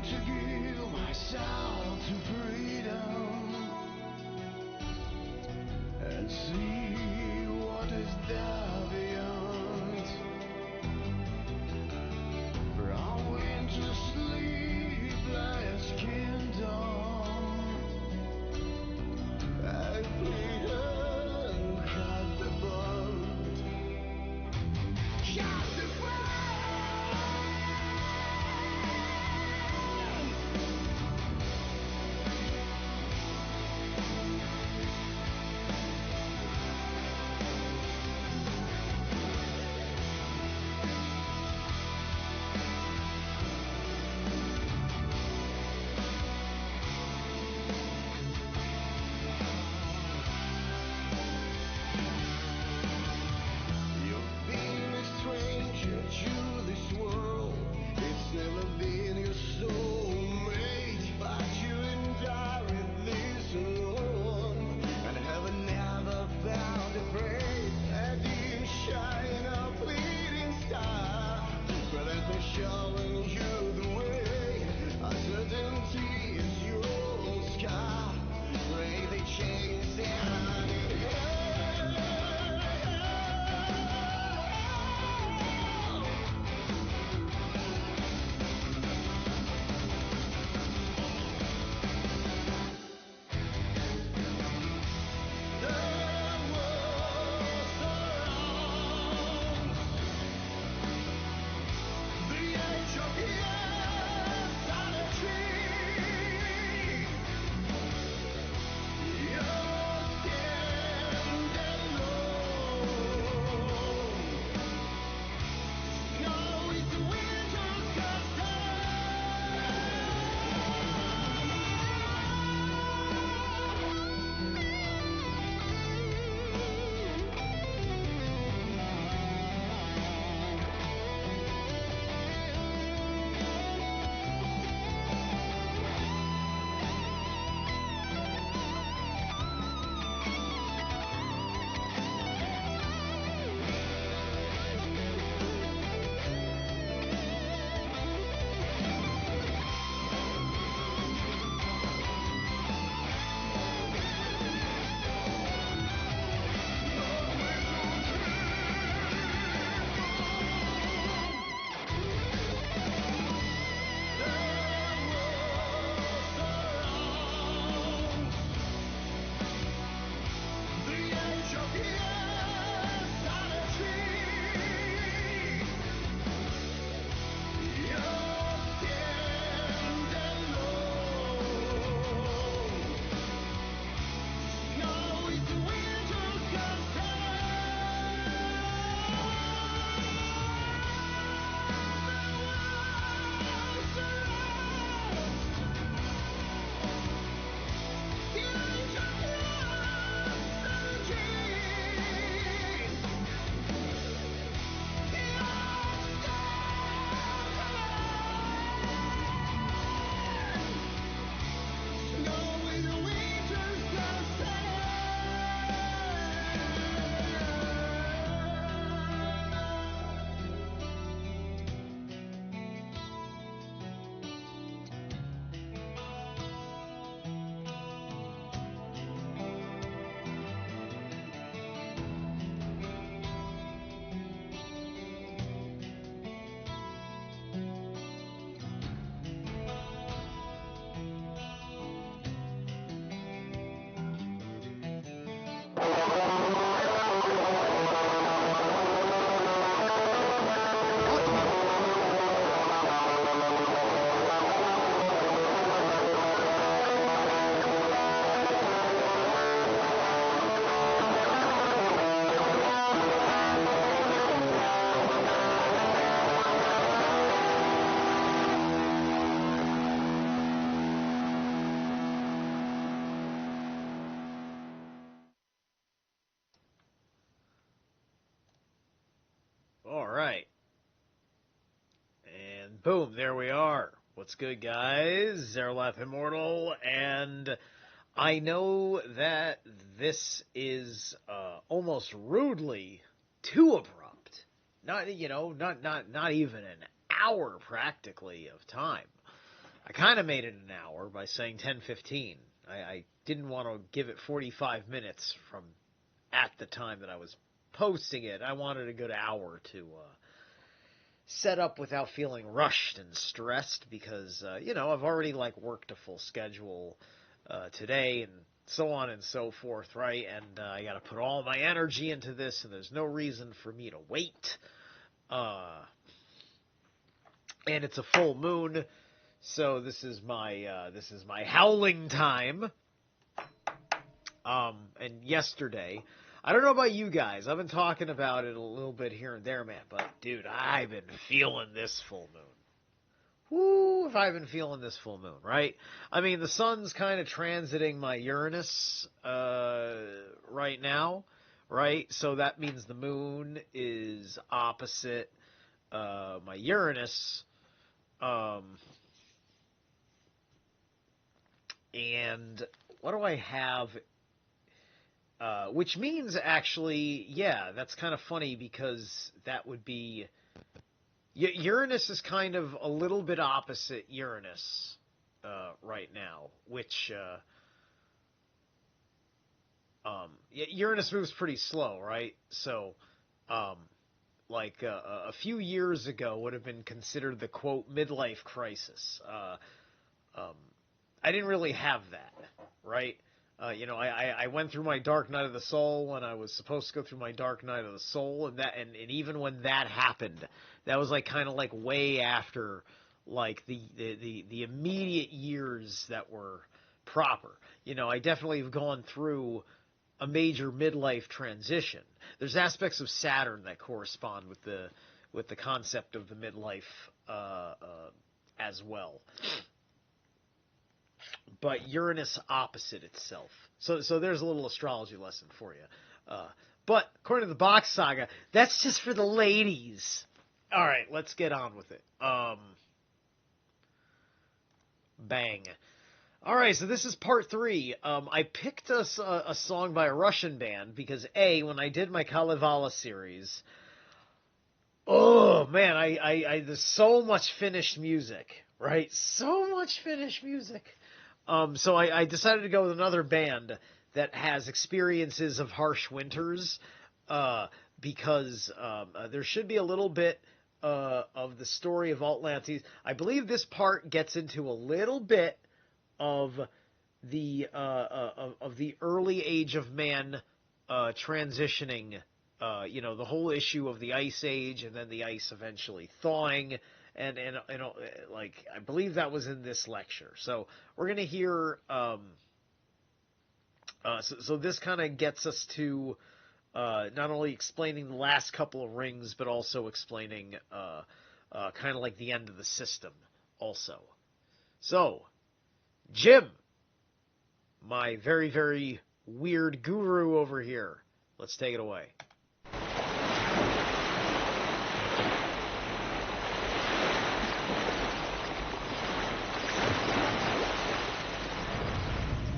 to give myself to freedom and see what is there beyond. From winter sleepless kingdom, I plead and cut the bond. Cut the bond. You've been a stranger to this world. It's never been your soulmate, but you and I in this alone, and have never felt afraid. And you shine a fleeting star, but there's no showing you the way. Uncertainty is your scar. Break the chains and All right. And boom, there we are. What's good, guys? Zerlaf Immortal, and I know that this is almost rudely too abrupt. Not even an hour practically of time. I kind of made it an hour by saying 10:15. I didn't want to give it 45 minutes from at the time that I was posting it. I wanted a good hour to set up without feeling rushed and stressed because, I've already worked a full schedule today and so on and so forth, right? And I got to put all my energy into this, and there's no reason for me to wait. And it's a full moon, so this is my howling time. And yesterday, I don't know about you guys, I've been talking about it a little bit here and there, man, but dude, I've been feeling this full moon. Woo, if I've been feeling this full moon, right? I mean, the sun's kind of transiting my Uranus right now, right? So that means the moon is opposite my Uranus. And what do I have? Which means, actually, yeah, that's kind of funny because that would be... Uranus is kind of a little bit opposite Uranus right now, which... Uranus moves pretty slow, right? So, a few years ago would have been considered the, quote, midlife crisis. I didn't really have that, right? I went through my dark night of the soul when I was supposed to go through my dark night of the soul, and even when that happened, that was kind of way after the immediate years that were proper. I definitely have gone through a major midlife transition. There's aspects of Saturn that correspond with the concept of the midlife as well. But Uranus opposite itself. So there's a little astrology lesson for you. But according to the Bock Saga, that's just for the ladies. All right, let's get on with it. Bang. All right, so this is part 3. I picked a song by a Russian band because, when I did my Kalevala series, oh, man, I there's so much finished music, right? So much finished music. So I decided to go with another band that has experiences of harsh winters, because there should be a little bit of the story of Atlantis. I believe this part gets into a little bit of the early age of man transitioning. The whole issue of the ice age and then the ice eventually thawing. And I believe that was in this lecture. So we're going to hear, so this kind of gets us to not only explaining the last couple of rings, but also explaining kind of the end of the system also. So, Jim, my very, very weird guru over here, let's take it away.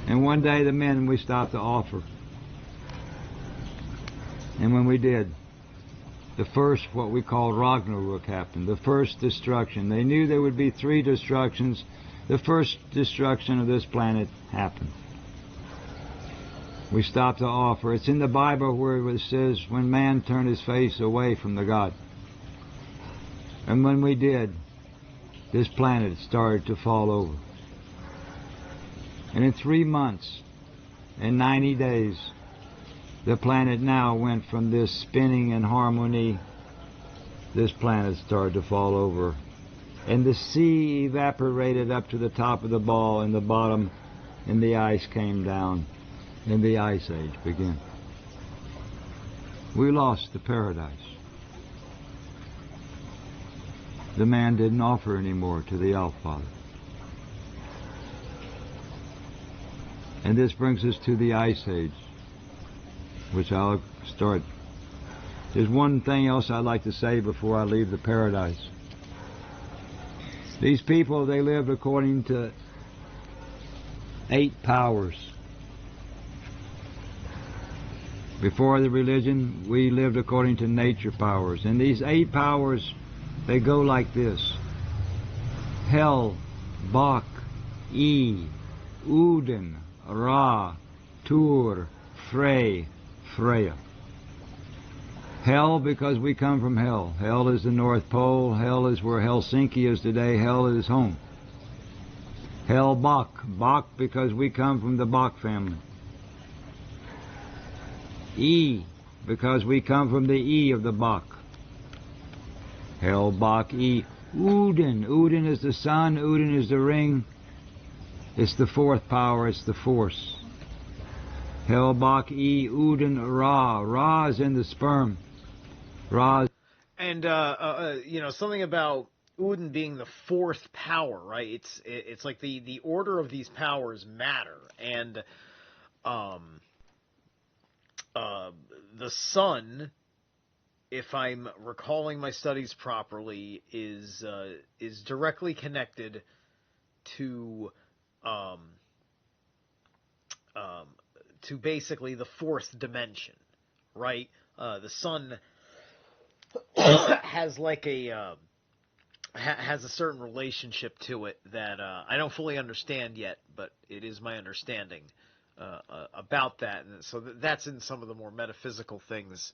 And one day the men, we stopped to offer. And when we did, the first, what we call Ragnarok, happened. The first destruction. They knew there would be 3 destructions. The first destruction of this planet happened. We stopped to offer. It's in the Bible where it says, when man turned his face away from the God. And when we did, this planet started to fall over. And in 3 months and 90 days, the planet now went from this spinning in harmony, this planet started to fall over. And the sea evaporated up to the top of the ball and the bottom, and the ice came down, and the ice age began. We lost the paradise. The man didn't offer anymore to the All-Father. And this brings us to the Ice Age, which I'll start. There's one thing else I'd like to say before I leave the paradise. These people, they lived according to 8 powers. Before the religion, we lived according to nature powers. And these 8 powers, they go like this. Hell Bock, E, Uden, Ra, Tur, Frey, Freya. Hell, because we come from hell. Hell is the North Pole. Hell is where Helsinki is today. Hell is home. Hell, Bock. Bock, because we come from the Bock family. E, because we come from the E of the Bock. Hell, Bock, E. Uden. Uden is the sun. Uden is the ring. It's the fourth power. It's the force. Hell, Bock, E. Uden, Ra. Ra is in the sperm. Ra. And something about Uden being the fourth power, right? It's like the order of these powers matter, and the sun, if I'm recalling my studies properly, is directly connected to basically the fourth dimension, right? The sun has like has a certain relationship to it that I don't fully understand yet, but it is my understanding about that. And so that's in some of the more metaphysical things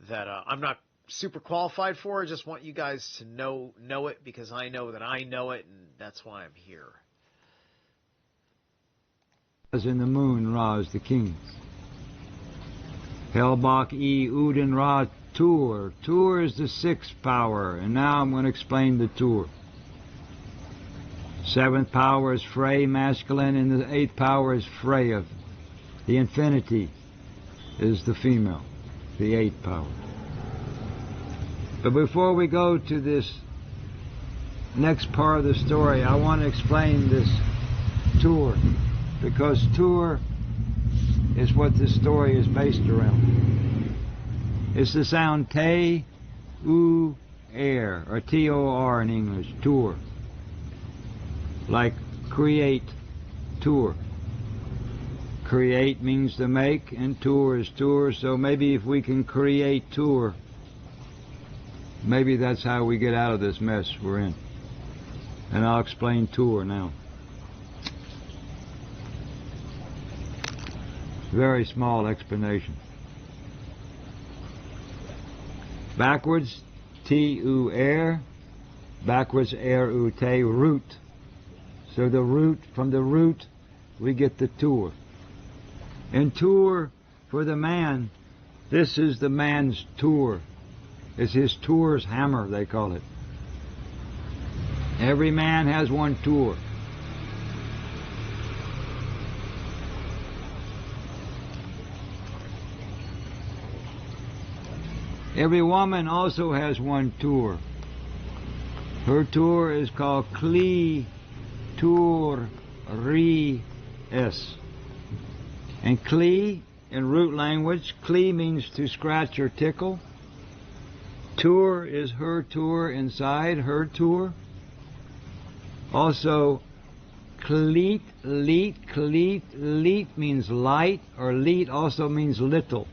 that I'm not super qualified for. I just want you guys to know it, because I know that I know it, and that's why I'm here. As in the moon, Ra is the king. Helbach, E, Uden, Ra, Tur. Tur is the sixth power, and now I'm going to explain the Tur. Seventh power is Frey, masculine, and the eighth power is Freya. The infinity is the female, the eighth power. But before we go to this next part of the story, I want to explain this Tur, because Tur is what this story is based around. It's the sound T, U, air, or T-O-R in English, Tur. Like create, Tur. Create means to make, and Tur is Tur, so maybe if we can create Tur, maybe that's how we get out of this mess we're in. And I'll explain Tur now. Very small explanation. Backwards, T-U, air. Backwards, air, U, te, root. So the root, from the root, we get the Tur. And Tur, for the man, this is the man's Tur. It's his Tur's hammer, they call it. Every man has one Tur. Every woman also has one Tur. Her Tur is called Kli Tur Ri Es. And Kli, in root language, Kli means to scratch or tickle. Tur is her Tur inside, her Tur. Also, Klit, Lit means light, or Lit also means little.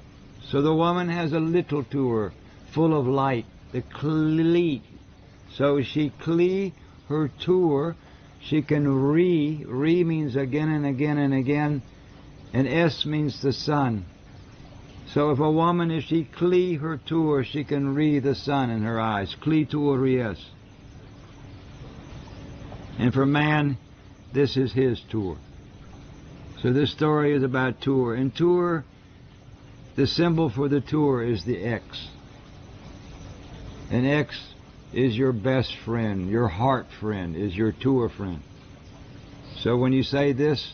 So the woman has a little Tur, full of light, the Klit. So she Kli, her Tur, she can re means again and again and again, and Es means the sun. So if a woman, if she Kli her Tur, she can re the sun in her eyes. Kli Tur re Es. And for man, this is his Tur. So this story is about Tur. And Tur, the symbol for the Tur is the X. And X is your best friend, your heart friend, is your Tur friend. So when you say this,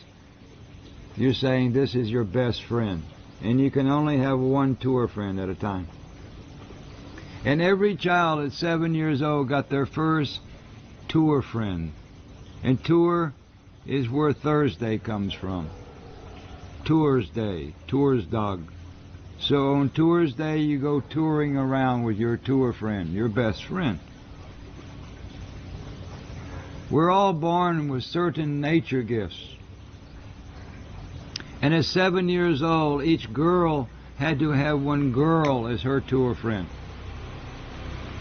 you're saying this is your best friend. And you can only have one Tur friend at a time. And every child at 7 years old got their first Tur friend. And Tur is where Thursday comes from. Tours Day, Tours Dog. So on Tours Day, you go touring around with your Tur friend, your best friend. We're all born with certain nature gifts. And at 7 years old, each girl had to have one girl as her Tur friend.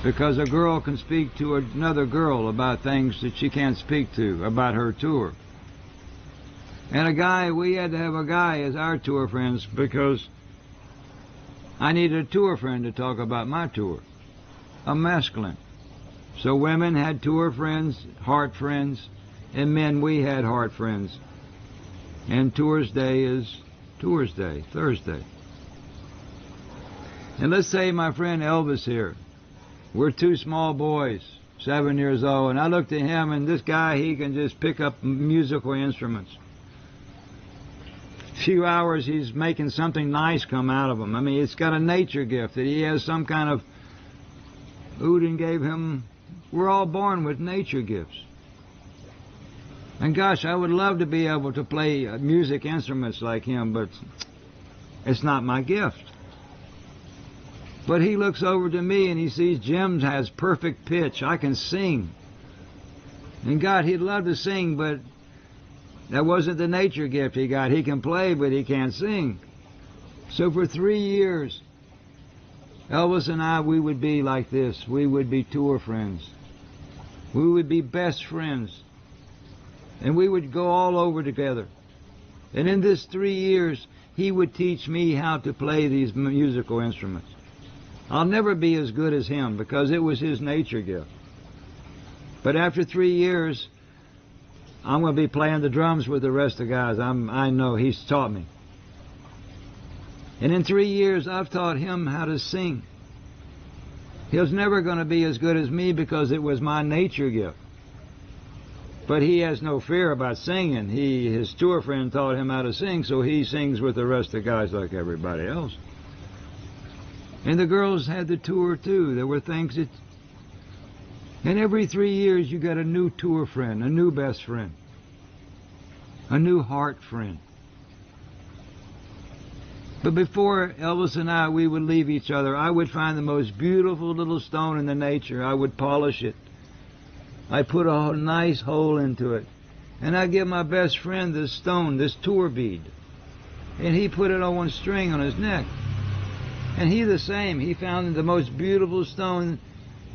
because a girl can speak to another girl about things that she can't speak to about her tour. And we had to have a guy as our tour friends because I needed a tour friend to talk about my tour, a masculine. So women had tour friends, heart friends, and men, we had heart friends. And Tours Day is Tours Day, Thursday. And let's say my friend Elvis here, we're two small boys, 7 years old, and I looked at him, and this guy, he can just pick up musical instruments. Few hours, he's making something nice come out of him. I mean, it's got a nature gift that he has some kind of... Odin gave him... We're all born with nature gifts. And gosh, I would love to be able to play music instruments like him, but it's not my gift. But he looks over to me and he sees Jim has perfect pitch. I can sing. And God, he'd love to sing, but that wasn't the nature gift he got. He can play, but he can't sing. So for 3 years, Elvis and I, we would be like this. We would be tour friends. We would be best friends. And we would go all over together. And in this 3 years, he would teach me how to play these musical instruments. I'll never be as good as him because it was his nature gift. But after 3 years, I'm going to be playing the drums with the rest of the guys. I know he's taught me. And in 3 years, I've taught him how to sing. He's never going to be as good as me because it was my nature gift. But he has no fear about singing. His tour friend taught him how to sing, so he sings with the rest of the guys like everybody else. And the girls had the tour too. There were things that... And every 3 years you got a new tour friend, a new best friend, a new heart friend. But before Elvis and I, we would leave each other, I would find the most beautiful little stone in the nature. I would polish it. I put a nice hole into it. And I give my best friend this stone, this tour bead. And he put it on one string on his neck. And he the same. He found the most beautiful stone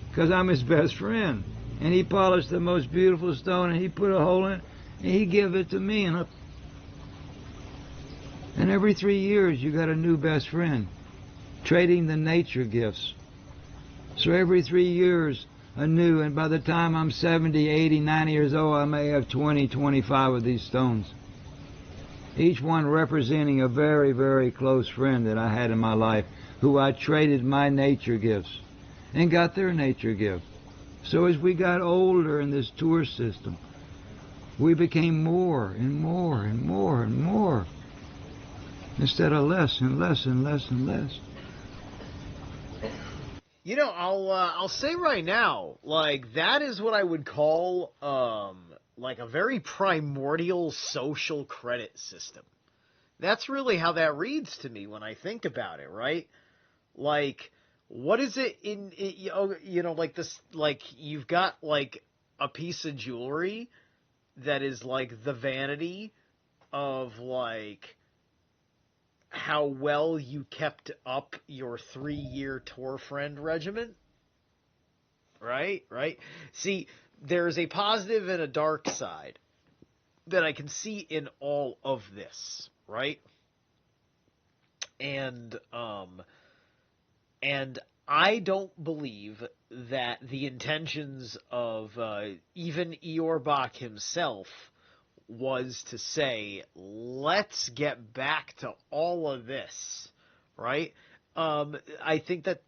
because I'm his best friend. And he polished the most beautiful stone and he put a hole in it and he gave it to me. And every 3 years you got a new best friend, trading the nature gifts. So every 3 years a new, and by the time I'm 70, 80, 90 years old, I may have 20, 25 of these stones. Each one representing a very, very close friend that I had in my life, who I traded my nature gifts and got their nature gift. So as we got older in this tour system, we became more and more and more and more, instead of less and less and less and less. You know, I'll say right now, like, that is what I would call, like, a very primordial social credit system. That's really how that reads to me when I think about it, right? Like, what is it like this, like, you've got, like, a piece of jewelry that is, like, the vanity of, like, how well you kept up your 3-year tour friend regiment, right? See, there's a positive and a dark side that I can see in all of this, right? And I don't believe that the intentions of even Eeyore Bock himself was to say, let's get back to all of this, right? I think that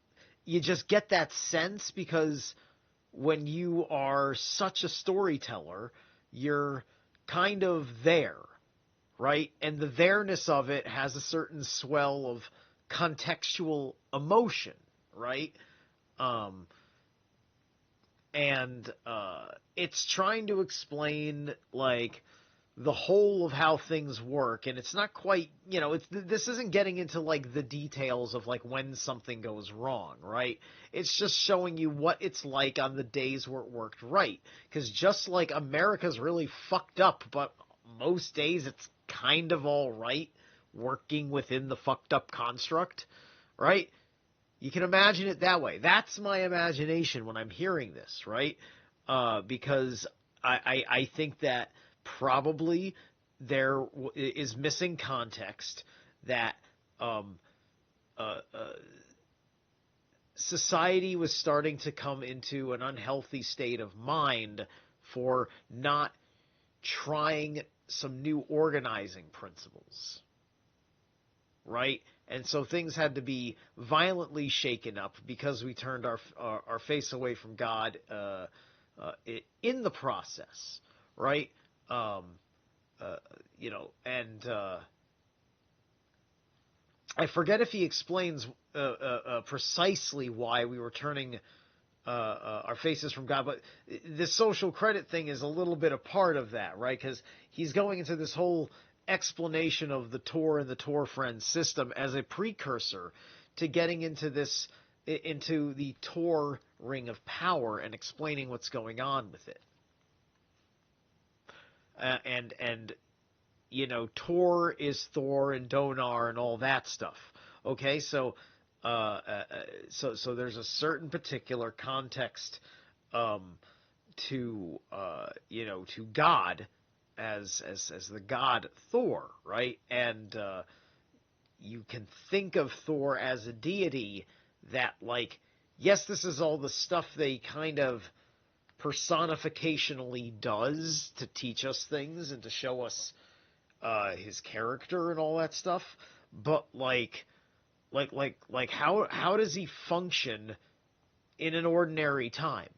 you just get that sense because when you are such a storyteller, you're kind of there, right? And the there-ness of it has a certain swell of contextual emotion, right? It's trying to explain, like, the whole of how things work, and it's not quite, this isn't getting into, like, the details of, like, when something goes wrong, right? It's just showing you what it's like on the days where it worked right. Because just like America's really fucked up, but most days it's kind of all right working within the fucked up construct, right? You can imagine it that way. That's my imagination when I'm hearing this, right? Because I think that probably there is missing context that society was starting to come into an unhealthy state of mind for not trying some new organizing principles, right? And so things had to be violently shaken up because we turned our face away from God in the process, right? And I forget if he explains precisely why we were turning our faces from God, but this social credit thing is a little bit a part of that, right? Because he's going into this whole explanation of the Tor and the Tor friend system as a precursor to getting into the Tor ring of power and explaining what's going on with it. And Tor is Thor and Donar and all that stuff. Okay, so there's a certain particular context to God as the god Thor, right? And you can think of Thor as a deity that, like, yes, this is all the stuff they kind of personificationally does to teach us things and to show us his character and all that stuff, but like how does he function in an ordinary time,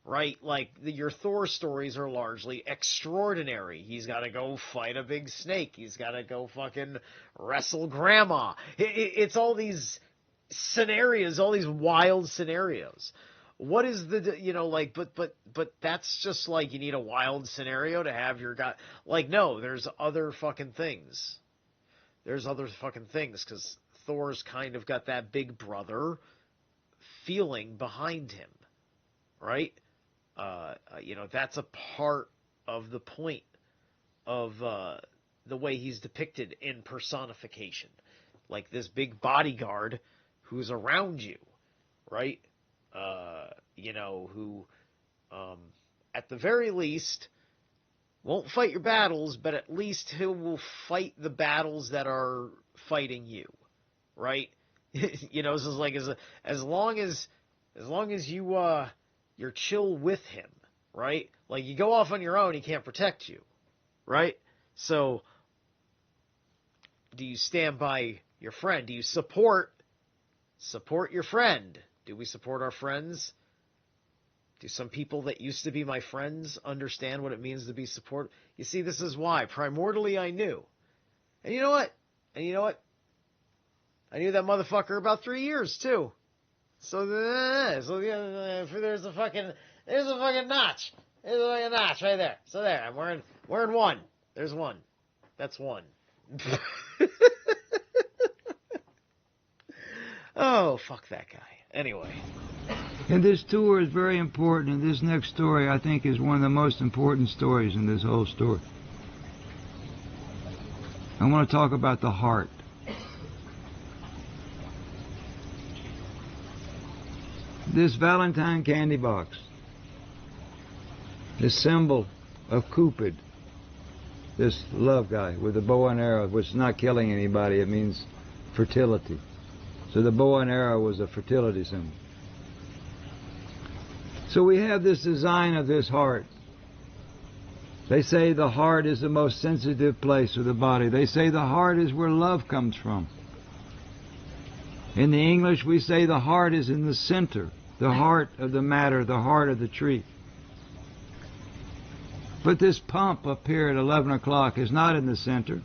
right? Like your Thor stories are largely extraordinary. He's got to go fight a big snake. He's got to go fucking wrestle grandma. It's all these scenarios, all these wild scenarios. What is but that's just like, you need a wild scenario to have your guy. Like, no, there's other fucking things. There's other fucking things, because Thor's kind of got that big brother feeling behind him, right? That's a part of the point of the way he's depicted in personification. Like this big bodyguard who's around you, right? Who, at the very least, won't fight your battles, but at least he will fight the battles that are fighting you, right? It's just like as long as you're chill with him, right? Like, you go off on your own, he can't protect you, right? So, do you stand by your friend? Do you support your friend? Do we support our friends? Do some people that used to be my friends understand what it means to be support? You see, this is why. Primordially, I knew. And you know what? I knew that motherfucker about 3 years, too. So there's a fucking notch. There's a fucking notch right there. So there, I'm wearing one. There's one. That's one. Oh, fuck that guy. Anyway. And this tour is very important, and this next story, I think, is one of the most important stories in this whole story. I want to talk about the heart. This Valentine candy box, this symbol of Cupid, this love guy with the bow and arrow, which is not killing anybody, it means fertility. So the bow and arrow was a fertility symbol. So we have this design of this heart. They say the heart is the most sensitive place of the body. They say the heart is where love comes from. In the English, we say the heart is in the center, the heart of the matter, the heart of the tree. But this pump up here at 11 o'clock is not in the center.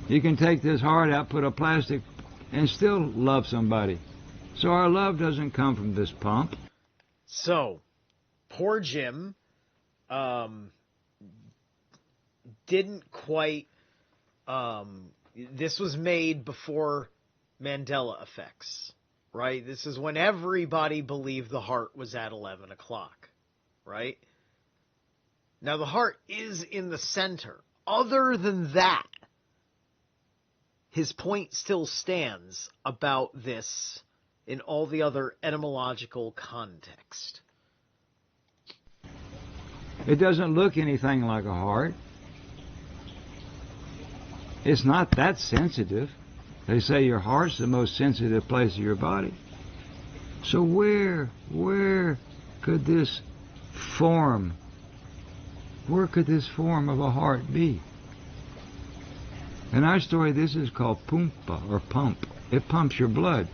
You can take this heart out, put a plastic, and still love somebody. So our love doesn't come from this pump. So, poor Jim didn't quite... this was made before Mandela effects, right? This is when everybody believed the heart was at 11 o'clock, right? Now, the heart is in the center. Other than that, his point still stands about this in all the other etymological context. It doesn't look anything like a heart. It's not that sensitive. They say your heart's the most sensitive place of your body. So where could this form of a heart be? In our story, this is called pumpa, or pump. It pumps your blood.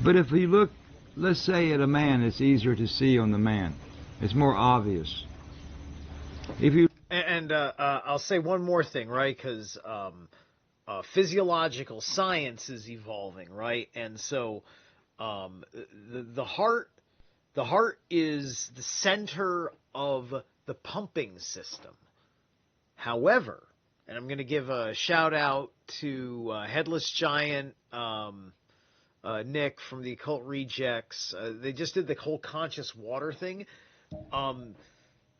But if you look, let's say at a man, it's easier to see on the man. It's more obvious. If you I'll say one more thing, right? Because physiological science is evolving, right? And so the heart is the center of the pumping system. However, and I'm going to give a shout out to Headless Giant, Nick from the Occult Rejects. They just did the whole conscious water thing.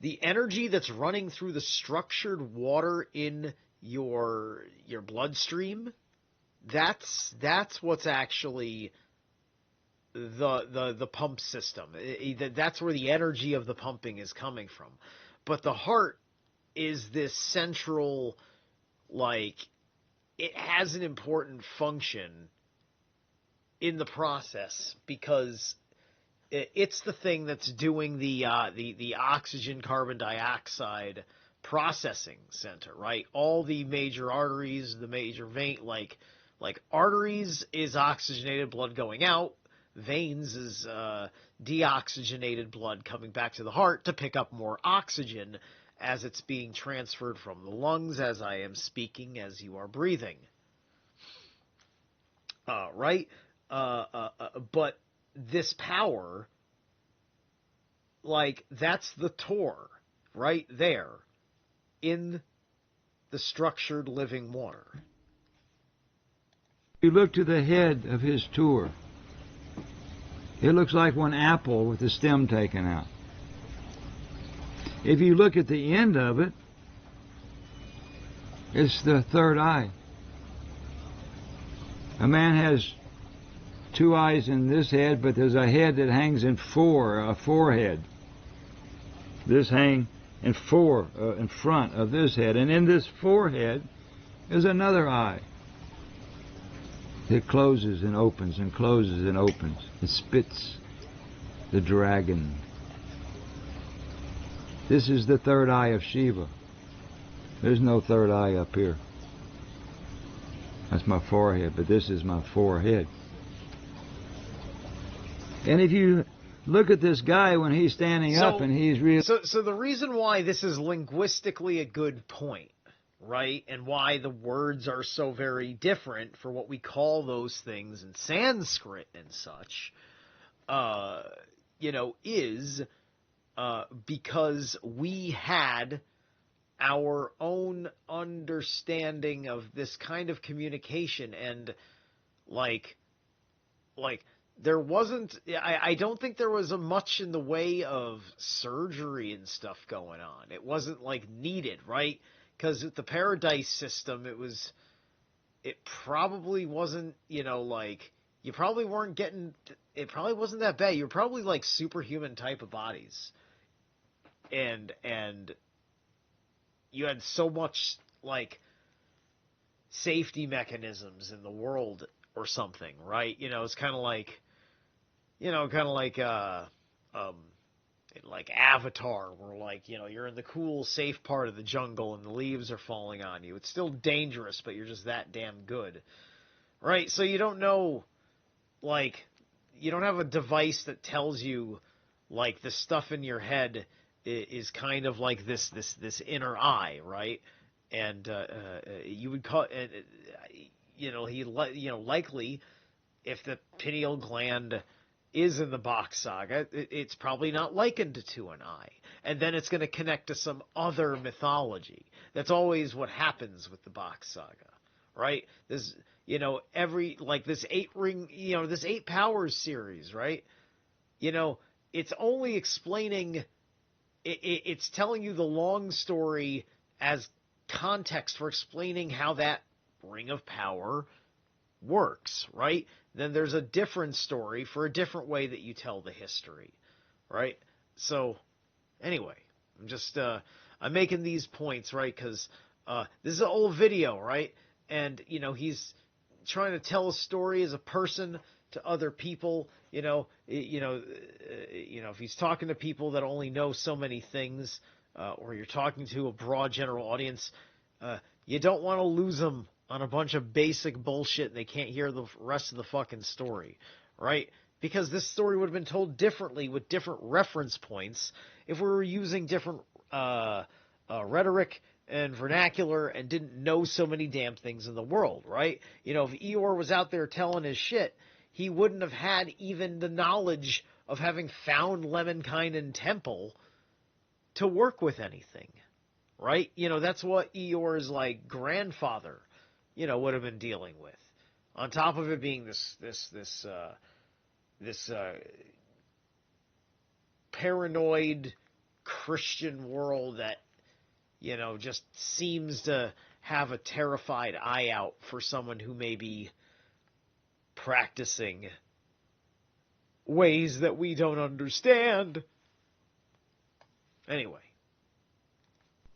The energy that's running through the structured water in your bloodstream, that's what's actually the pump system. That's where the energy of the pumping is coming from. But the heart is this central, like, it has an important function in the process because it's the thing that's doing the oxygen carbon dioxide processing center, right? All the major arteries, the major vein, like arteries is oxygenated blood going out, veins is deoxygenated blood coming back to the heart to pick up more oxygen as it's being transferred from the lungs as I am speaking, as you are breathing. Right? But this power, like, that's the Tor right there in the structured living water. You look to the head of his tour. It looks like one apple with the stem taken out. If you look at the end of it, it's the third eye. A man has two eyes in this head, but there's a head that hangs in four, a forehead. This hang in four in front of this head, and in this forehead is another eye. It closes and opens and closes and opens. It spits the dragon. This is the third eye of Shiva. There's no third eye up here. That's my forehead, but this is my forehead. And if you look at this guy when he's standing up and he's really... So the reason why this is linguistically a good point, right, and why the words are so very different for what we call those things in Sanskrit and such, is because we had our own understanding of this kind of communication, and like there wasn't, I don't think there was much in the way of surgery and stuff going on. It wasn't like needed, right? Because with the Paradise system, it probably wasn't, you probably weren't getting, it probably wasn't that bad. You're probably like superhuman type of bodies. And you had so much like safety mechanisms in the world or something, right? It's kind of like, like Avatar, where like, you're in the cool, safe part of the jungle and the leaves are falling on you. It's still dangerous, but you're just that damn good, right? So you don't know, like, you don't have a device that tells you, like, the stuff in your head is kind of like this inner eye, right? And you would call, likely, if the pineal gland is in the Bock Saga, it's probably not likened to an eye. And then it's going to connect to some other mythology. That's always what happens with the Bock Saga, right? This, this 8-ring, this 8 Powers series, right? It's only explaining, it's telling you the long story as context for explaining how that ring of power works, right? Then there's a different story for a different way that you tell the history, right? So, anyway, I'm making these points, right? Because this is an old video, right? And, he's trying to tell a story as a person to other people, if he's talking to people that only know so many things, or you're talking to a broad general audience, you don't want to lose them on a bunch of basic bullshit and they can't hear the rest of the fucking story, right? Because this story would have been told differently with different reference points if we were using different rhetoric and vernacular and didn't know so many damn things in the world, right? If Eeyore was out there telling his shit, he wouldn't have had even the knowledge of having found Lemminkainen Temple to work with anything, right? That's what Eeyore's grandfather, would have been dealing with. On top of it being this paranoid Christian world that, just seems to have a terrified eye out for someone who may be practicing ways that we don't understand. Anyway.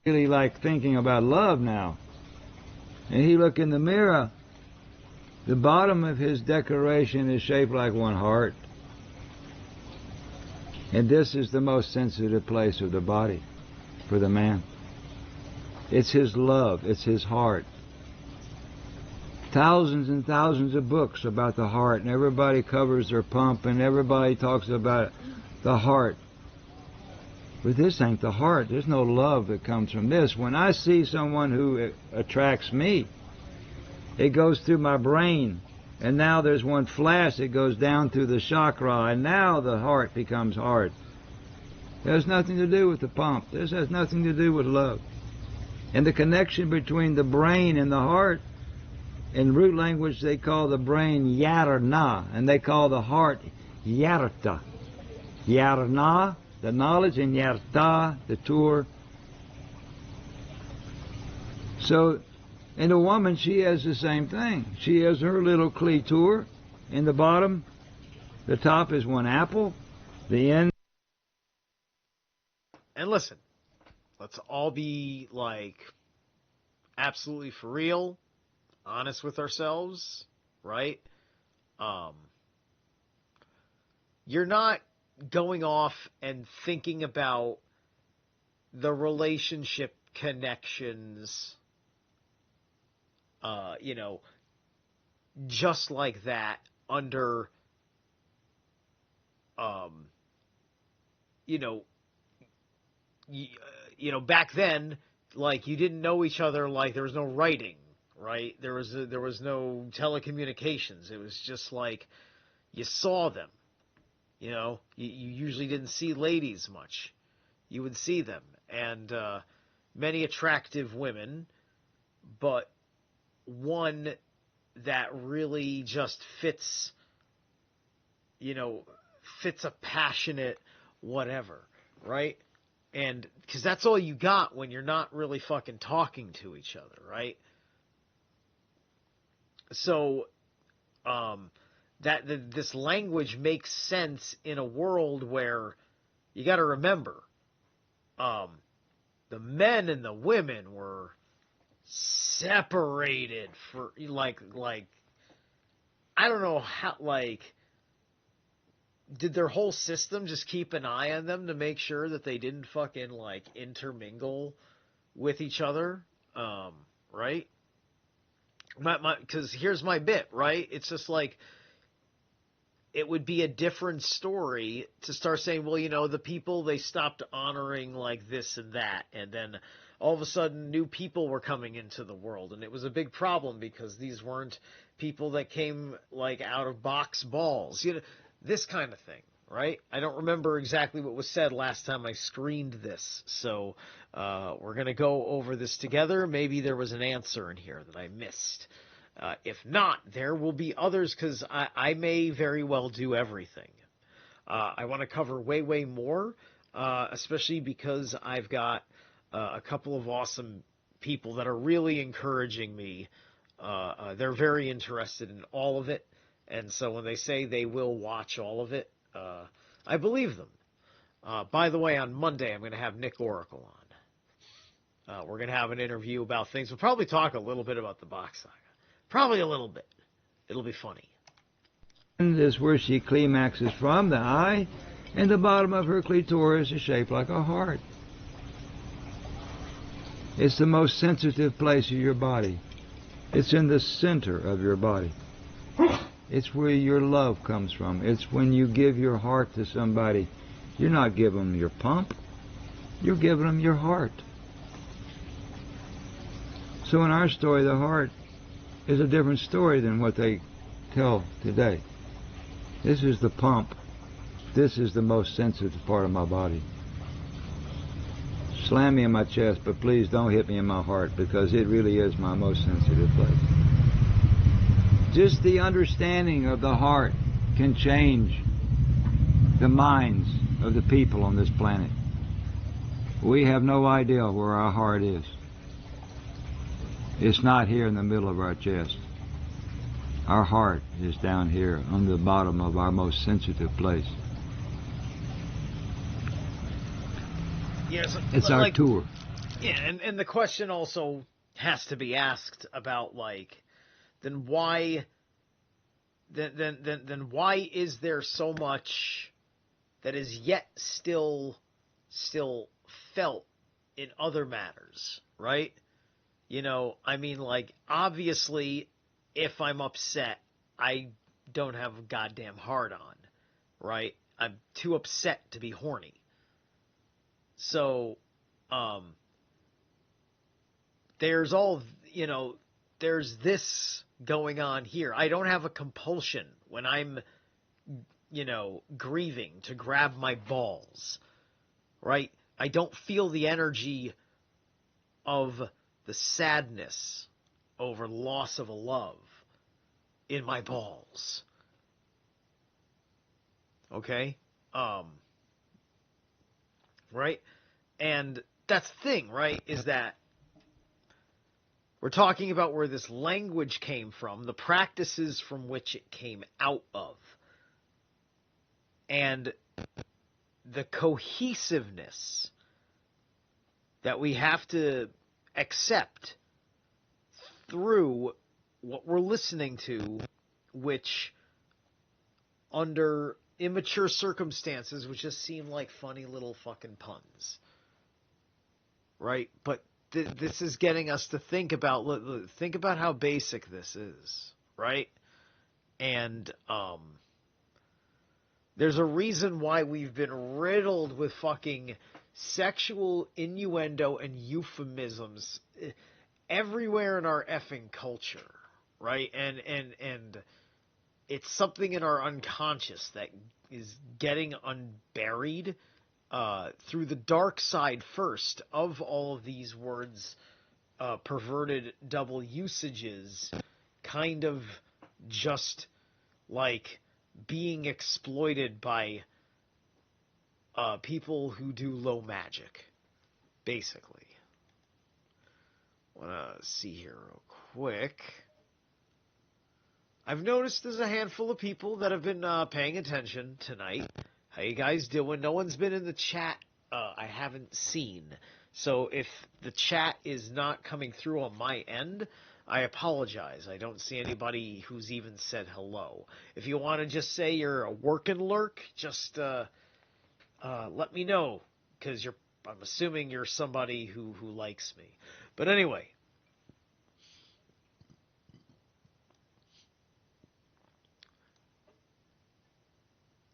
Really like thinking about love now. And he look in the mirror, the bottom of his decoration is shaped like one heart. And this is the most sensitive place of the body for the man. It's his love, it's his heart. Thousands and thousands of books about the heart, and everybody covers their pump, and everybody talks about the heart. But this ain't the heart. There's no love that comes from this. When I see someone who attracts me, it goes through my brain, and now there's one flash that goes down through the chakra, and now the heart becomes heart. It has nothing to do with the pump. This has nothing to do with love. And the connection between the brain and the heart, in root language they call the brain yarna, and they call the heart yarta. Yarna, the knowledge, and yarta, the tour. So, in a woman, she has the same thing. She has her little clitour in the bottom. The top is one apple. The end. And listen, let's all be absolutely for real, honest with ourselves, right? You're not going off and thinking about the relationship connections, just like that under, back then, you didn't know each other, there was no writing, right? There was no telecommunications. It was just you saw them. You usually didn't see ladies much. You would see them, and many attractive women, but one that really just fits a passionate whatever, right? And because that's all you got when you're not really fucking talking to each other, right? So, this language makes sense in a world where you got to remember, the men and the women were separated for I don't know how, did their whole system just keep an eye on them to make sure that they didn't fucking intermingle with each other, right? Because here's my bit, right? It's just it would be a different story to start saying, well, the people, they stopped honoring this and that, and then all of a sudden new people were coming into the world, and it was a big problem because these weren't people that came out of Bock's balls, this kind of thing, right? I don't remember exactly what was said last time I screened this, so we're going to go over this together. Maybe there was an answer in here that I missed. If not, there will be others, because I may very well do everything. I want to cover way, way more, especially because I've got a couple of awesome people that are really encouraging me. They're very interested in all of it. And so when they say they will watch all of it, I believe them. By the way, on Monday, I'm going to have Nick Oracle on. We're going to have an interview about things. We'll probably talk a little bit about the Bock Saga. Probably a little bit. It'll be funny. Is where she climaxes from, the eye, and the bottom of her clitoris is shaped like a heart. It's the most sensitive place of your body. It's in the center of your body. It's where your love comes from. It's when you give your heart to somebody. You're not giving them your pump. You're giving them your heart. So in our story, the heart is a different story than what they tell today. This is the pump. This is the most sensitive part of my body. Slam me in my chest, but please don't hit me in my heart, because it really is my most sensitive place. Just the understanding of the heart can change the minds of the people on this planet. We have no idea where our heart is. It's not here in the middle of our chest. Our heart is down here on the bottom of our most sensitive place. Yes, it's our tour. Yeah, and the question also has to be asked about, like, then why is there so much that is yet still felt in other matters, right? You know, I mean, like, obviously, if I'm upset, I don't have a goddamn heart on, right? I'm too upset to be horny. So, there's all, you know, there's this going on here. I don't have a compulsion when I'm, you know, grieving to grab my balls, right? I don't feel the energy of the sadness over loss of a love in my balls. Okay? Right? And that's the thing, right? Is that we're talking about where this language came from, the practices from which it came out of, and the cohesiveness that we have to accept through what we're listening to, which under immature circumstances would just seem like funny little fucking puns. Right? But this is getting us to think about how basic this is, right? And there's a reason why we've been riddled with fucking sexual innuendo and euphemisms everywhere in our effing culture, right? And it's something in our unconscious that is getting unburied through the dark side first of all of these words, perverted double usages, kind of just like being exploited by people who do low magic, basically. Want to see here real quick. I've noticed there's a handful of people that have been paying attention tonight. How you guys doing? No one's been in the chat. I haven't seen. So if the chat is not coming through on my end, I apologize. I don't see anybody who's even said hello. If you want to just say you're a workin' lurk, just let me know, because I'm assuming you're somebody who likes me. But anyway.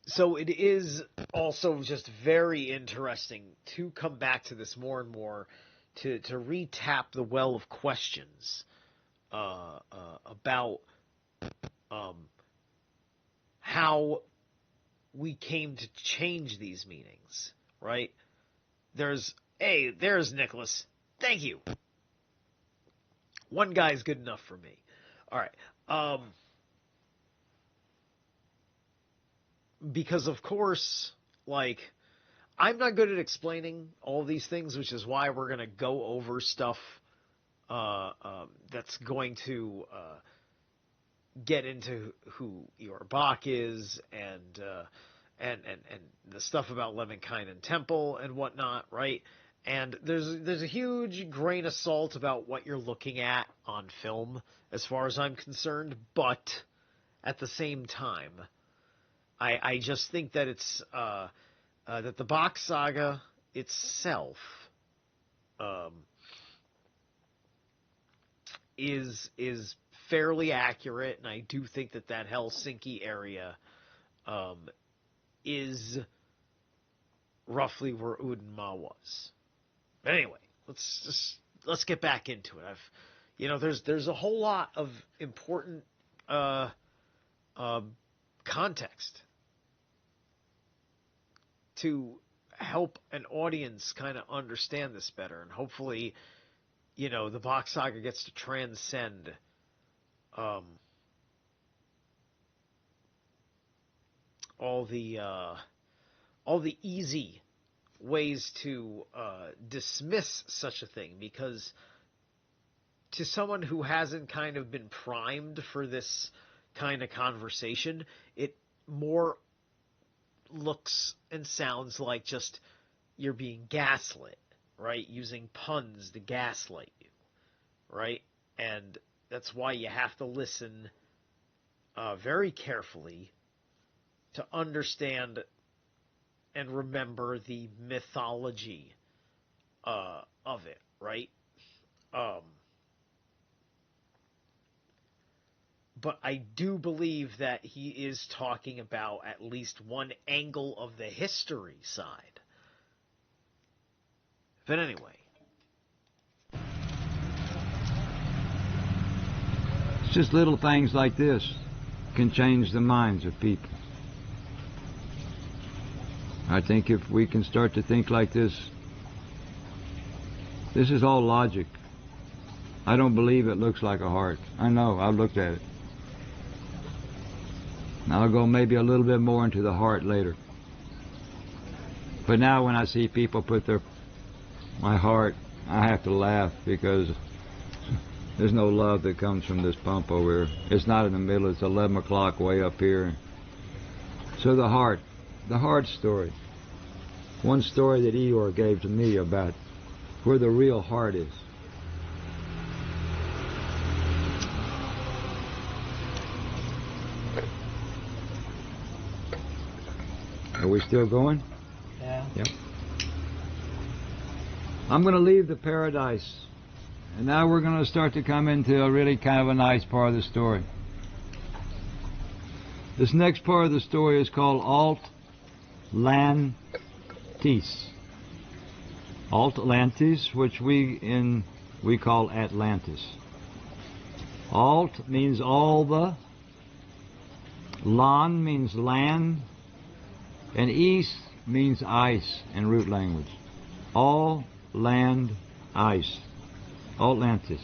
So it is also just very interesting to come back to this more and more, to re-tap the well of questions about how we came to change these meanings, right? There's Nicholas. Thank you. One guy's good enough for me. All right. Because, of course, like, I'm not good at explaining all these things, which is why we're going to go over stuff that's going to get into who Eeyore Bock is and the stuff about Lemminkainen and Temple and whatnot, right? And there's a huge grain of salt about what you're looking at on film, as far as I'm concerned. But at the same time, I just think that it's that the Bock saga itself is fairly accurate, and I do think that Helsinki area is roughly where Udenma was. But anyway, let's get back into it. There's a whole lot of important context to help an audience kind of understand this better, and hopefully, the Bock saga gets to transcend all the easy ways to dismiss such a thing, because to someone who hasn't kind of been primed for this kind of conversation, it more looks and sounds like just you're being gaslit, right? Using puns to gaslight you, right? And that's why you have to listen very carefully to understand and remember the mythology of it, right? But I do believe that he is talking about at least one angle of the history side. But anyway. It's just little things like this can change the minds of people. I think if we can start to think like this is all logic. I don't believe it looks like a heart. I know, I've looked at it. And I'll go maybe a little bit more into the heart later. But now when I see people put my heart, I have to laugh, because there's no love that comes from this pump over here. It's not in the middle, it's 11 o'clock way up here. So the heart story. One story that Eeyore gave to me about where the real heart is. Are we still going? Yeah. Yep. I'm going to leave the paradise, and now we're going to start to come into a really kind of a nice part of the story. This next part of the story is called Atlantis. Atlantis, which we call Atlantis. Alt means all the, Lan means land, and East means ice in root language. All land, ice. Atlantis.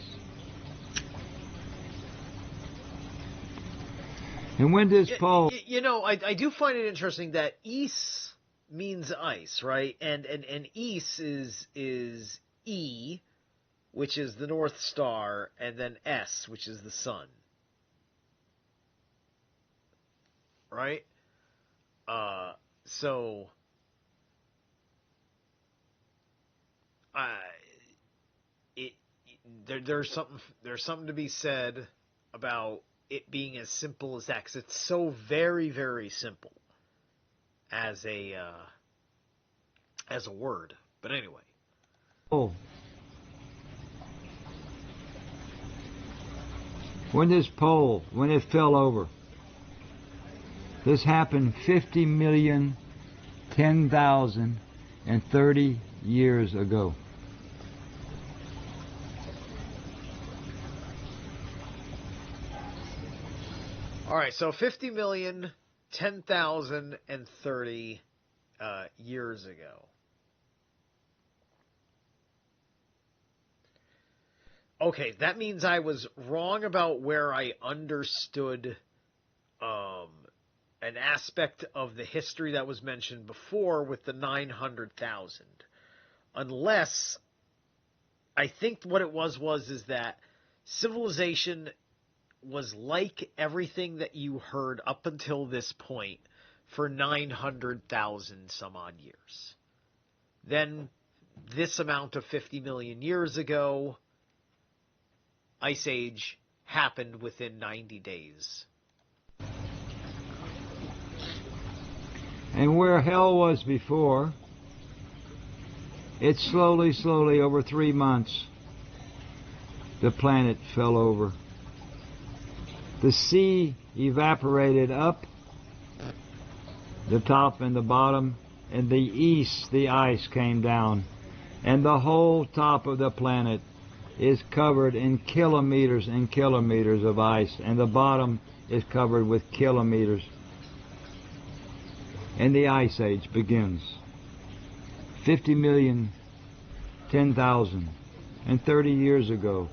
And when this pole... I do find it interesting that East means ice, right? And East is E, which is the North Star, and then S, which is the sun. Right? So... there's something to be said about it being as simple as that, 'cause it's so very, very simple as a word. But anyway. Oh. When it fell over, this happened 50,010,030 years ago. All right, so 50,010,030 years ago. Okay, that means I was wrong about where I understood an aspect of the history that was mentioned before with the 900,000. Unless I think what it was is that civilization was like everything that you heard up until this point for 900,000 some odd years. Then this amount of 50 million years ago, Ice Age happened within 90 days. And where hell was before, it slowly, over 3 months, the planet fell over. The sea evaporated up, the top and the bottom, and the east, the ice came down. And the whole top of the planet is covered in kilometers and kilometers of ice, and the bottom is covered with kilometers. And the Ice Age begins. 50 million, 10,000, and 30 years ago,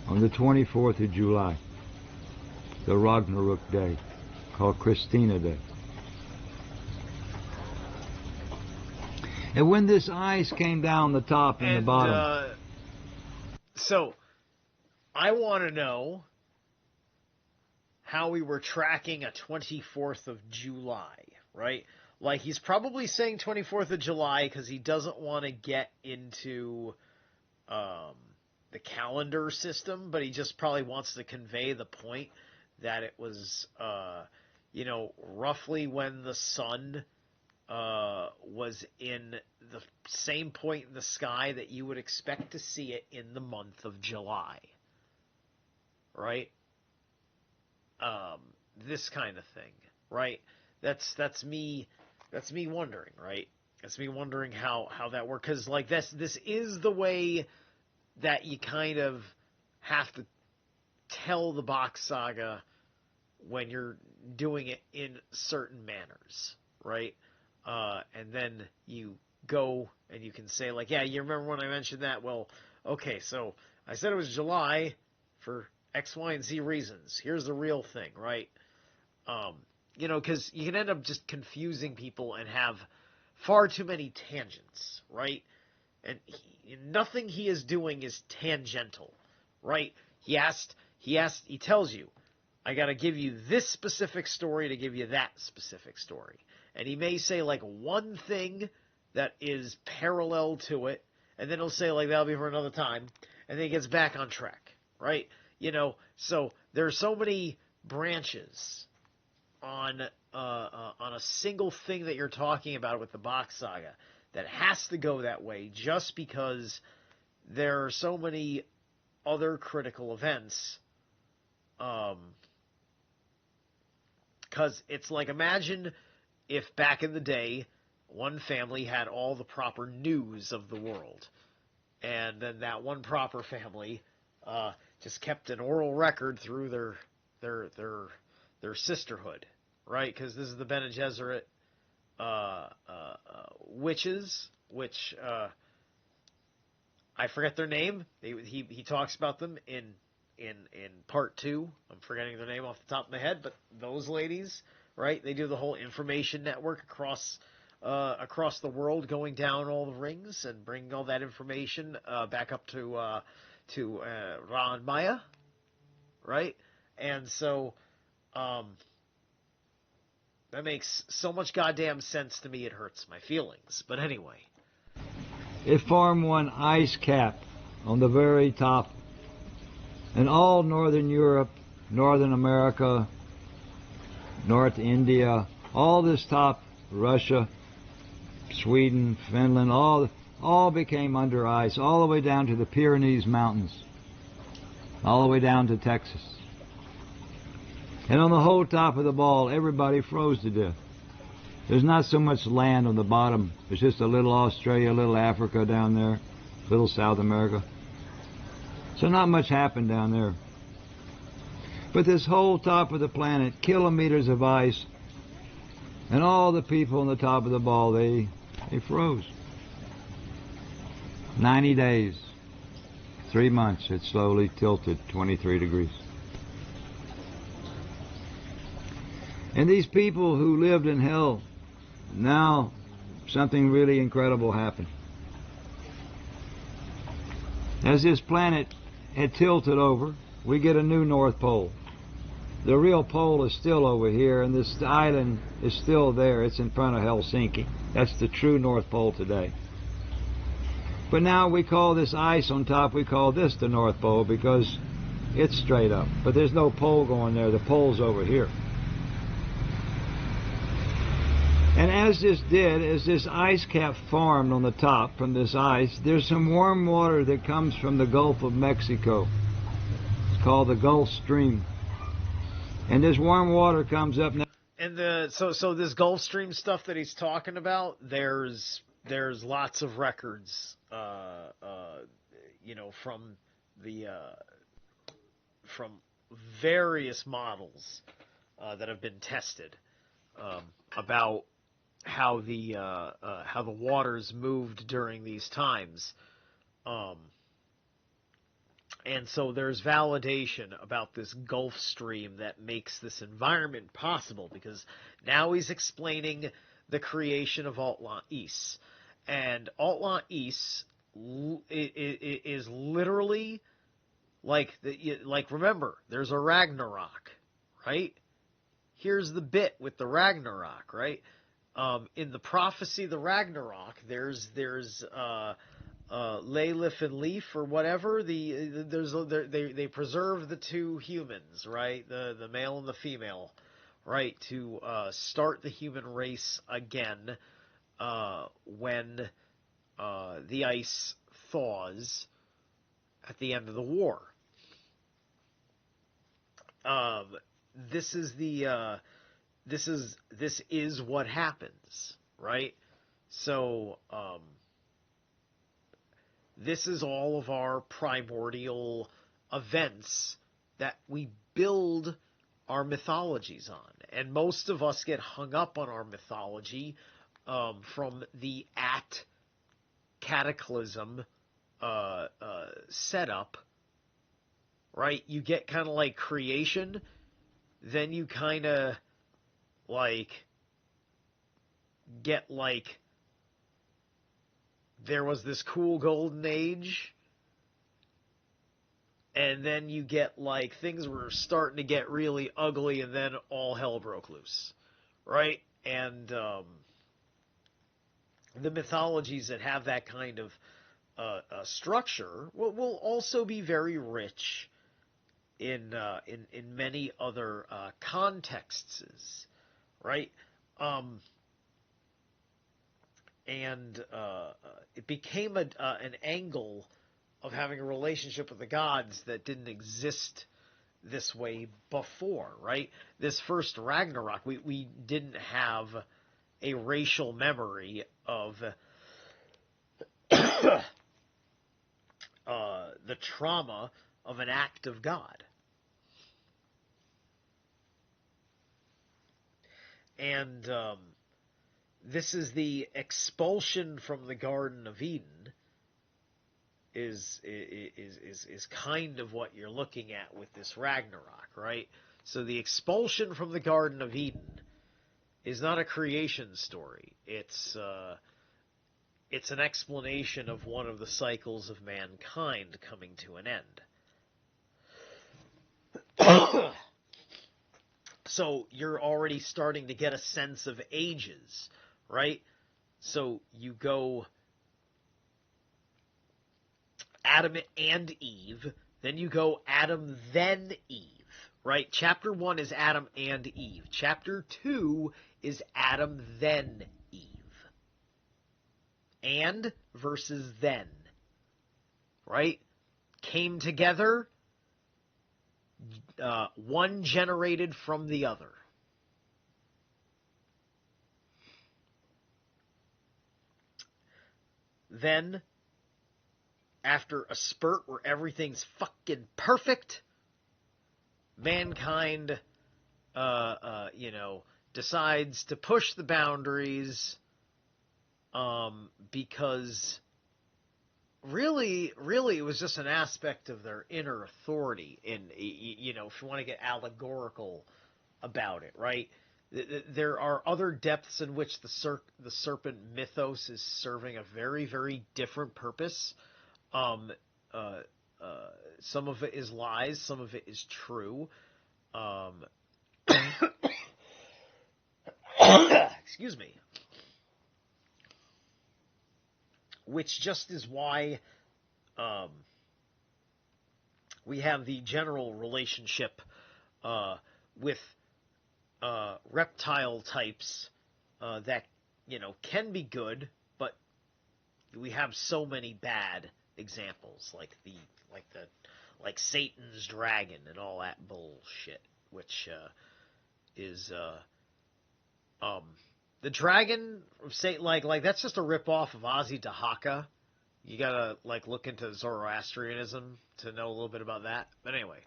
on the 24th of July, the Ragnarok Day, called Christina Day. And when this ice came down the top and the bottom... So, I want to know how we were tracking a 24th of July, right? Like, he's probably saying 24th of July because he doesn't want to get into the calendar system, but he just probably wants to convey the point that it was, roughly when the sun was in the same point in the sky that you would expect to see it in the month of July, right? This kind of thing, right? That's me wondering, right? That's me wondering how that works, because like this is the way that you kind of have to tell the Bock Saga when you're doing it in certain manners, right? And then you go and you can say, like, yeah, you remember when I mentioned that? Well, okay, so I said it was July for X, Y, and Z reasons. Here's the real thing, right? Because you can end up just confusing people and have far too many tangents, right? And nothing he is doing is tangential, right? He tells you, I got to give you this specific story to give you that specific story. And he may say, like, one thing that is parallel to it, and then he'll say, like, that'll be for another time, and then he gets back on track, right? So there are so many branches on a single thing that you're talking about with the Bock Saga that has to go that way just because there are so many other critical events. Because it's like, imagine if back in the day, one family had all the proper news of the world, and then that one proper family just kept an oral record through their sisterhood, right? Because this is the Bene Gesserit witches, which I forget their name. He talks about them in part 2. I'm forgetting their name off the top of my head, but those ladies, right? They do the whole information network across the world, going down all the rings and bringing all that information back up to Ra and Maya, right? And so that makes so much goddamn sense to me, it hurts my feelings. But anyway. It formed one ice cap on the very top. And all northern Europe, Northern America, North India, all this top, Russia, Sweden, Finland, all became under ice, all the way down to the Pyrenees Mountains, all the way down to Texas. And on the whole top of the ball, everybody froze to death. There's not so much land on the bottom. There's just a little Australia, a little Africa down there, a little South America. So not much happened down there. But this whole top of the planet, kilometers of ice, and all the people on the top of the ball, they froze. 90 days, 3 months, it slowly tilted 23 degrees. And these people who lived in hell, now something really incredible happened. As this planet had tilted over, we get a new North Pole. The real pole is still over here, and this island is still there. It's in front of Helsinki. That's the true North Pole today. But now we call this ice on top, we call this the North Pole because it's straight up. But there's no pole going there. The pole's over here. And as this ice cap formed on the top from this ice, there's some warm water that comes from the Gulf of Mexico. It's called the Gulf Stream. And this warm water comes up now. And so this Gulf Stream stuff that he's talking about, there's lots of records, from various models that have been tested about how the waters moved during these times, and so there's validation about this Gulf Stream that makes this environment possible, because now he's explaining the creation of Altland-Is, and Altland-Is is literally like remember, there's a Ragnarok, right? Here's the bit with the Ragnarok, right? In the prophecy, the Ragnarok, there's Leilif and Leaf or whatever. They preserve the two humans, right? The male and the female, right? To start the human race again when the ice thaws at the end of the war. This is what happens, right? So this is all of our primordial events that we build our mythologies on, and most of us get hung up on our mythology from the cataclysm setup, right? You get kind of like creation, then you kind of like get like there was this cool golden age, and then you get like things were starting to get really ugly, and then all hell broke loose, right? And the mythologies that have that kind of structure will also be very rich in many other contexts, right? And it became an angle of having a relationship with the gods that didn't exist this way before, right? This first Ragnarok, we didn't have a racial memory of the trauma of an act of God. And this is the expulsion from the Garden of Eden is kind of what you're looking at with this Ragnarok, right? So the expulsion from the Garden of Eden is not a creation story. It's an explanation of one of the cycles of mankind coming to an end. So you're already starting to get a sense of ages, right? So you go Adam and Eve, then you go Adam then Eve, right? Chapter 1 is Adam and Eve. Chapter 2 is Adam then Eve. And versus then, right? Came together, one generated from the other. Then, after a spurt where everything's fucking perfect, mankind, decides to push the boundaries, because really it was just an aspect of their inner authority. And, if you want to get allegorical about it, right? There are other depths in which the serpent mythos is serving a very, very different purpose. some of it is lies, some of it is true. Excuse me. Which just is why we have the general relationship with reptile types that can be good, but we have so many bad examples, like Satan's dragon and all that bullshit, which is the dragon of Satan, like that's just a ripoff of Ozzy Dahaka. You gotta look into Zoroastrianism to know a little bit about that. But anyway.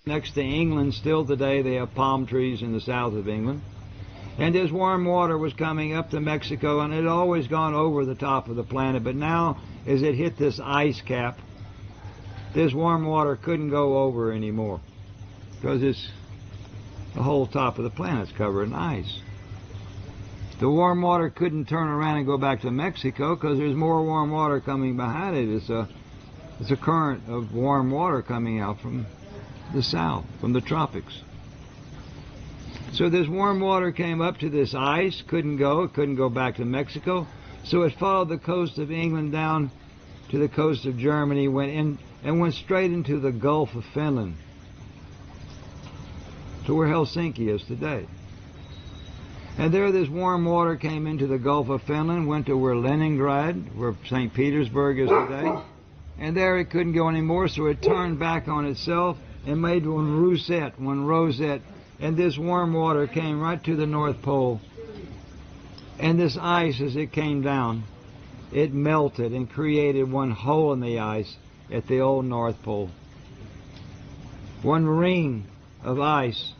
Next to England, still today, they have palm trees in the south of England. And this warm water was coming up to Mexico, and it had always gone over the top of the planet. But now, as it hit this ice cap, this warm water couldn't go over anymore, because the whole top of the planet's covered in ice. The warm water couldn't turn around and go back to Mexico because there's more warm water coming behind it. It's a current of warm water coming out from the south, from the tropics. So this warm water came up to this ice, it couldn't go back to Mexico. So it followed the coast of England down to the coast of Germany, went straight into the Gulf of Finland, to where Helsinki is today. And there this warm water came into the Gulf of Finland, went to where Leningrad, where St. Petersburg is today. And there it couldn't go anymore, so it turned back on itself and made one rosette. And this warm water came right to the North Pole. And this ice, as it came down, it melted and created one hole in the ice at the old North Pole. One ring of ice,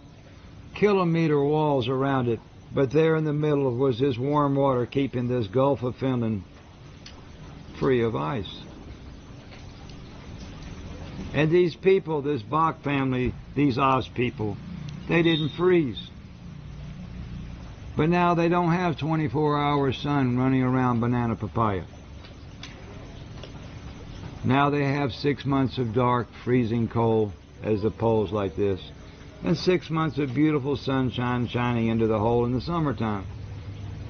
kilometer walls around it. But there in the middle was this warm water keeping this Gulf of Finland free of ice. And these people, this Bock family, these Oz people, they didn't freeze. But now they don't have 24-hour sun running around banana papaya. Now they have 6 months of dark, freezing cold as the poles like this. And 6 months of beautiful sunshine shining into the hole in the summertime.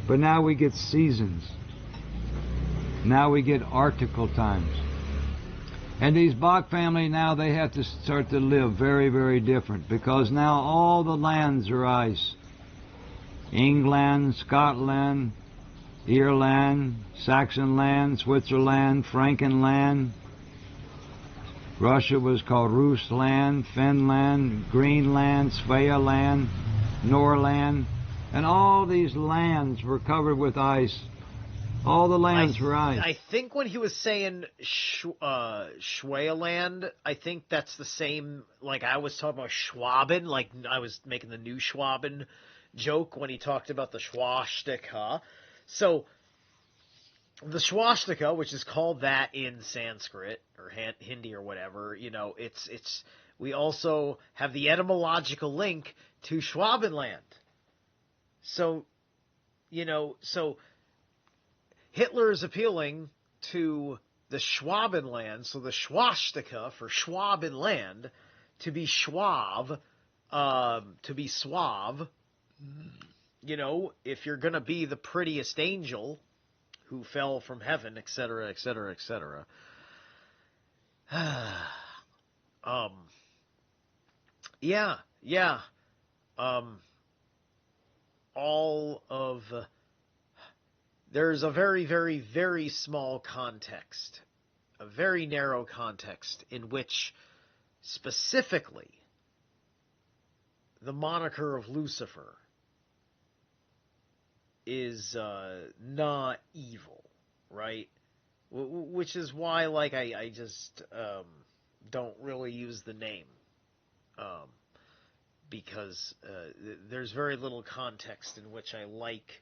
But now we get seasons. Now we get arctical times. And these Bock family, now they have to start to live very, very different, because now all the lands are ice. England, Scotland, Ireland, Saxon land, Switzerland, Frankenland. Russia was called Rusland, Finland, Greenland, Svealand, Norland, and all these lands were covered with ice. All the lands were ice. I think when he was saying Schwaland, I think that's the same, like I was talking about Schwaben, like I was making the new Schwaben joke when he talked about the swastika. So, the swastika, which is called that in Sanskrit or Hindi or whatever, it's we also have the etymological link to Schwabenland. So, Hitler is appealing to the Schwabenland, so the swastika for Schwabenland to be Schwab, to be suave. If you're gonna be the prettiest angel who fell from heaven, etc., etc., etc. Yeah. There's a very, very, very small context, a very narrow context in which specifically the moniker of Lucifer is not evil, right? Which is why, I just don't really use the name, because there's very little context in which I like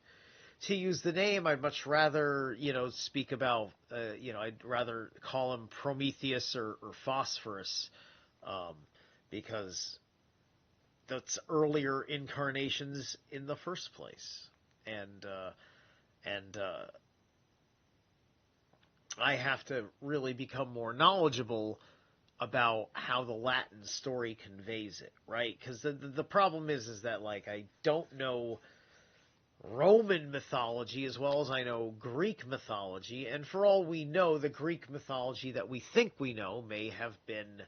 to use the name. I'd much rather, speak about, I'd rather call him Prometheus or Phosphorus, because that's earlier incarnations in the first place. And I have to really become more knowledgeable about how the Latin story conveys it, right? Because the problem is that, like, I don't know Roman mythology as well as I know Greek mythology, and for all we know, the Greek mythology that we think we know may have been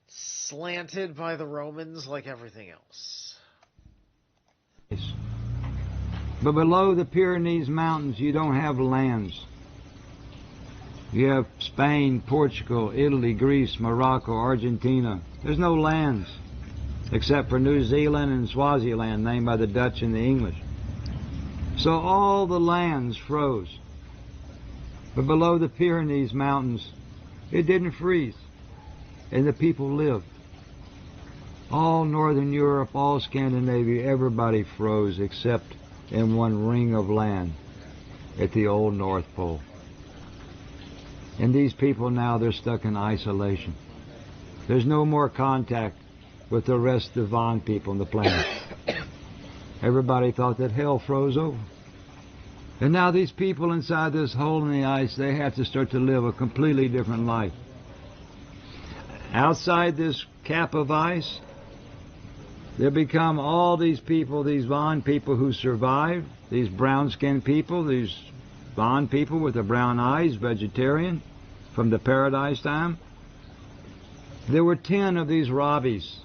slanted by the Romans like everything else. But below the Pyrenees Mountains, you don't have lands. You have Spain, Portugal, Italy, Greece, Morocco, Argentina. There's no lands, except for New Zealand and Swaziland, named by the Dutch and the English. So all the lands froze. But below the Pyrenees Mountains, it didn't freeze, and the people lived. All Northern Europe, all Scandinavia, everybody froze except in one ring of land at the old North Pole. And these people now, they're stuck in isolation. There's no more contact with the rest of the Von people on the planet. Everybody thought that hell froze over. And now these people inside this hole in the ice, they have to start to live a completely different life. Outside this cap of ice, there become all these people, these Von people who survived, these brown-skinned people, these Von people with the brown eyes, vegetarian, from the Paradise time. There were 10 of these Robbies,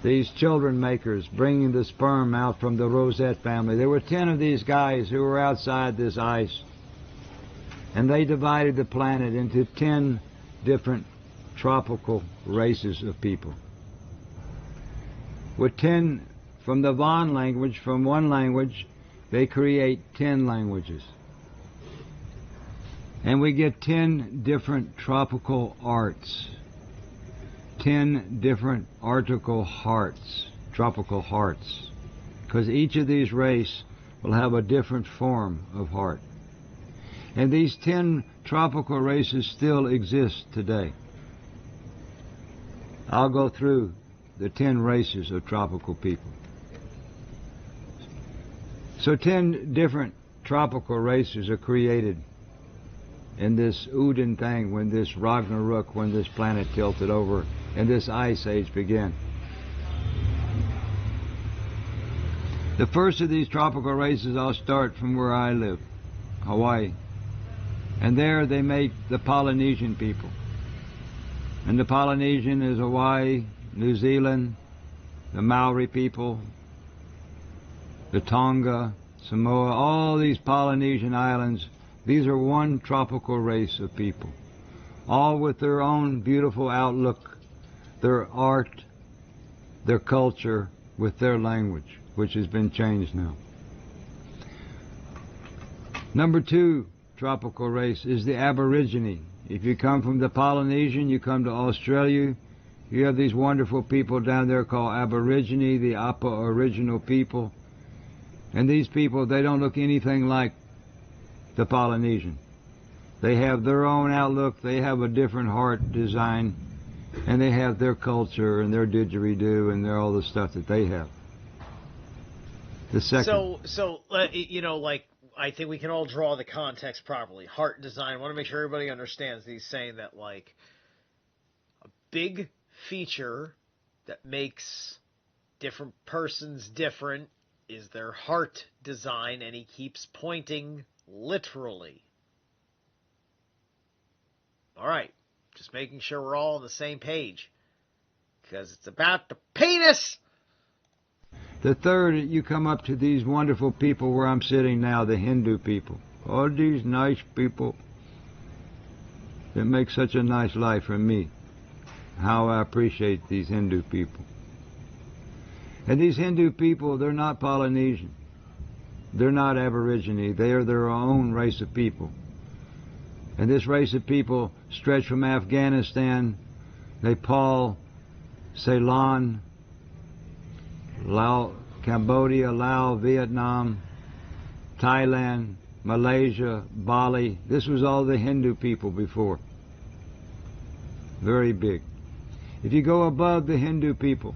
these children makers, bringing the sperm out from the Rosette family. There were 10 of these guys who were outside this ice. And they divided the planet into 10 different tropical races of people. With 10 from the Von language, from one language, they create 10 languages. And we get 10 different tropical arts. 10 different tropical hearts. Because each of these races will have a different form of heart. And these 10 tropical races still exist today. I'll go through the 10 races of tropical people. So 10 different tropical races are created in this Uden thing, when this Ragnarok, when this planet tilted over and this ice age began. The first of these tropical races, I'll start from where I live, Hawaii. And there they make the Polynesian people. And the Polynesian is Hawaii, New Zealand, the Maori people, the Tonga, Samoa, all these Polynesian islands. These are one tropical race of people, all with their own beautiful outlook, their art, their culture, with their language, which has been changed now. Number 2 tropical race is the Aborigine. If you come from the Polynesian, you come to Australia, you have these wonderful people down there called Aborigine, the Aboriginal people. And these people, they don't look anything like the Polynesian. They have their own outlook, they have a different heart design, and they have their culture and their didgeridoo and all the stuff that they have. The second. So you know, like, I think we can all draw the context properly. Heart design. I want to make sure everybody understands that he's saying that, like, a big feature that makes different persons different is their heart design, and he keeps pointing literally. All right, just making sure we're all on the same page, because it's about the penis. The third, you come up to these wonderful people where I'm sitting now, the Hindu people. All these nice people that make such a nice life for me. How I appreciate these Hindu people. And these Hindu people, they're not Polynesian. They're not Aborigine. They are their own race of people. And this race of people stretch from Afghanistan, Nepal, Ceylon, Cambodia, Laos, Vietnam, Thailand, Malaysia, Bali. This was all the Hindu people before. Very big. If you go above the Hindu people,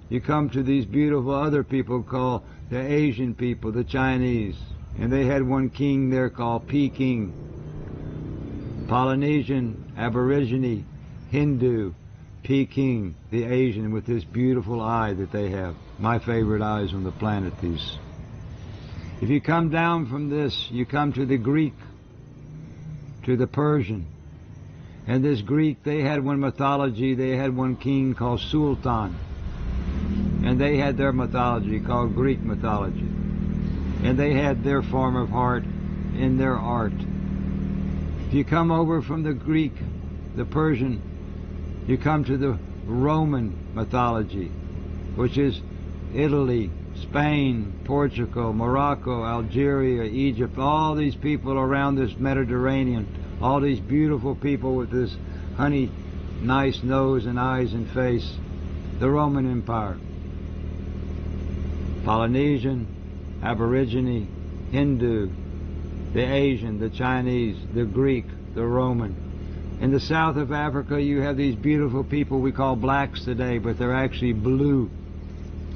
you come to these beautiful other people called the Asian people, the Chinese. And they had one king there called Peking. Polynesian, Aborigine, Hindu, Peking, the Asian with this beautiful eye that they have. My favorite eyes on the planet, these. If you come down from this, you come to the Greek, to the Persian. And this Greek, they had one mythology, they had one king called Sultan. And they had their mythology called Greek mythology. And they had their form of art in their art. If you come over from the Greek, the Persian, you come to the Roman mythology, which is Italy, Spain, Portugal, Morocco, Algeria, Egypt, all these people around this Mediterranean, all these beautiful people with this honey, nice nose and eyes and face, the Roman Empire. Polynesian, Aborigine, Hindu, the Asian, the Chinese, the Greek, the Roman. In the south of Africa, you have these beautiful people we call blacks today, but they're actually blue.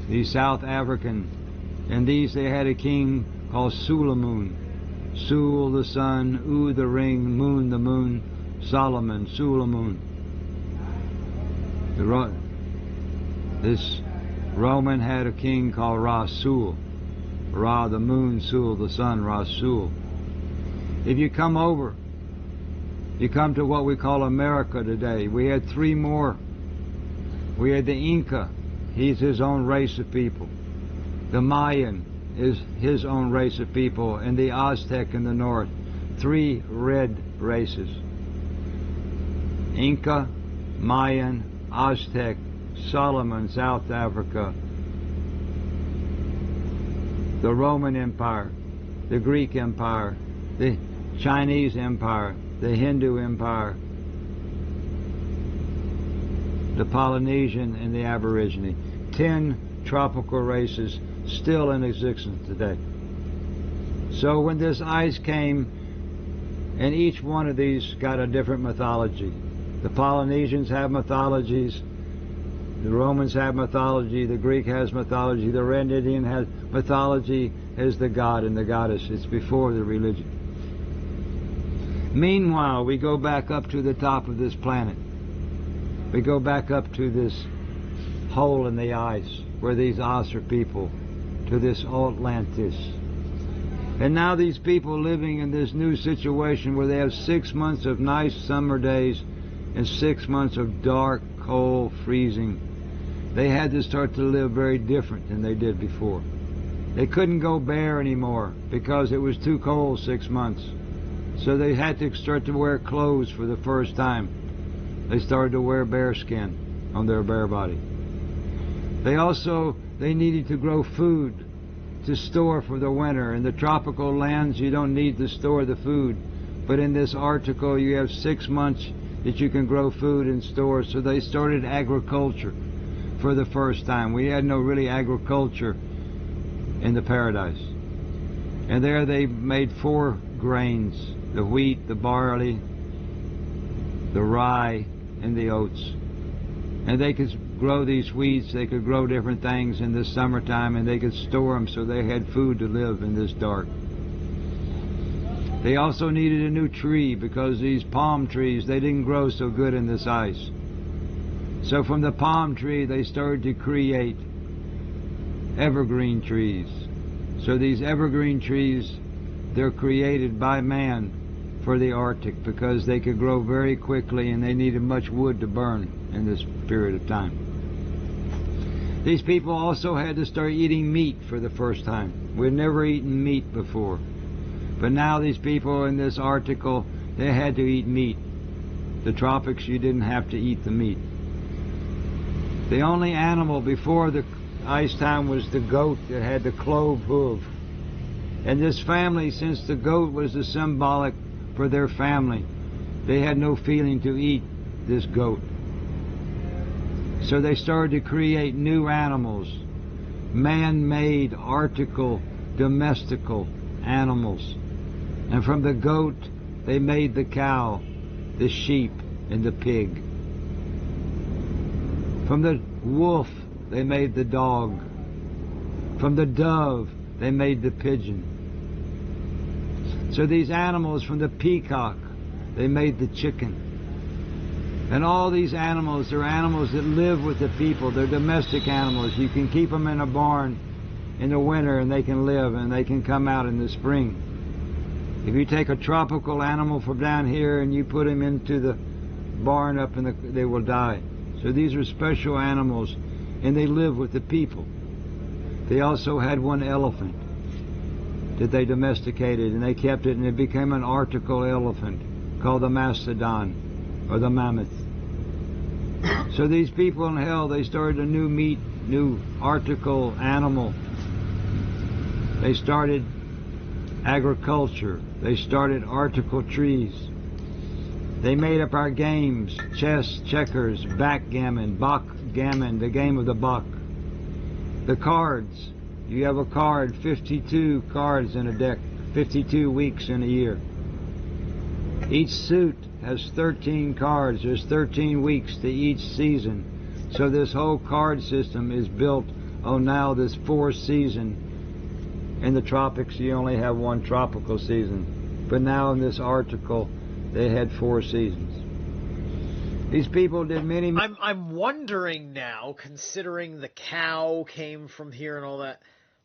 These South African. And these, they had a king called Suleiman. Sul, the sun, U, the ring, Moon, the moon, Solomon, Suleiman. This Roman had a king called Rasul. Ra, the moon, Sul, the sun, Rasul. If you come over, you come to what we call America today. We had three more. We had the Inca. He's his own race of people. The Mayan is his own race of people. And the Aztec in the north. Three red races. Inca, Mayan, Aztec, Solomon, South Africa. The Roman Empire. The Greek Empire. The Chinese Empire. The Hindu Empire, the Polynesian, and the Aborigine. 10 tropical races still in existence today. So when this ice came, and each one of these got a different mythology. The Polynesians have mythologies, the Romans have mythology, the Greek has mythology, the Red Indian has mythology as the god and the goddess. It's before the religion. Meanwhile, we go back up to the top of this planet. We go back up to this hole in the ice where these Osser people, to this Atlantis. And now these people living in this new situation where they have 6 months of nice summer days and 6 months of dark, cold, freezing. They had to start to live very different than they did before. They couldn't go bare anymore because it was too cold 6 months. So they had to start to wear clothes for the first time. They started to wear bearskin on their bare body. They needed to grow food to store for the winter. In the tropical lands, you don't need to store the food. But in this article, you have 6 months that you can grow food and store. So they started agriculture for the first time. We had no really agriculture in the paradise. And there they made 4 grains. The wheat, the barley, the rye, and the oats. And they could grow these wheats, they could grow different things in the summertime, and they could store them so they had food to live in this dark. They also needed a new tree because these palm trees, they didn't grow so good in this ice. So from the palm tree, they started to create evergreen trees. So these evergreen trees, they're created by man for the Arctic because they could grow very quickly and they needed much wood to burn in this period of time. These people also had to start eating meat for the first time. We'd never eaten meat before. But now these people in this article, they had to eat meat. The tropics, you didn't have to eat the meat. The only animal before the ice time was the goat that had the clove hoof. And this family, since the goat was the symbolic for their family, they had no feeling to eat this goat. So they started to create new animals, man-made, article, domestical animals. And from the goat, they made the cow, the sheep, and the pig. From the wolf, they made the dog. From the dove, they made the pigeon. So these animals, from the peacock, They made the chicken. And all these animals, they're animals that live with the people. They're domestic animals. You can keep them in a barn in the winter and they can live, and they can come out in the spring. If you take a tropical animal from down here and you put him into the barn up in they will die. So these are special animals, and they live with the people. They also had one elephant that they domesticated, and they kept it, and it became an article elephant called the mastodon or the mammoth. So these people in hell, they started a new article animal. They started agriculture. They started article trees. They made up our games: chess, checkers, backgammon, Bock gammon, the game of the Bock. The cards. You have a card, 52 cards in a deck, 52 weeks in a year. Each suit has 13 cards. There's 13 weeks to each season. So this whole card system is built on now this 4 season. In the tropics, you only have one tropical season. But now in this article, they had 4 seasons. These people did many... I'm wondering now, considering the cow came from here and all that,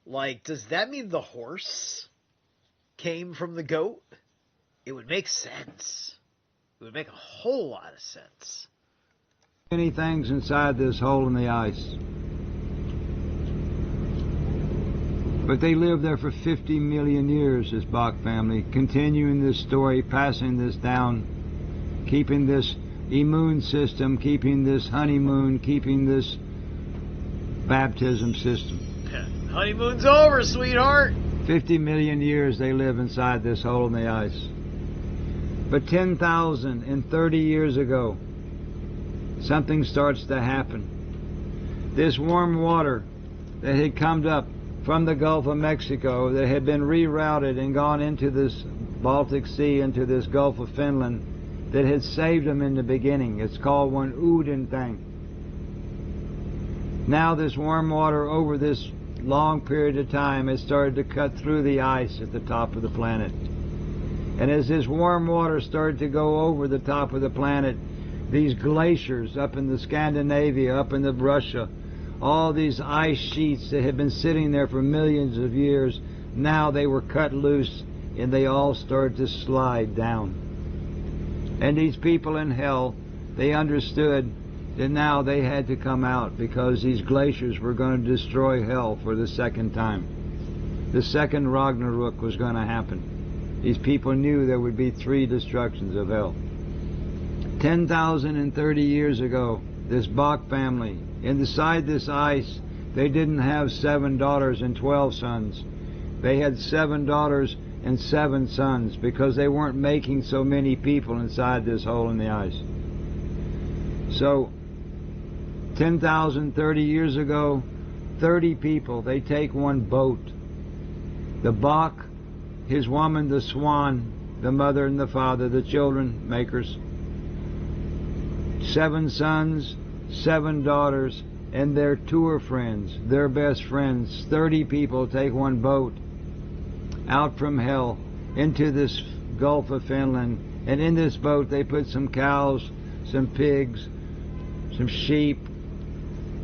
like, does that mean the horse came from the goat? It would make sense. It would make a whole lot of sense. Many things inside this hole in the ice. But they lived there for 50 million years, this Bock family, continuing this story, passing this down, keeping this immune system, keeping this honeymoon, keeping this baptism system. Honeymoon's over, sweetheart. 50 million years they live inside this hole in the ice. But 10,030 years ago, something starts to happen. This warm water that had come up from the Gulf of Mexico, that had been rerouted and gone into this Baltic Sea, into this Gulf of Finland, that had saved them in the beginning. It's called one Uden thing. Now this warm water over this long period of time has started to cut through the ice at the top of the planet. And as this warm water started to go over the top of the planet, these glaciers up in the Scandinavia, up in the Russia, all these ice sheets that had been sitting there for millions of years, now they were cut loose and they all started to slide down. And these people in hell, they understood that now they had to come out, because these glaciers were going to destroy hell for the second time. The second Ragnarok was going to happen. These people knew there would be 3 destructions of hell. 10,030 years ago, this Bock family, inside this ice, they didn't have 7 daughters and 12 sons. They had 7 daughters and 7 sons, because they weren't making so many people inside this hole in the ice. So 10,030 years ago, 30 people, they take one boat. The Bock, his woman, the swan, the mother and the father, the children makers, 7 sons, 7 daughters, and their tour friends, their best friends. 30 people take one boat out from hell into this Gulf of Finland, and in this boat they put some cows, some pigs, some sheep,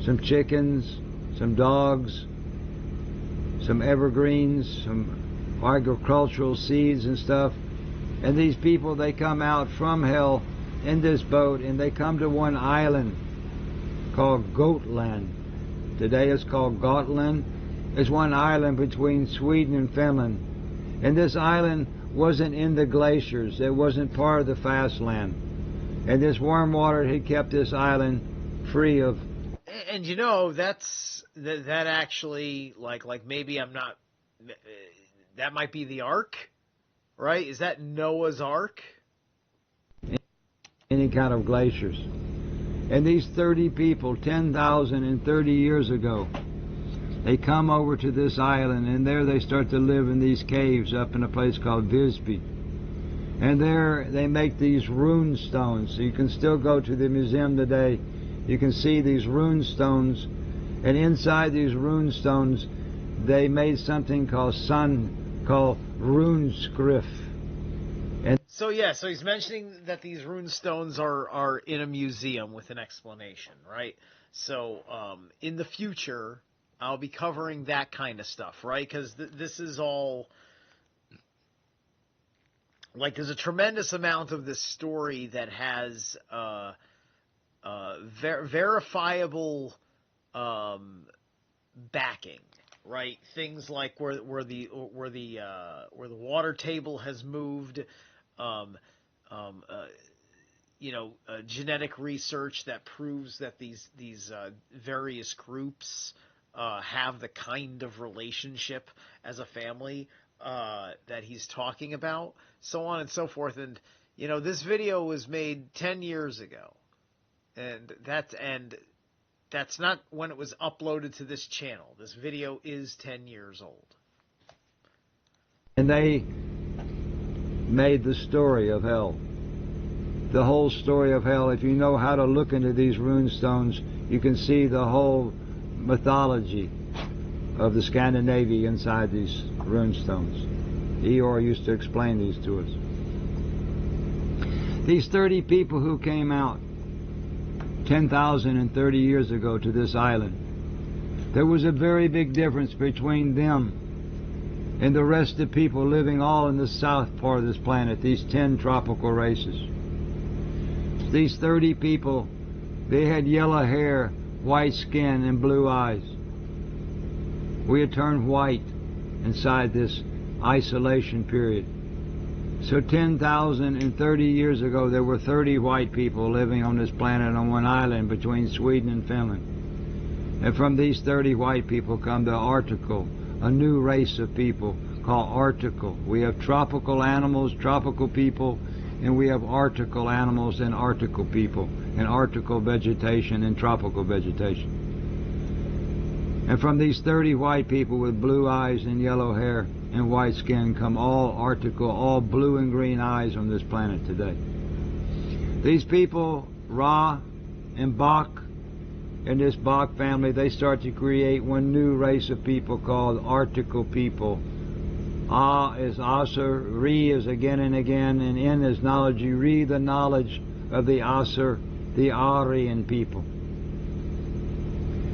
some chickens, some dogs, some evergreens, some agricultural seeds and stuff. And these people, they come out from hell in this boat, and they come to one island called Gotland. Today it's called Gotland. It's one island between Sweden and Finland. And this island wasn't in the glaciers. It wasn't part of the fast land. And this warm water had kept this island free of... And you know, that actually, like maybe I'm not... that might be the Ark, right? Is that Noah's Ark? Any kind of glaciers. And these 30 people, 10,030 years ago, they come over to this island, and there they start to live in these caves up in a place called Visby. And there they make these rune stones. So you can still go to the museum today. You can see these rune stones. And inside these rune stones, they made something called rune script. And So yeah, so he's mentioning that these rune stones are in a museum with an explanation, right? So in the future, I'll be covering that kind of stuff, right? Because this is all like there's a tremendous amount of this story that has verifiable backing, right? Things like where the water table has moved. Um, genetic research that proves that these various groups have the kind of relationship as a family that he's talking about, so on and so forth. And this video was made 10 years ago, and that's not when it was uploaded to this channel. This video is 10 years old. And they made the story of hell. The whole story of hell. If you know how to look into these rune stones, you can see the whole mythology of the Scandinavia inside these rune stones. Eeyore used to explain these to us. These 30 people who came out 10,030 years ago to this island, there was a very big difference between them and the rest of the people living all in the south part of this planet, these 10 tropical races. These 30 people, they had yellow hair, white skin, and blue eyes. We had turned white inside this isolation period. So 10,030 years ago, there were 30 white people living on this planet on one island between Sweden and Finland. And from these 30 white people come the Arctical, a new race of people called Arctical. We have tropical animals, tropical people, and we have Arctical animals and Arctical people, and Arctical vegetation and tropical vegetation. And from these 30 white people with blue eyes and yellow hair and white skin come all Arctical, all blue and green eyes on this planet today. These people, Ra and Bock, and this Bock family, they start to create one new race of people called Arctical people. A is Asur, Re is again and again, and N is knowledge. You read the knowledge of the Asur, the Aryan people.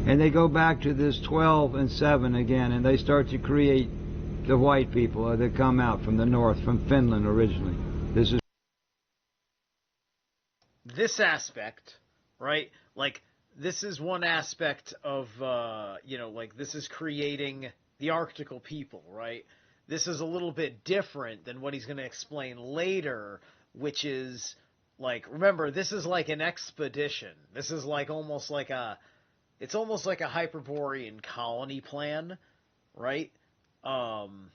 And they go back to this 12 and 7 again, and they start to create the white people that come out from the north, from Finland originally. This aspect, right? Like, this is one aspect of, this is creating the Arctical people, right? This is a little bit different than what he's going to explain later, which is, like, remember, this is like an expedition. This is like almost like a Hyperborean colony plan, right? And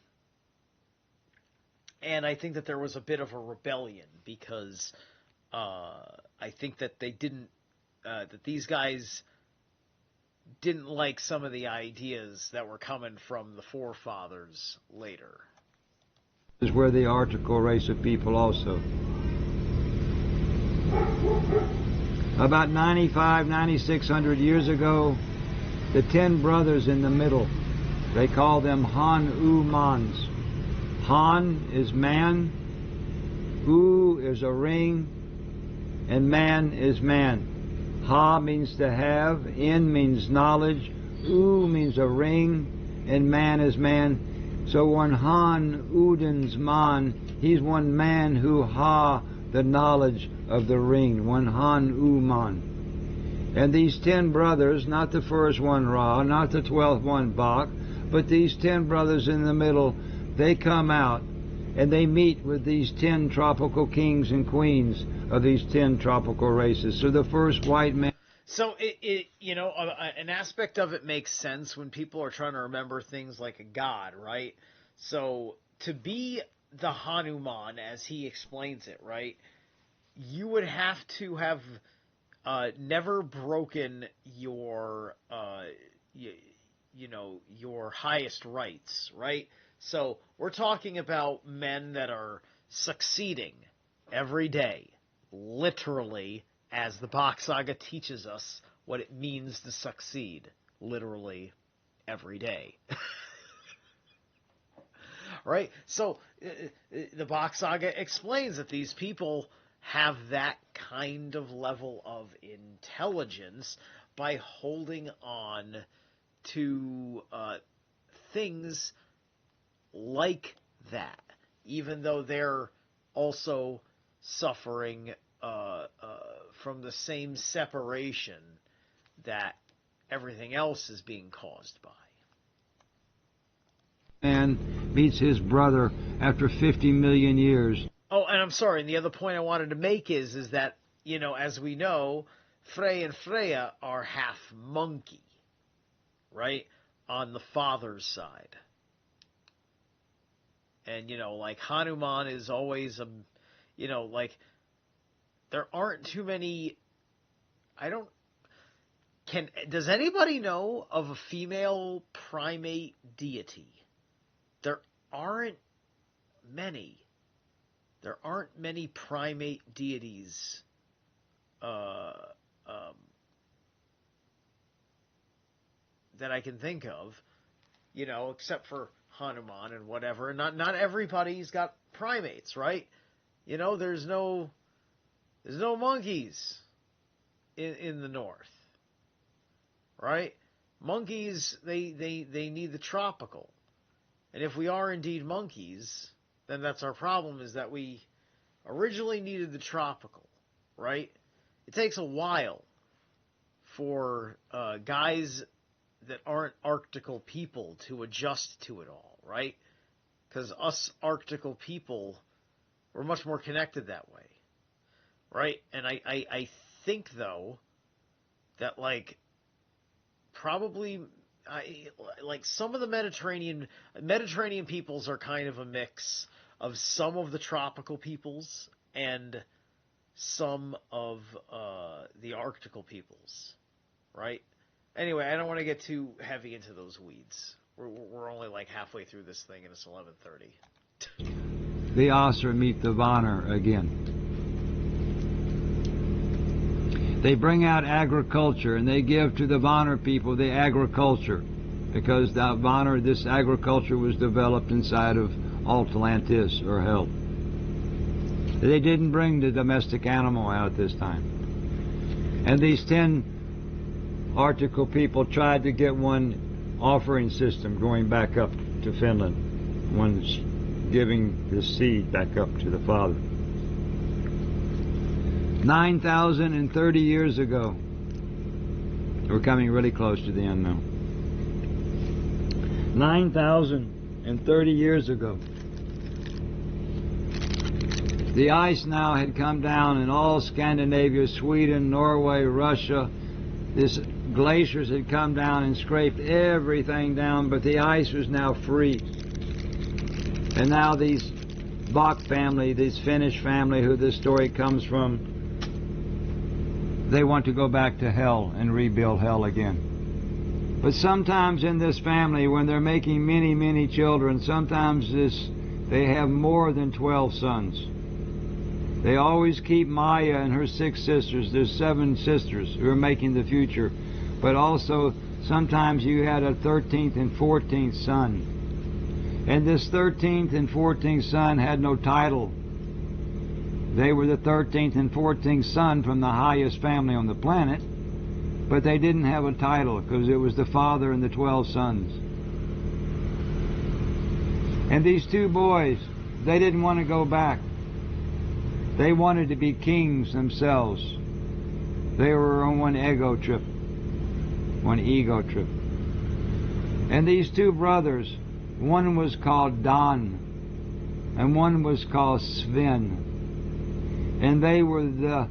I think that there was a bit of a rebellion because I think that they didn't, that these guys didn't like some of the ideas that were coming from the forefathers later. This is where the Arctical race of people also. About 9,600 years ago, the 10 brothers in the middle, they call them Han-U-Mans. Han is man, U is a ring, and man is man. Ha means to have, N means knowledge, U means a ring, and man is man. So one Han Udens Man, he's one man who ha the knowledge of the ring, one Han Uman. And these 10 brothers, not the first one Ra, not the 12th one Bock, but these 10 brothers in the middle, they come out and they meet with these 10 tropical kings and queens of these 10 tropical races. So the first white man... So, an aspect of it makes sense when people are trying to remember things like a god, right? So, to be the Hanuman, as he explains it, right, you would have to have never broken your, your highest rights, right? So, we're talking about men that are succeeding every day, literally, as the Bock Saga teaches us what it means to succeed, literally, every day. right? So the Bock Saga explains that these people have that kind of level of intelligence by holding on to things like that, even though they're also suffering from the same separation that everything else is being caused by. Man meets his brother after 50 million years. Oh, and I'm sorry, and the other point I wanted to make is that, you know, as we know, Frey and Freya are half monkey, right, on the father's side. And, you know, like, Hanuman is always a, you know, like, there aren't too many, does anybody know of a female primate deity? There aren't many. There aren't many primate deities that I can think of, you know, except for Hanuman and whatever. And not everybody's got primates, right? You know, there's no monkeys in the north, right? Monkeys, they need the tropical. And if we are indeed monkeys, then that's our problem, is that we originally needed the tropical, right? It takes a while for guys that aren't Arctical people to adjust to it all, right? Because us Arctical people, we're much more connected that way, right? And I think, though, that, like, probably, like, some of the Mediterranean peoples are kind of a mix of some of the tropical peoples and some of the Arctical peoples, right? Anyway, I don't want to get too heavy into those weeds. We're only like halfway through this thing, and it's 11:30. The Asur meet the Vanir again. They bring out agriculture, and they give to the Vanir people the agriculture, because the Vanir, this agriculture was developed inside of Atlantis, or Hell. They didn't bring the domestic animal out this time. And these 10 Arctical people tried to get one offering system going back up to Finland, one's giving the seed back up to the Father. 9,030 years ago. We're coming really close to the end now. 9,030 years ago. The ice now had come down in all Scandinavia, Sweden, Norway, Russia. This glaciers had come down and scraped everything down, but the ice was now free. And now these Bock family, this Finnish family who this story comes from, they want to go back to Hell and rebuild Hell again. But sometimes in this family, when they're making many, many children, sometimes they have more than 12 sons. They always keep Maya and her 6 sisters. There's 7 sisters who are making the future. But also, sometimes you had a 13th and 14th son. And this 13th and 14th son had no title. They were the 13th and 14th son from the highest family on the planet, but they didn't have a title because it was the father and the 12 sons. And these 2 boys, they didn't want to go back. They wanted to be kings themselves. They were on one ego trip. And these 2 brothers, one was called Don, and one was called Sven. And they were the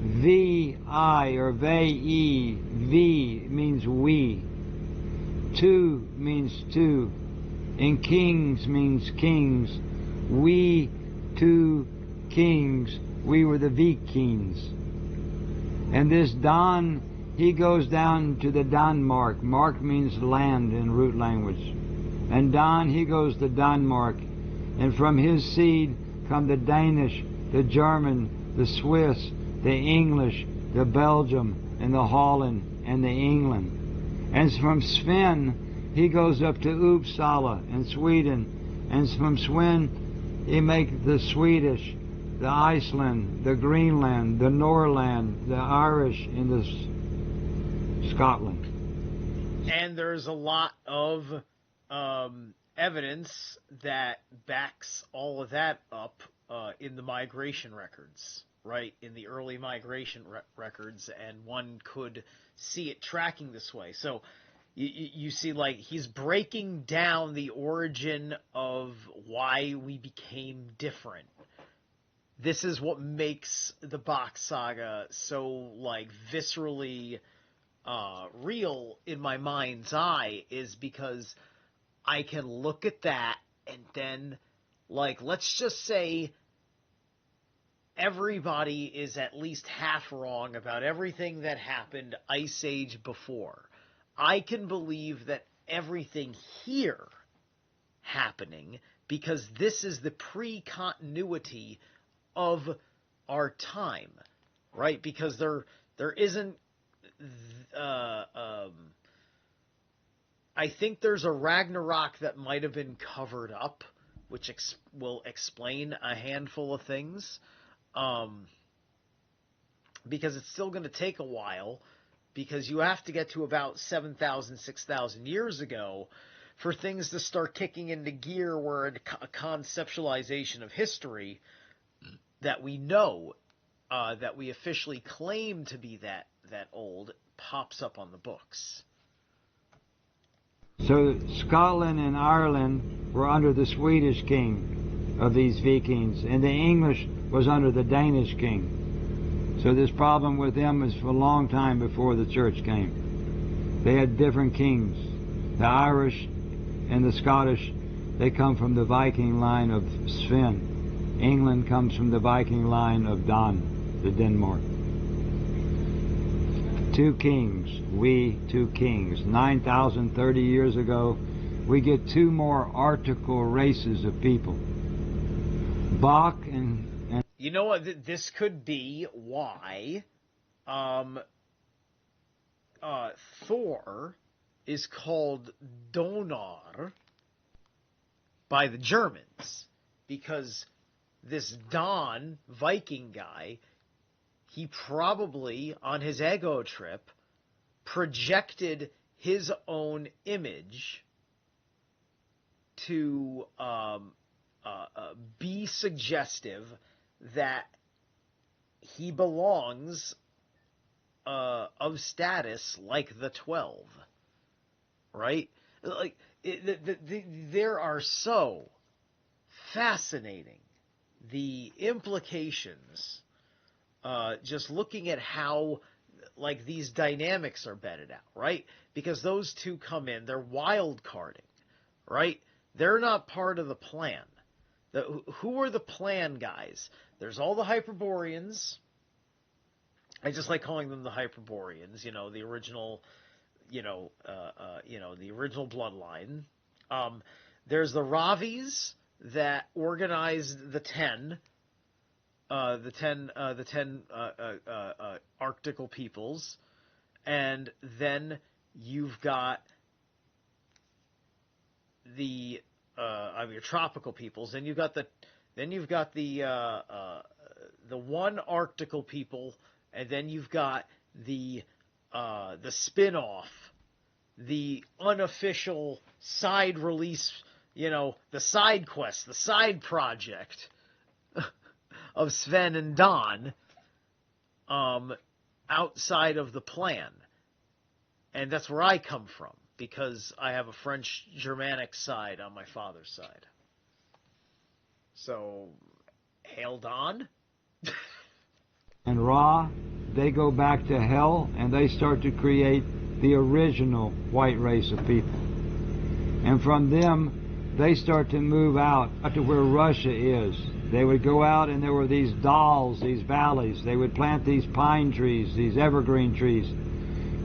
V-I, or V-E. V means we. 2 means 2. And kings means kings. We 2 kings. We were the Vikings. And this Don, he goes down to the Danmark. Mark means land in root language. And Don, he goes to Denmark. And from his seed come the Danish, the German, the Swiss, the English, the Belgium, and the Holland, and the England. And from Sven, he goes up to Uppsala in Sweden, And from Swin, he make the Swedish, the Iceland, the Greenland, the Norland, the Irish, and the Scotland. And there's a lot of evidence that backs all of that up in the migration records, right? In the early migration records, and one could see it tracking this way. So you see, like, he's breaking down the origin of why we became different. This is what makes the Bock saga so, like, viscerally real in my mind's eye, is because I can look at that and then, like, let's just say everybody is at least half wrong about everything that happened Ice Age before. I can believe that everything here happening because this is the pre-continuity of our time, right? Because there isn't I think there's a Ragnarok that might have been covered up, which will explain a handful of things, because it's still going to take a while, because you have to get to about 7,000, 6,000 years ago for things to start kicking into gear, where a conceptualization of history that we know, that we officially claim to be that old, pops up on the books. So Scotland and Ireland were under the Swedish king of these Vikings, and the English was under the Danish king. So this problem with them was for a long time before the church came. They had different kings. The Irish and the Scottish, they come from the Viking line of Sven. England comes from the Viking line of Dan, the Denmark. Two kings, we two kings. 9,030 years ago, we get two more article races of people. Bock and you know what? This could be why Thor is called Donar by the Germans, because this Don Viking guy, he probably, on his ego trip, projected his own image to be suggestive that he belongs of status like the 12, right? Like, there are so fascinating the implications, just looking at how, like, these dynamics are bedded out, right? Because those two come in, they're wild carding, right? They're not part of the plan. Who are the plan guys? There's all the Hyperboreans. I just like calling them the Hyperboreans, the original, the original bloodline. There's the Ravis that organized the 10 Arctical peoples, and then you've got the your tropical peoples, and you've got the one Arctical people, and then you've got the spin-off, the unofficial side release, the side quest, the side project of Sven and Don, outside of the plan. And that's where I come from, because I have a French Germanic side on my father's side. So, hail Don. And Ra, they go back to hell, and they start to create the original white race of people. And from them, they start to move out to where Russia is. They would go out, and there were these dals, these valleys. They would plant these pine trees, these evergreen trees.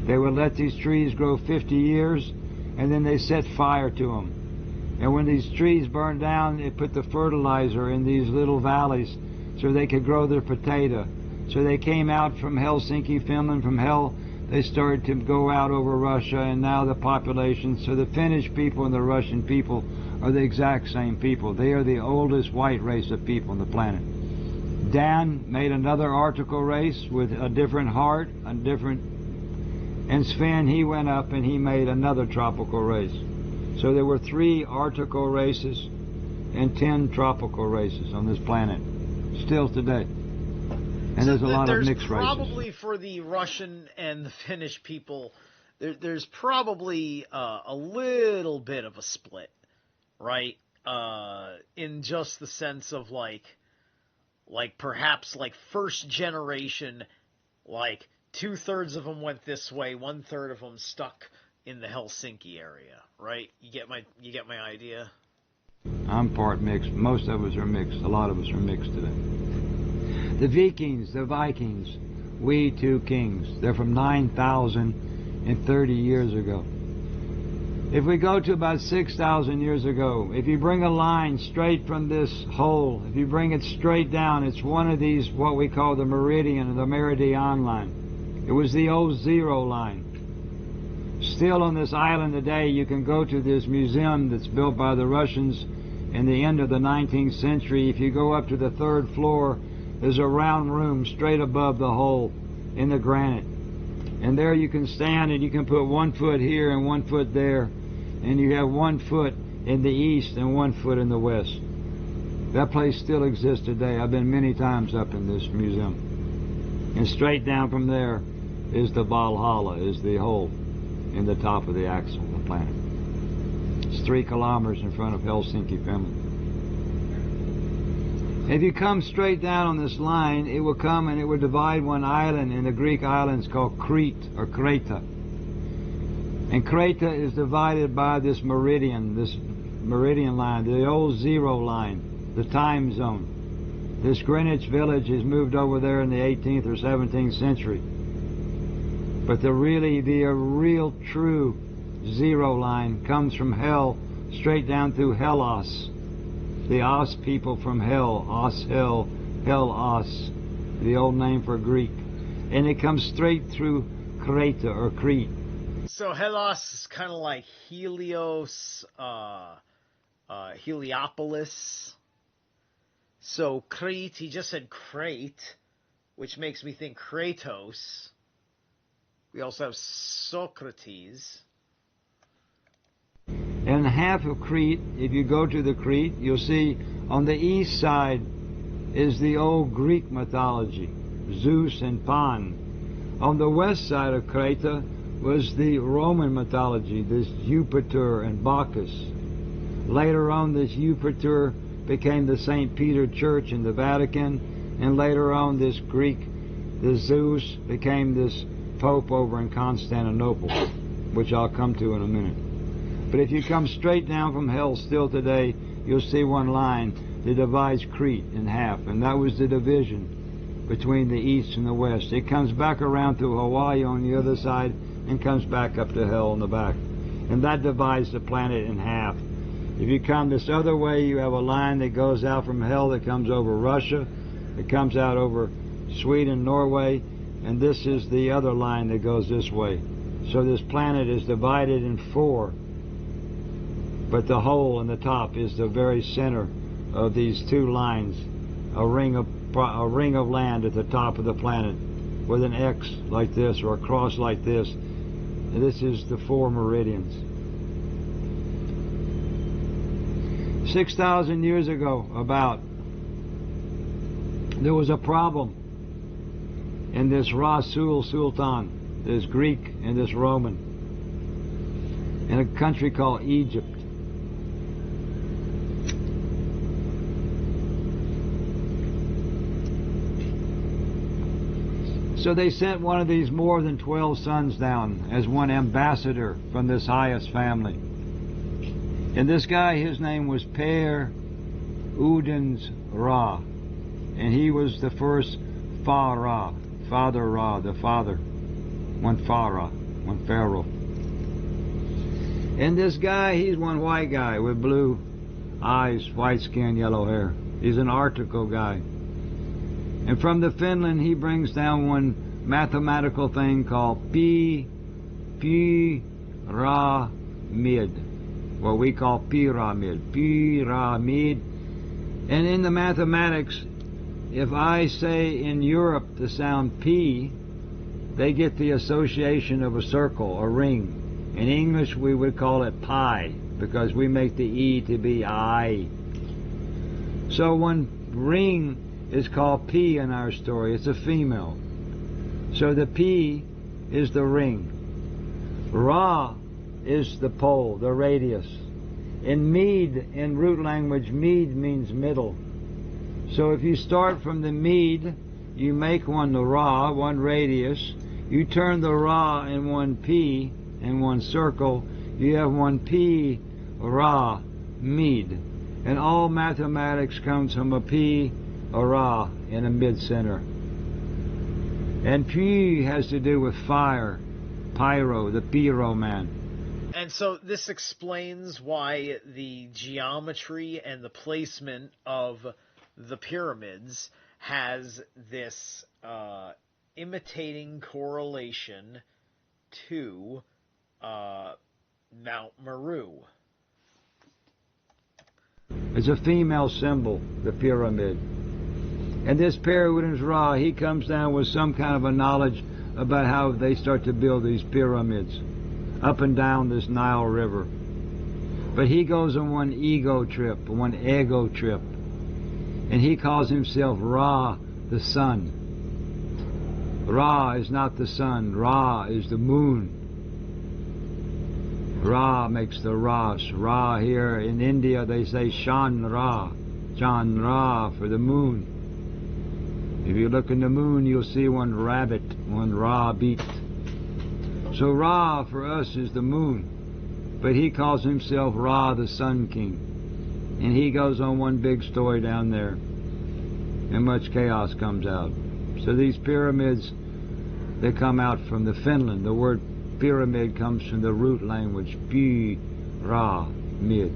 They would let these trees grow 50 years, and then they set fire to them. And when these trees burned down, they put the fertilizer in these little valleys so they could grow their potato. So they came out from Helsinki, Finland, from hell. they started to go out over Russia, and now the population, so the Finnish people and the Russian people are the exact same people. They are the oldest white race of people on the planet. Dan made another article race with a different heart, and Sven, he went up and he made another tropical race. So there were 3 article races and 10 tropical races on this planet, still today. And there's a lot of mixed races. There's probably, for the Russian and the Finnish people, there's probably a little bit of a split, right? In just the sense of like perhaps like first generation, like 2/3 of them went this way, 1/3 of them stuck in the Helsinki area, right? You get my idea? I'm part mixed. Most of us are mixed. A lot of us are mixed today. The Vikings, we 2 kings. They're from 9,030 years ago. If we go to about 6,000 years ago, if you bring a line straight from this hole, if you bring it straight down, it's one of these, what we call the meridian or the meridian line. It was the old 0 line. Still on this island today, you can go to this museum that's built by the Russians in the end of the 19th century. If you go up to the 3rd floor, there's a round room straight above the hole in the granite. And there you can stand and you can put 1 foot here and 1 foot there. And you have 1 foot in the east and 1 foot in the west. That place still exists today. I've been many times up in this museum. And straight down from there is the Valhalla, is the hole in the top of the axle of the planet. It's 3 kilometers in front of Helsinki, Finland. If you come straight down on this line, it will come and it will divide one island in the Greek islands called Crete or Creta. And Creta is divided by this meridian line, the old 0 line, the time zone. This Greenwich Village is moved over there in the 18th or 17th century. But the real true 0 line comes from hell, straight down through Hellas. The Os people from hell, Os, hell, Os, the old name for Greek. And it comes straight through Creta or Crete. So Hellas is kind of like Helios, Heliopolis. So Crete, he just said Crete, which makes me think Kratos. We also have Socrates. And half of Crete, if you go to the Crete, you'll see on the east side is the old Greek mythology, Zeus and Pan. On the west side of Creta was the Roman mythology, this Jupiter and Bacchus. Later on, this Jupiter became the St. Peter Church in the Vatican, and later on this Greek, this Zeus, became this Pope over in Constantinople, which I'll come to in a minute. But if you come straight down from hell still today, you'll see one line that divides Crete in half, and that was the division between the east and the west. It comes back around to Hawaii on the other side and comes back up to hell in the back. And that divides the planet in half. If you come this other way, you have a line that goes out from hell that comes over Russia, it comes out over Sweden, Norway, and this is the other line that goes this way. So this planet is divided in 4, but the hole in the top is the very center of these 2 lines, a ring of land at the top of the planet with an X like this or a cross like this. And this is the 4 meridians. 6,000 years ago, there was a problem in this Rasul Sultan, this Greek and this Roman, in a country called Egypt. So they sent one of these more than 12 sons down as one ambassador from this highest family. And this guy, his name was Per Udens Ra. And he was the first Fa-Ra, Father Ra, the father. One Fa-Ra, one pharaoh. And this guy, he's one white guy with blue eyes, white skin, yellow hair. He's an Arctical guy. And from the Finland, he brings down one mathematical thing called Pi Pyramid, what we call pyramid, pyramid. And in the mathematics, if I say in Europe the sound P, they get the association of a circle, a ring. In English we would call it pi, because we make the E to be I. So one ring is called P in our story. It's a female. So the P is the ring. Ra is the pole, the radius. In Mede, in root language, Mede means middle. So if you start from the Mede, you make one the Ra, one radius. You turn the Ra in one P, in one circle. You have one P, Ra, Mede. And all mathematics comes from a P, a Ra, in a mid-center. And Pi has to do with fire, pyro, the pyro man. And so this explains why the geometry and the placement of the pyramids has this imitating correlation to Mount Meru. It's a female symbol, the pyramid. And this Periwiddin's Ra, he comes down with some kind of a knowledge about how they start to build these pyramids up and down this Nile River. But he goes on one ego trip, one ego trip. And he calls himself Ra, the sun. Ra is not the sun. Ra is the moon. Ra makes the Ras. Ra here in India they say Shan Ra. Shan Ra for the moon. If you look in the moon you'll see one rabbit, one Ra beat. So Ra for us is the moon. But he calls himself Ra the Sun King. And he goes on one big story down there. And much chaos comes out. So these pyramids, they come out from the Finland. The word pyramid comes from the root language, Pi-ra-mid.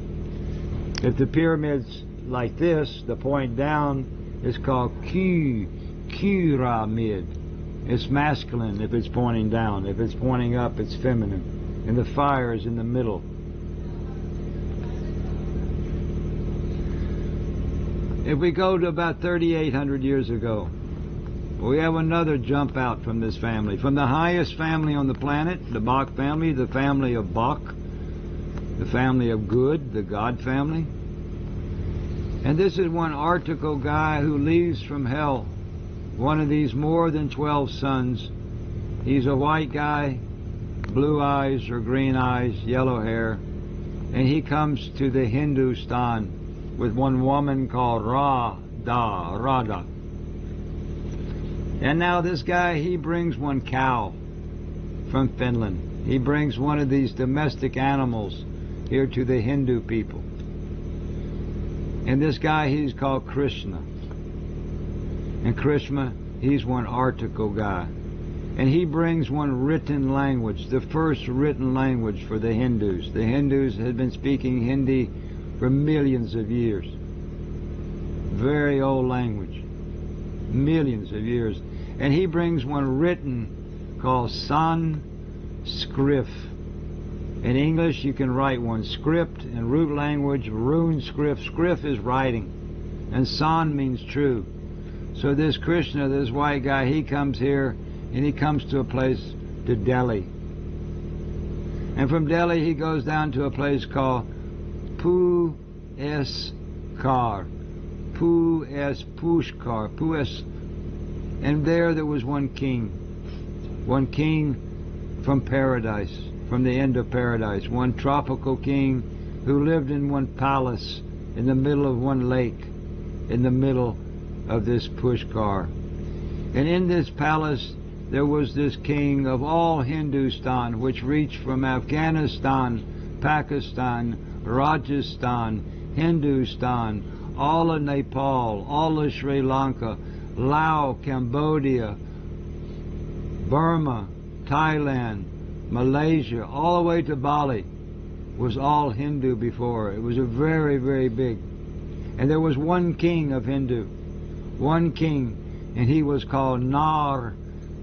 If the pyramid's like this, the point down is called Q-ra-mid. It's masculine if it's pointing down. If it's pointing up, it's feminine. And the fire is in the middle. If we go to about 3,800 years ago, we have another jump out from this family. From the highest family on the planet, the Bock family, the family of Bock, the family of good, the God family. And this is one article guy who leaves from hell, one of these more than 12 sons. He's a white guy, blue eyes or green eyes, yellow hair, and he comes to the Hindustan with one woman called Radha. And now this guy, he brings one cow from Finland. He brings one of these domestic animals here to the Hindu people. And this guy, he's called Krishna. And Krishna, he's one article guy. And he brings one written language, the first written language for the Hindus. The Hindus had been speaking Hindi for millions of years. Very old language. Millions of years. And he brings one written called Sanskrit. In English you can write one script. In root language, rune script. Script is writing. And San means true. So this Krishna, this white guy, he comes here and he comes to a place, to Delhi. And from Delhi he goes down to a place called Pushkar. Pushkar. And there was one king from paradise, from the end of paradise, one tropical king who lived in one palace in the middle of one lake, in the middle of this Pushkar. And in this palace there was this king of all Hindustan, which reached from Afghanistan, Pakistan, Rajasthan, Hindustan, all of Nepal, all of Sri Lanka, Laos, Cambodia, Burma, Thailand, Malaysia, all the way to Bali, was all Hindu before. It was a very, very big. And there was one king of Hindu, one king, and he was called Nar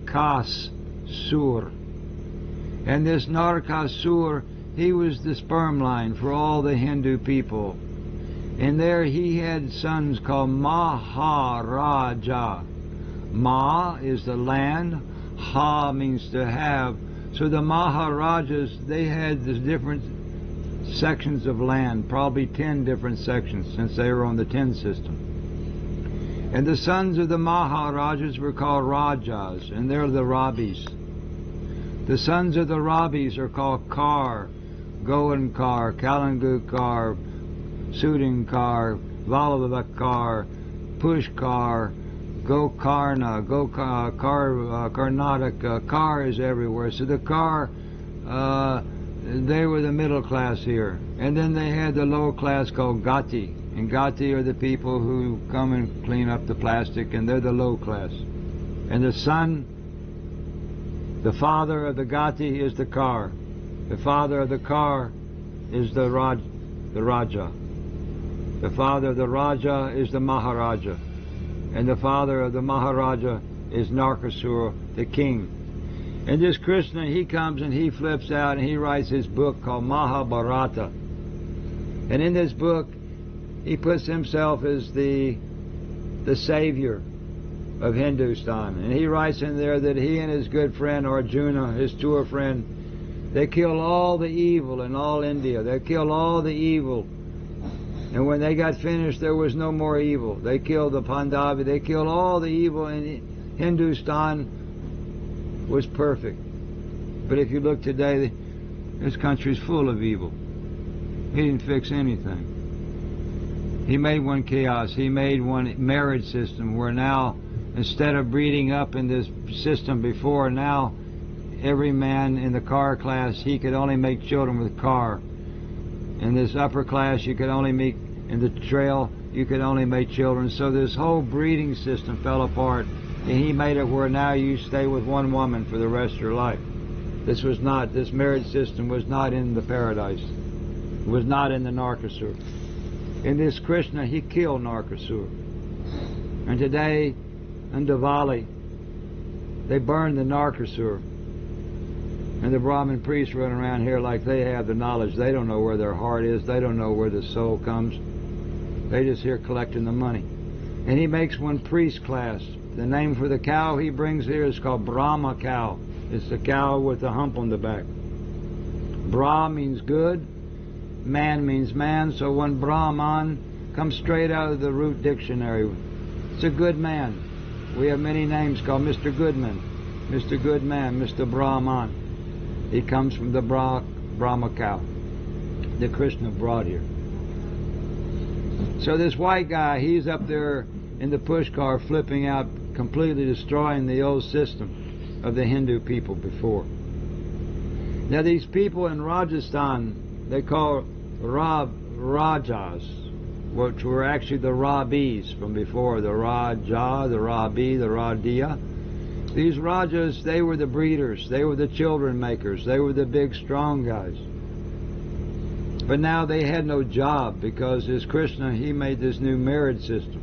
Narkasur. And this Narkasur, he was the sperm line for all the Hindu people. And there he had sons called Maharaja. Ma is the land, Ha means to have. So the Maharajas, they had the different sections of land, probably 10 different sections, since they were on the 10 system. And the sons of the Maharajas were called Rajas, and they're the Rabbis. The sons of the Rabbis are called Kar, Goankar, Kalangukar, Sudinkar, Valavakar, Pushkar, Gokarna, Karnataka. Kar is everywhere. So the Kar, they were the middle class here. And then they had the lower class called Gati. And Gati are the people who come and clean up the plastic, and they're the low class. And the son, the father of the Gati is the Kar. The father of the Kar is the Raja. The father of the Raja is the Maharaja. And the father of the Maharaja is Narkasura, the king. And this Krishna, he comes and he flips out and he writes his book called Mahabharata. And in this book, he puts himself as the savior of Hindustan. And he writes in there that he and his good friend Arjuna, his tour friend, they killed all the evil in all India. They killed all the evil. And when they got finished, there was no more evil. They killed the Pandavi. They killed all the evil, and Hindustan was perfect. But if you look today, this country's full of evil. He didn't fix anything. He made one chaos. He made one marriage system where now, instead of breeding up in this system before, now every man in the car class, he could only make children with car. In this upper class, you could only make, in the trail, you could only make children. So this whole breeding system fell apart. And he made it where now you stay with one woman for the rest of your life. This marriage system was not in the paradise. It was not in the Narkasur. In this Krishna, he killed Narkasur. And today, in Diwali, they burned the Narkasur. And the Brahmin priests running around here like they have the knowledge. They don't know where their heart is. They don't know where the soul comes. They just here collecting the money. And he makes one priest class. The name for the cow he brings here is called Brahma cow. It's the cow with the hump on the back. Bra means good. Man means man. So when Brahman comes straight out of the root dictionary, it's a good man. We have many names called Mr. Goodman, Mr. Goodman, Mr. Brahman. He comes from the Brahma cow, the Krishna brought here. So this white guy, he's up there in the pushkar flipping out, completely destroying the old system of the Hindu people before. Now these people in Rajasthan, they call Rajas, which were actually the Rabbis from before, the Raja, the Rabbi, the Radia. These Rajas, they were the breeders, they were the children makers, they were the big strong guys. But now they had no job because this Krishna, he made this new marriage system.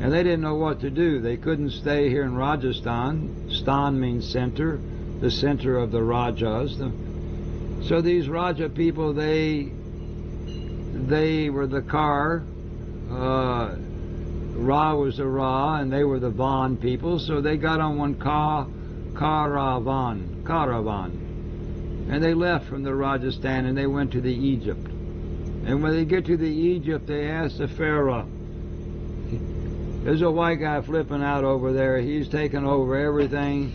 And they didn't know what to do. They couldn't stay here in Rajasthan. Stan means center, the center of the Rajas. So these Raja people, they were the Kar, Ra was the Ra, and they were the Van people, so they got on one caravan, and they left from the Rajasthan and they went to the Egypt. And when they get to the Egypt, they asked the Pharaoh, there's a white guy flipping out over there, he's taken over everything,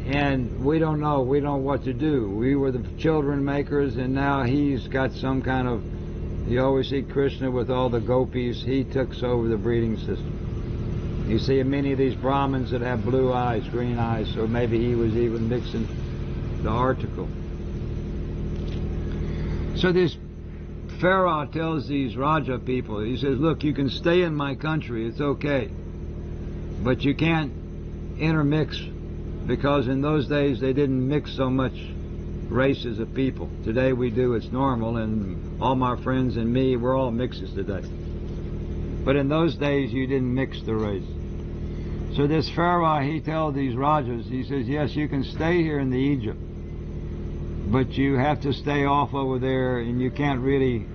and we don't know what to do. We were the children makers, and now he's got some kind of, you always see Krishna with all the gopis, he took over the breeding system. You see many of these Brahmins that have blue eyes, green eyes, so maybe he was even mixing the article. So this Pharaoh tells these Raja people, he says, look, you can stay in my country, it's okay, but you can't intermix, because in those days they didn't mix so much races of people. Today we do, it's normal, and all my friends and me, we're all mixes today. But in those days you didn't mix the race. So this Pharaoh, he tells these Rajas, he says, yes, you can stay here in the Egypt, but you have to stay off over there, and you can't really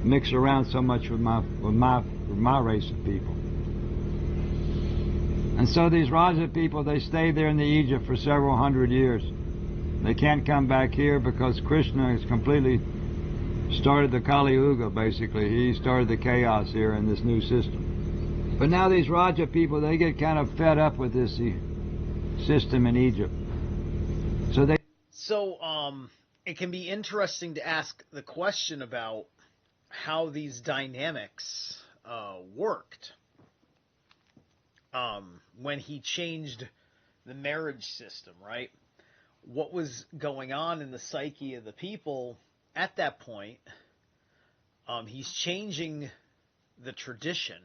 mix around so much with my race of people. And so these Raja people, they stayed there in the Egypt for several hundred years. They can't come back here because Krishna has completely started the Kali Yuga, basically. He started the chaos here in this new system. But now these Raja people, they get kind of fed up with this system in Egypt. So it can be interesting to ask the question about how these dynamics worked when he changed the marriage system, right? What was going on in the psyche of the people at that point? He's changing the tradition.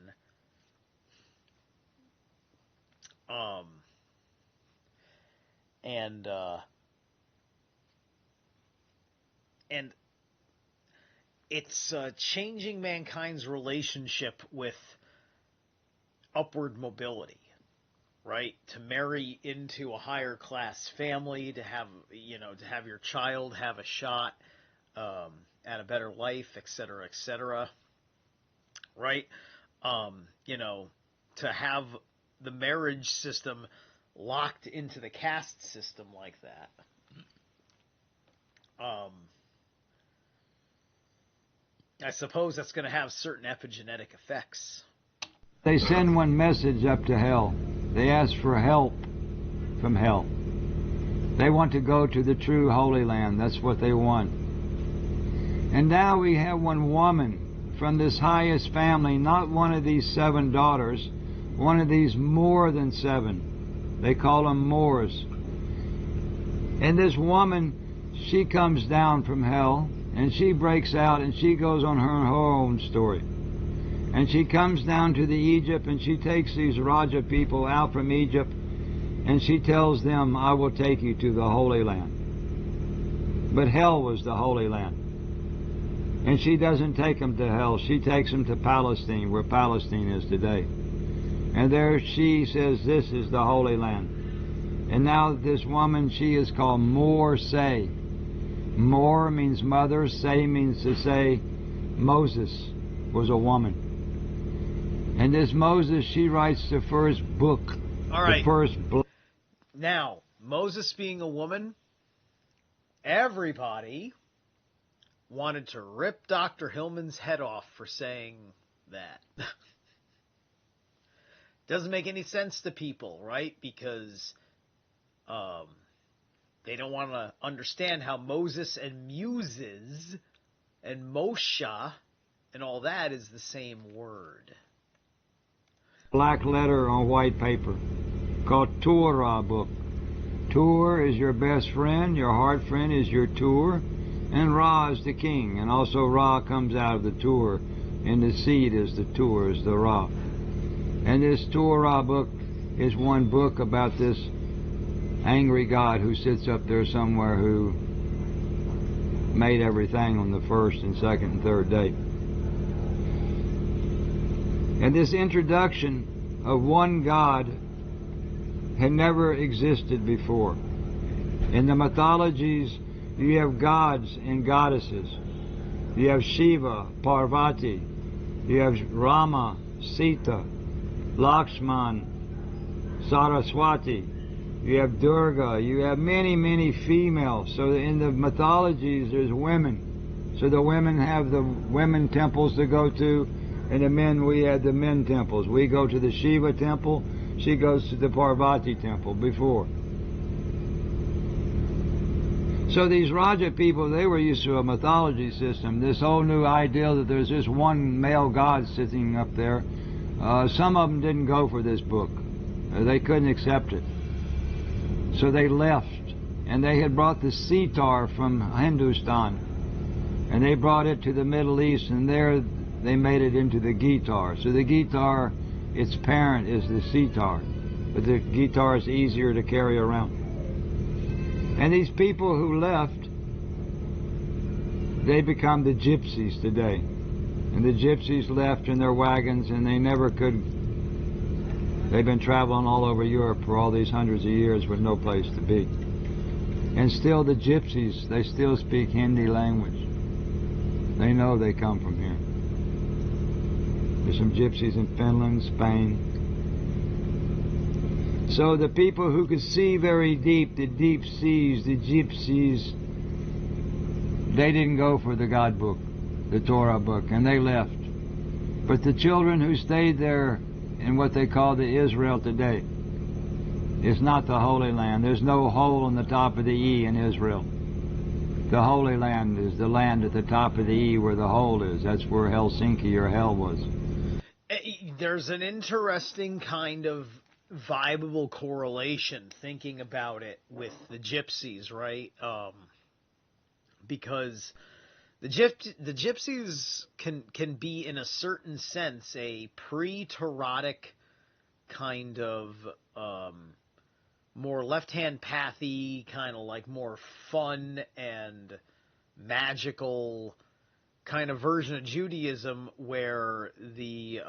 And it's changing mankind's relationship with upward mobility, right? To marry into a higher class family, to have your child have a shot at a better life, etc., right? To have the marriage system locked into the caste system like that. I suppose that's going to have certain epigenetic effects. They send one message up to hell. They ask for help from hell. They want to go to the true Holy Land. That's what they want. And now we have one woman from this highest family, not one of these 7 daughters, one of these more than 7. They call them Moors. And this woman, she comes down from hell, and she breaks out, and she goes on her own story. And she comes down to the Egypt, and she takes these Raja people out from Egypt, and she tells them, I will take you to the Holy Land. But hell was the Holy Land. And she doesn't take them to hell. She takes them to Palestine, where Palestine is today. And there she says, this is the Holy Land. And now this woman, she is called Moor Say. Moor means mother. Say means to say Moses was a woman. And this Moses, she writes the first book. All right. The first book. Now, Moses being a woman, everybody wanted to rip Dr. Hillman's head off for saying that. Doesn't make any sense to people, right? Because they don't want to understand how Moses and Muses and Moshe and all that is the same word. Black letter on white paper called Torah book. Tur is your best friend, your heart friend is your Tur, and Ra is the king, and also Ra comes out of the Tur, and the seed is the Tur, is the Ra. And this Torah book is one book about this angry God who sits up there somewhere, who made everything on the first and second and third day. And this introduction of one God had never existed before. In the mythologies, you have gods and goddesses. You have Shiva, Parvati. You have Rama, Sita, Lakshman, Saraswati. You have Durga. You have many, many females. So in the mythologies, there's women. So the women have the women temples to go to, and the men, we had the men temples. We go to the Shiva temple. She goes to the Parvati temple before. So these Raja people, they were used to a mythology system, this whole new idea that there's just one male god sitting up there. Some of them didn't go for this book. They couldn't accept it. So they left. And they had brought the sitar from Hindustan. And they brought it to the Middle East, and there they made it into the guitar. So the guitar, its parent is the sitar. But the guitar is easier to carry around. And these people who left, they become the gypsies today. And the gypsies left in their wagons, and they never could They've been traveling all over Europe for all these hundreds of years with no place to be. And still the gypsies, they still speak Hindi language. They know they come from here. There's some gypsies in Finland, Spain. So the people who could see very deep, the deep seas, the gypsies, they didn't go for the God book, the Torah book, and they left. But the children who stayed there in what they call the Israel today, it's not the Holy Land. There's no hole in the top of the E in Israel. The Holy Land is the land at the top of the E where the hole is. That's where Helsinki or hell was. There's an interesting kind of viable correlation thinking about it with the gypsies, right? Because the gypsies can be, in a certain sense, a pre-Tarotic kind of more left-hand pathy, kind of like more fun and magical kind of version of Judaism, where the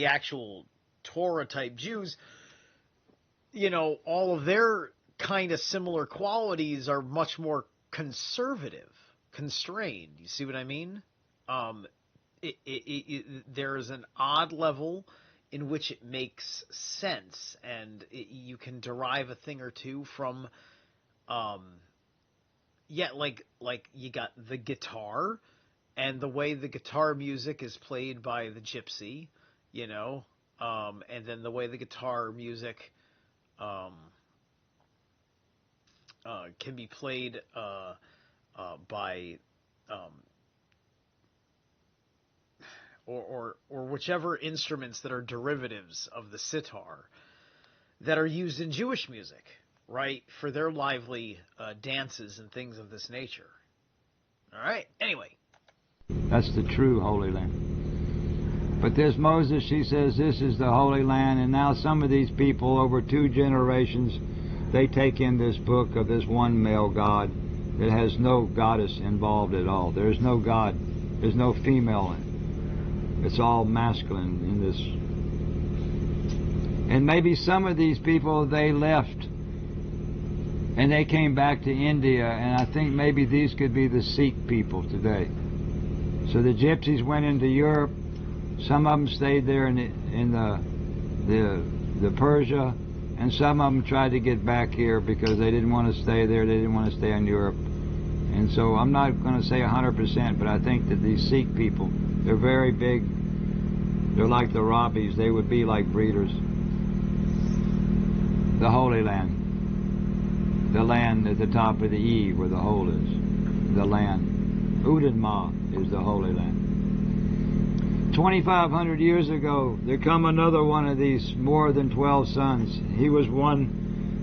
actual Torah-type Jews, you know, all of their kind of similar qualities are much more conservative, constrained. You see what I mean? There's an odd level in which it makes sense, and you can derive a thing or two from, like you got the guitar, and the way the guitar music is played by the gypsy, you know, and then the way the guitar music can be played by or whichever instruments that are derivatives of the sitar that are used in Jewish music, right, for their lively dances and things of this nature. All right. Anyway, that's the true Holy Land. But this Moses, she says, this is the Holy Land, and now some of these people, over 2 generations, they take in this book of this one male God that has no goddess involved at all. There's no God. There's no female in it. It's all masculine in this. And maybe some of these people, they left and they came back to India, and I think maybe these could be the Sikh people today. So the gypsies went into Europe. Some of them stayed there in the Persia, and some of them tried to get back here because they didn't want to stay there. They didn't want to stay in Europe. And so I'm not going to say 100%, but I think that these Sikh people, they're very big. They're like the Rabbis. They would be like breeders. The Holy Land. The land at the top of the E where the hole is. The land. Udanma is the Holy Land. 2,500 years ago, there come another one of these more than 12 sons. He was one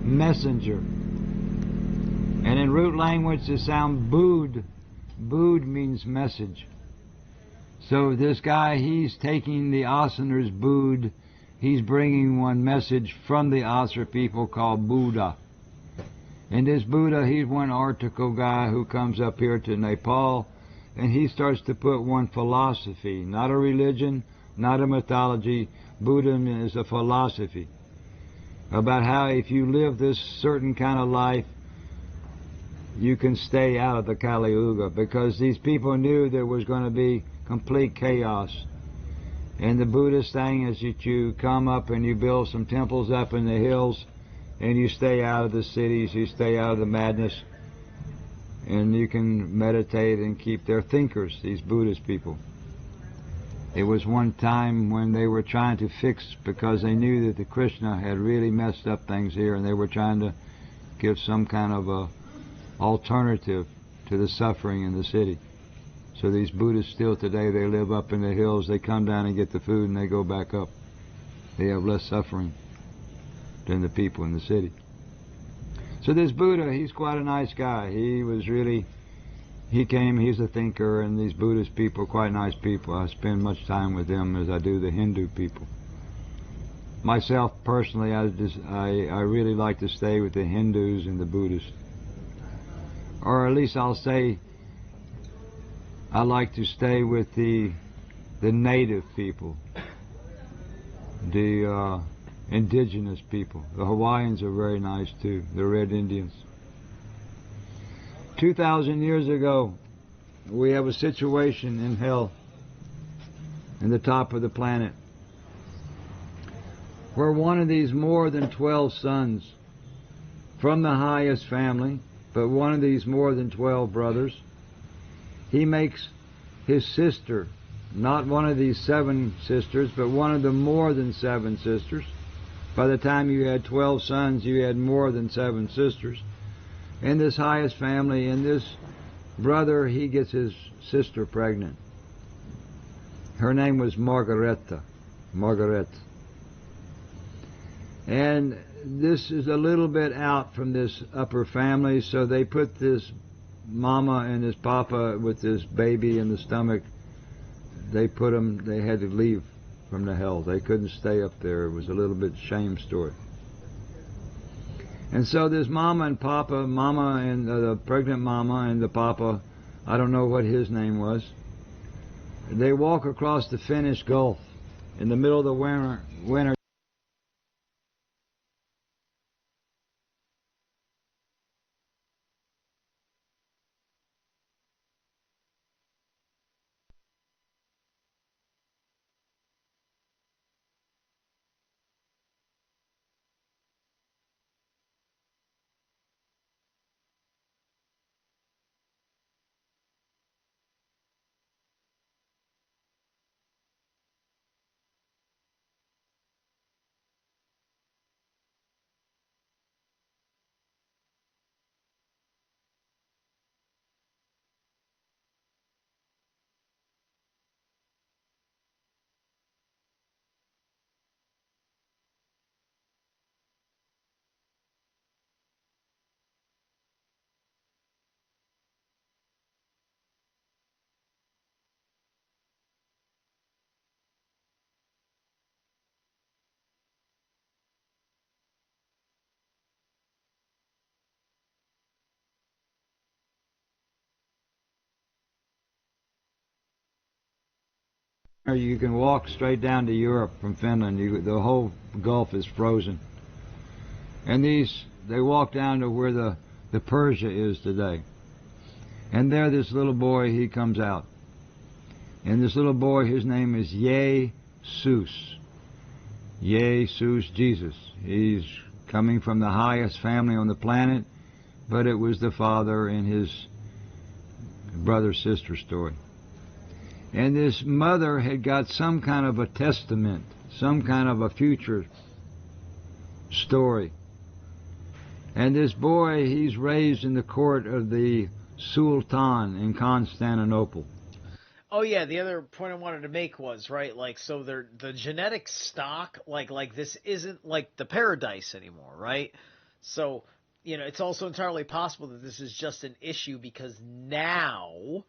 messenger. And in root language, the sound bood. Bood means message. So this guy, he's taking the Asaner's bood. He's bringing one message from the Asar people called Buddha. And this Buddha, he's one article guy who comes up here to Nepal, and he starts to put one philosophy, not a religion, not a mythology. Buddhism is a philosophy about how if you live this certain kind of life, you can stay out of the Kali Yuga, because these people knew there was going to be complete chaos. And the Buddhist thing is that you come up and you build some temples up in the hills, and you stay out of the cities, you stay out of the madness, and you can meditate and keep their thinkers, these Buddhist people. It was one time when they were trying to fix, because they knew that the Krishna had really messed up things here, and they were trying to give some kind of a alternative to the suffering in the city. So these Buddhists still today, they live up in the hills, they come down and get the food and they go back up. They have less suffering than the people in the city. So this Buddha, he's quite a nice guy. He was really, he's a thinker, and these Buddhist people are quite nice people. I spend much time with them as I do the Hindu people. Myself, personally, I really like to stay with the Hindus and the Buddhists. Or at least I'll say, I like to stay with the native people. the indigenous people. The Hawaiians are very nice too, the Red Indians. 2,000 years ago, we have a situation in hell, in the top of the planet, where one of these more than 12 sons from the highest family, but one of these more than 12 brothers, he makes his sister, not one of these 7 sisters, but one of the more than 7 sisters. By the time you had 12 sons, you had more than 7 sisters. In this highest family, and this brother, he gets his sister pregnant. Her name was Margareta. And this is a little bit out from this upper family, so they put this mama and this papa with this baby in the stomach. They had to leave from the hell. They couldn't stay up there. It was a little bit shame story. And so this mama and papa, mama and the pregnant mama and the papa, I don't know what his name was, they walk across the Finnish Gulf in the middle of the winter. You can walk straight down to Europe from Finland. The whole Gulf is frozen. And they walk down to where the Persia is today. And there this little boy, he comes out. And this little boy, his name is Jesus. Jesus. He's coming from the highest family on the planet, but it was the father and his brother-sister story. And this mother had got some kind of a testament, some kind of a future story. And this boy, he's raised in the court of the Sultan in Constantinople. Oh yeah, the other point I wanted to make was, right, like, so the genetic stock, like this isn't like the paradise anymore, right? So, it's also entirely possible that this is just an issue because now,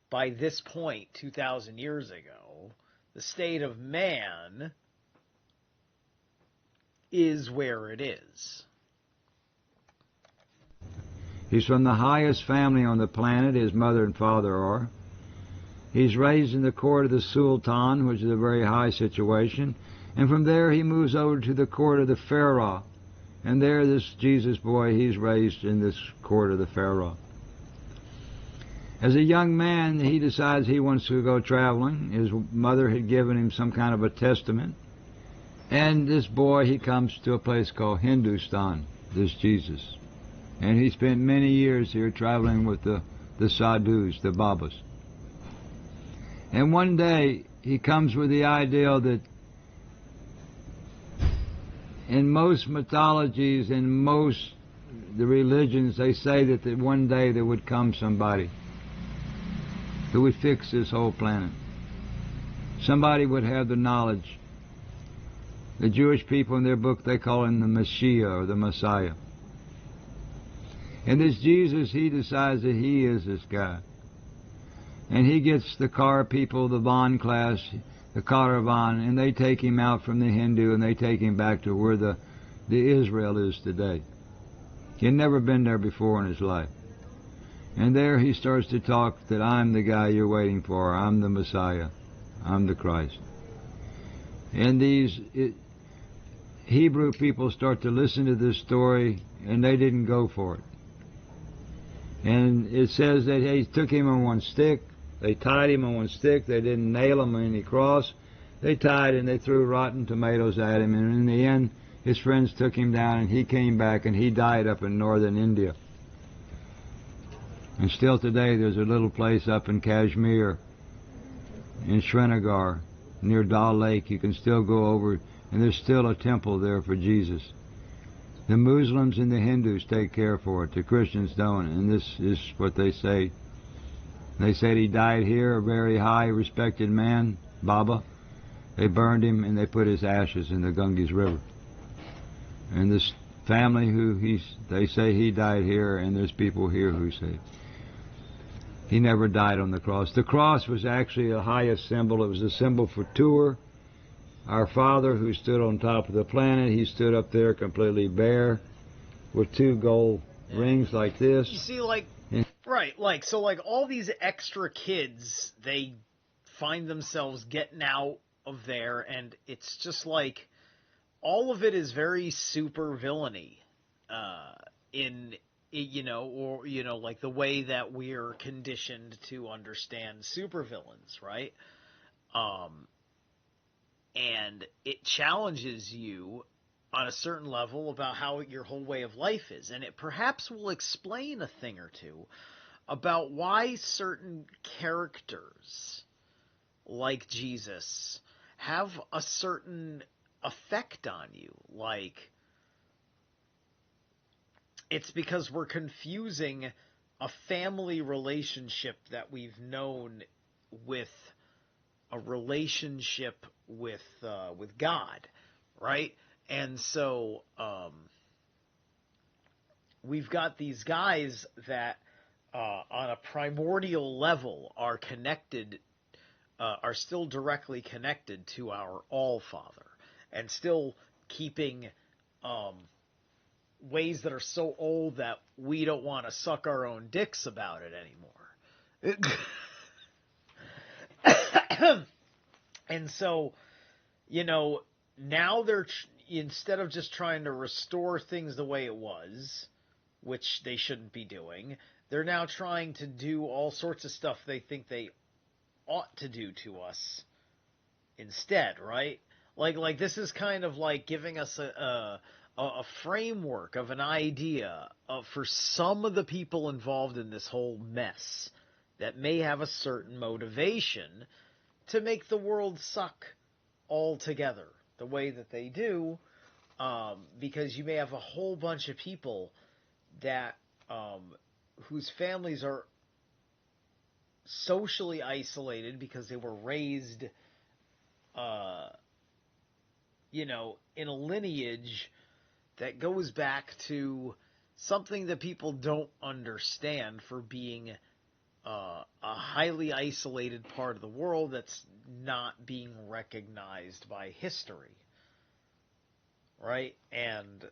by this point, 2,000 years ago, the state of man is where it is. He's from the highest family on the planet, his mother and father are. He's raised in the court of the Sultan, which is a very high situation. And from there he moves over to the court of the Pharaoh. And there this Jesus boy, he's raised in this court of the Pharaoh. As a young man, he decides he wants to go traveling. His mother had given him some kind of a testament. And this boy, he comes to a place called Hindustan, this Jesus. And he spent many years here traveling with the sadhus, the babas. And one day, he comes with the idea that in most mythologies, in most the religions, they say that one day there would come somebody who would fix this whole planet. Somebody would have the knowledge. The Jewish people in their book, they call him the Messiah or the Messiah. And this Jesus, he decides that he is this guy. And he gets the car people, the van class, the caravan, and they take him out from the Hindu and they take him back to where the Israel is today. He had never been there before in his life. And there he starts to talk that I'm the guy you're waiting for. I'm the Messiah. I'm the Christ. And these Hebrew people start to listen to this story, and they didn't go for it. And it says that they took him on one stick, they tied him on one stick, they didn't nail him on any cross. They tied and they threw rotten tomatoes at him, and in the end, his friends took him down, and he came back, and he died up in northern India. And still today, there's a little place up in Kashmir, in Srinagar, near Dal Lake. You can still go over, and there's still a temple there for Jesus. The Muslims and the Hindus take care for it. The Christians don't, and this is what they say. They said he died here, a very high, respected man, Baba. They burned him, and they put his ashes in the Ganges River. And this family they say he died here, and there's people here who say he never died on the cross. The cross was actually the highest symbol. It was a symbol for Tur, our Father who stood on top of the planet. He stood up there completely bare with two gold rings like this. You see, like, right, like, so, like, all these extra kids, they find themselves getting out of there, and it's just like, all of it is very super villainy, like the way that we're conditioned to understand supervillains, right? And it challenges you on a certain level about how your whole way of life is, and it perhaps will explain a thing or two about why certain characters, like Jesus, have a certain effect on you. Like, it's because we're confusing a family relationship that we've known with a relationship with God, right? And so we've got these guys that on a primordial level are connected, are still directly connected to our All-Father, and still keeping ways that are so old that we don't want to suck our own dicks about it anymore. And so, now they're, instead of just trying to restore things the way it was, which they shouldn't be doing, they're now trying to do all sorts of stuff they think they ought to do to us instead, right? Like this is kind of like giving us a framework of an idea for some of the people involved in this whole mess that may have a certain motivation to make the world suck altogether the way that they do, because you may have a whole bunch of people that whose families are socially isolated because they were raised in a lineage that goes back to something that people don't understand for being a highly isolated part of the world that's not being recognized by history, right? And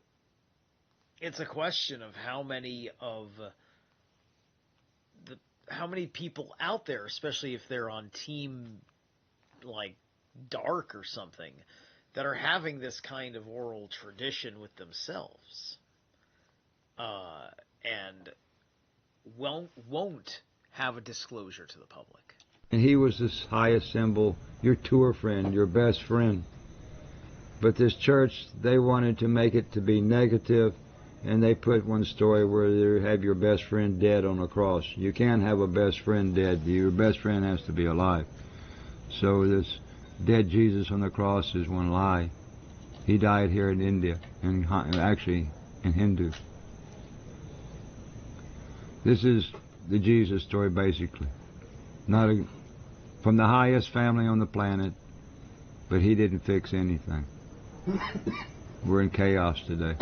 it's a question of how many people out there, especially if they're on team like Dark or something, that are having this kind of oral tradition with themselves, and won't have a disclosure to the public. And he was this highest symbol, your tour friend, your best friend. But this church, they wanted to make it to be negative, and they put one story where they have your best friend dead on a cross. You can't have a best friend dead. Your best friend has to be alive. So this dead Jesus on the cross is one lie. He died here in India, and actually in Hindu. This is the Jesus story, basically. From the highest family on the planet, but he didn't fix anything. We're in chaos today.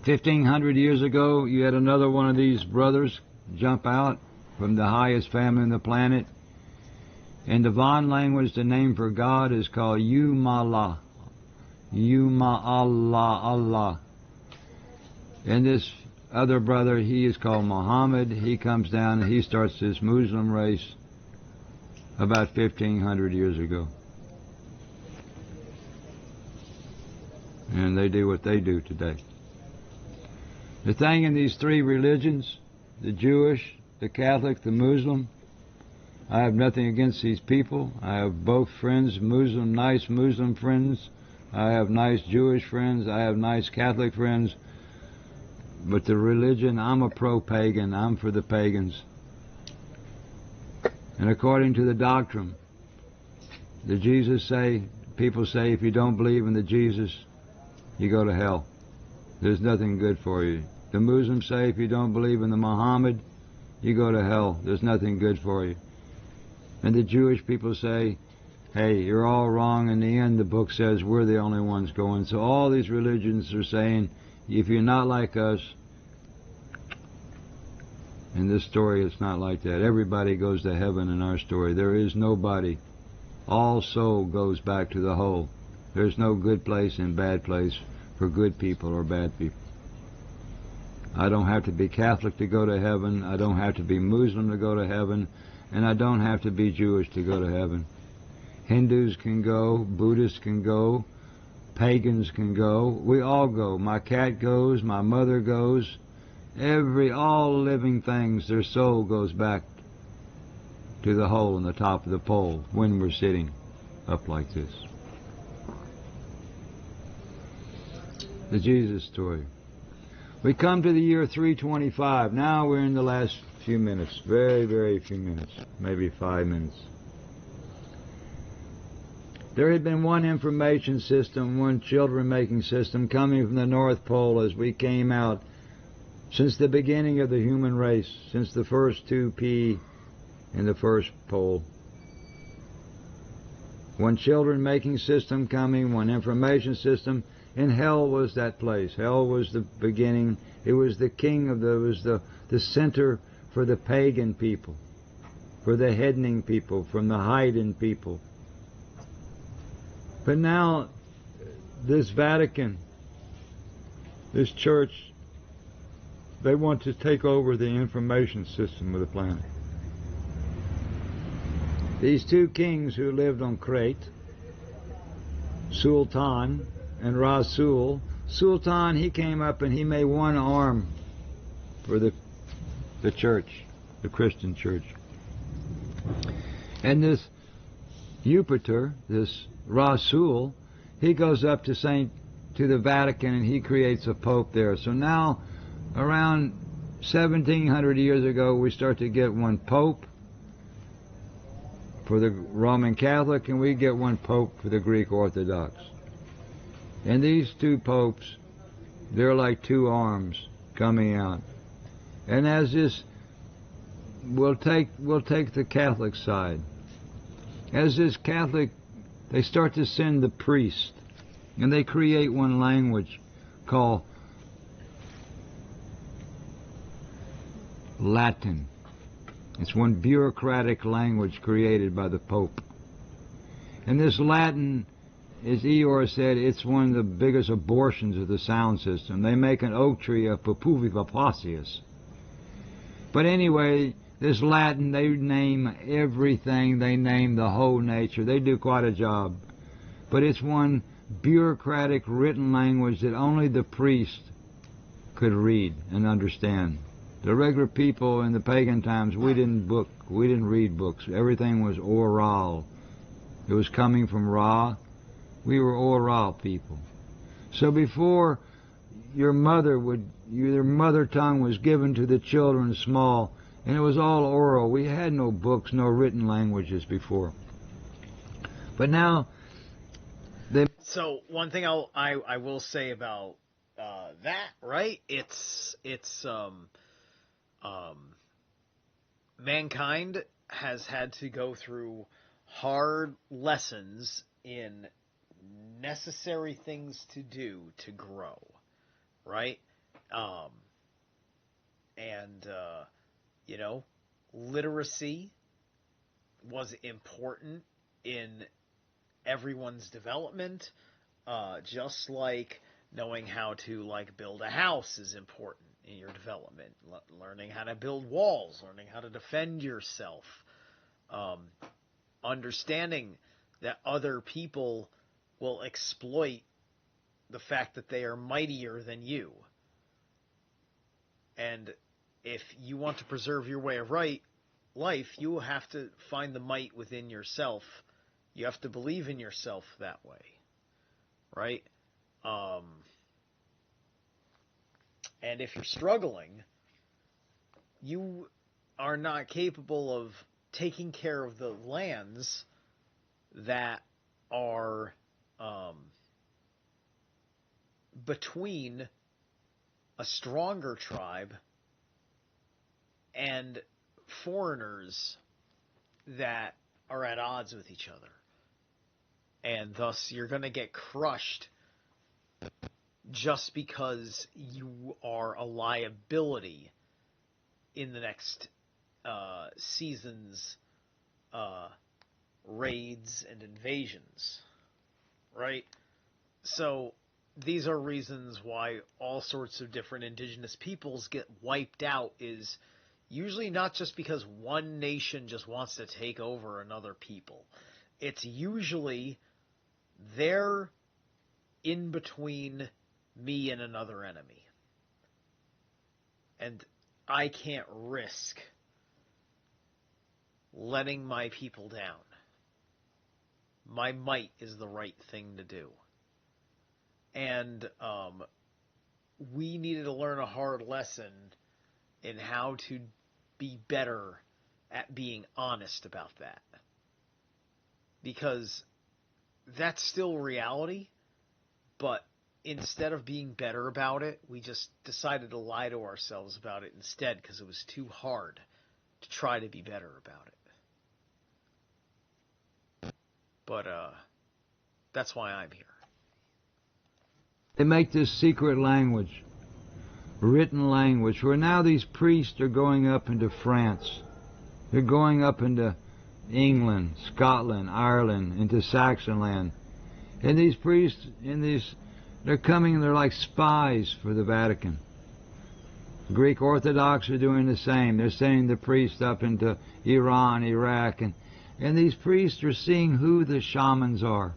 1,500 years ago, you had another one of these brothers jump out from the highest family on the planet. In the Van language, the name for God is called Yumala. Yuma'Allah, Allah. And this other brother, he is called Muhammad. He comes down and he starts this Muslim race about 1,500 years ago. and they do what they do today. The thing in these three religions, the Jewish, the Catholic, the Muslim, I have nothing against these people. I have both friends, nice Muslim friends. I have nice Jewish friends. I have nice Catholic friends. But the religion, I'm a pro-pagan. I'm for the pagans. And according to the doctrine, people say if you don't believe in the Jesus, you go to hell. There's nothing good for you. The Muslims say if you don't believe in the Muhammad, you go to hell. There's nothing good for you. And the Jewish people say, hey, you're all wrong. In the end, the book says we're the only ones going. So all these religions are saying, if you're not like us, in this story it's not like that. Everybody goes to heaven in our story. There is nobody. All soul goes back to the whole. There's no good place and bad place for good people or bad people. I don't have to be Catholic to go to heaven. I don't have to be Muslim to go to heaven. And I don't have to be Jewish to go to heaven. Hindus can go, Buddhists can go, pagans can go. We all go. My cat goes, my mother goes. All living things, their soul goes back to the hole in the top of the pole when we're sitting up like this. The Jesus story. We come to the year 325. Now we're in the last few minutes. Very, very few minutes. Maybe 5 minutes. There had been one information system, one children-making system coming from the North Pole as we came out since the beginning of the human race, since the first 2P in the first pole. One children-making system coming, one information system, and hell was that place. Hell was the beginning. It was the king of the center for the pagan people, for the heading people, from the hiding people. But now, this Vatican, this church, they want to take over the information system of the planet. These two kings who lived on Crete, Sultan and Rasul. Sultan, he came up and he made one arm for the church, the Christian church. And this Jupiter, this Rasul, he goes up to the Vatican and he creates a pope there. So now, around 1700 years ago, we start to get one pope for the Roman Catholic, and we get one pope for the Greek Orthodox. And these two popes, they're like two arms coming out. And as this, we'll take the Catholic side. As this Catholic, they start to send the priest, and they create one language called Latin. It's one bureaucratic language created by the Pope. And this Latin, as Eeyore said, it's one of the biggest abortions of the sound system. They make an oak tree of Papuvipapacius. But anyway, this Latin, they name everything. They name the whole nature. They do quite a job. But it's one bureaucratic written language that only the priest could read and understand. The regular people in the pagan times, we didn't read books. Everything was oral. It was coming from Ra. We were oral people. So before your mother tongue was given to the children small, and it was all oral. We had no books, no written languages before. But now, so one thing I will say about that, right? It's mankind has had to go through hard lessons in necessary things to do to grow, right? Literacy was important in everyone's development, just like knowing how to build a house is important in your development. Learning how to build walls, learning how to defend yourself, understanding that other people will exploit the fact that they are mightier than you. And if you want to preserve your way of life, you have to find the might within yourself. You have to believe in yourself that way, right? And if you're struggling, you are not capable of taking care of the lands that are between a stronger tribe and foreigners that are at odds with each other. And thus you're going to get crushed just because you are a liability in the next season's raids and invasions, right? So these are reasons why all sorts of different indigenous peoples get wiped out, is usually not just because one nation just wants to take over another people. It's usually they're in between me and another enemy. And I can't risk letting my people down. My might is the right thing to do. And we needed to learn a hard lesson in how to be better at being honest about that. Because that's still reality, but instead of being better about it, we just decided to lie to ourselves about it instead because it was too hard to try to be better about it. But that's why I'm here. They make this secret language, written language, where now these priests are going up into France. They're going up into England, Scotland, Ireland, into Saxonland. And these priests, they're coming, they're like spies for the Vatican. The Greek Orthodox are doing the same. They're sending the priests up into Iran, Iraq, and these priests are seeing who the shamans are.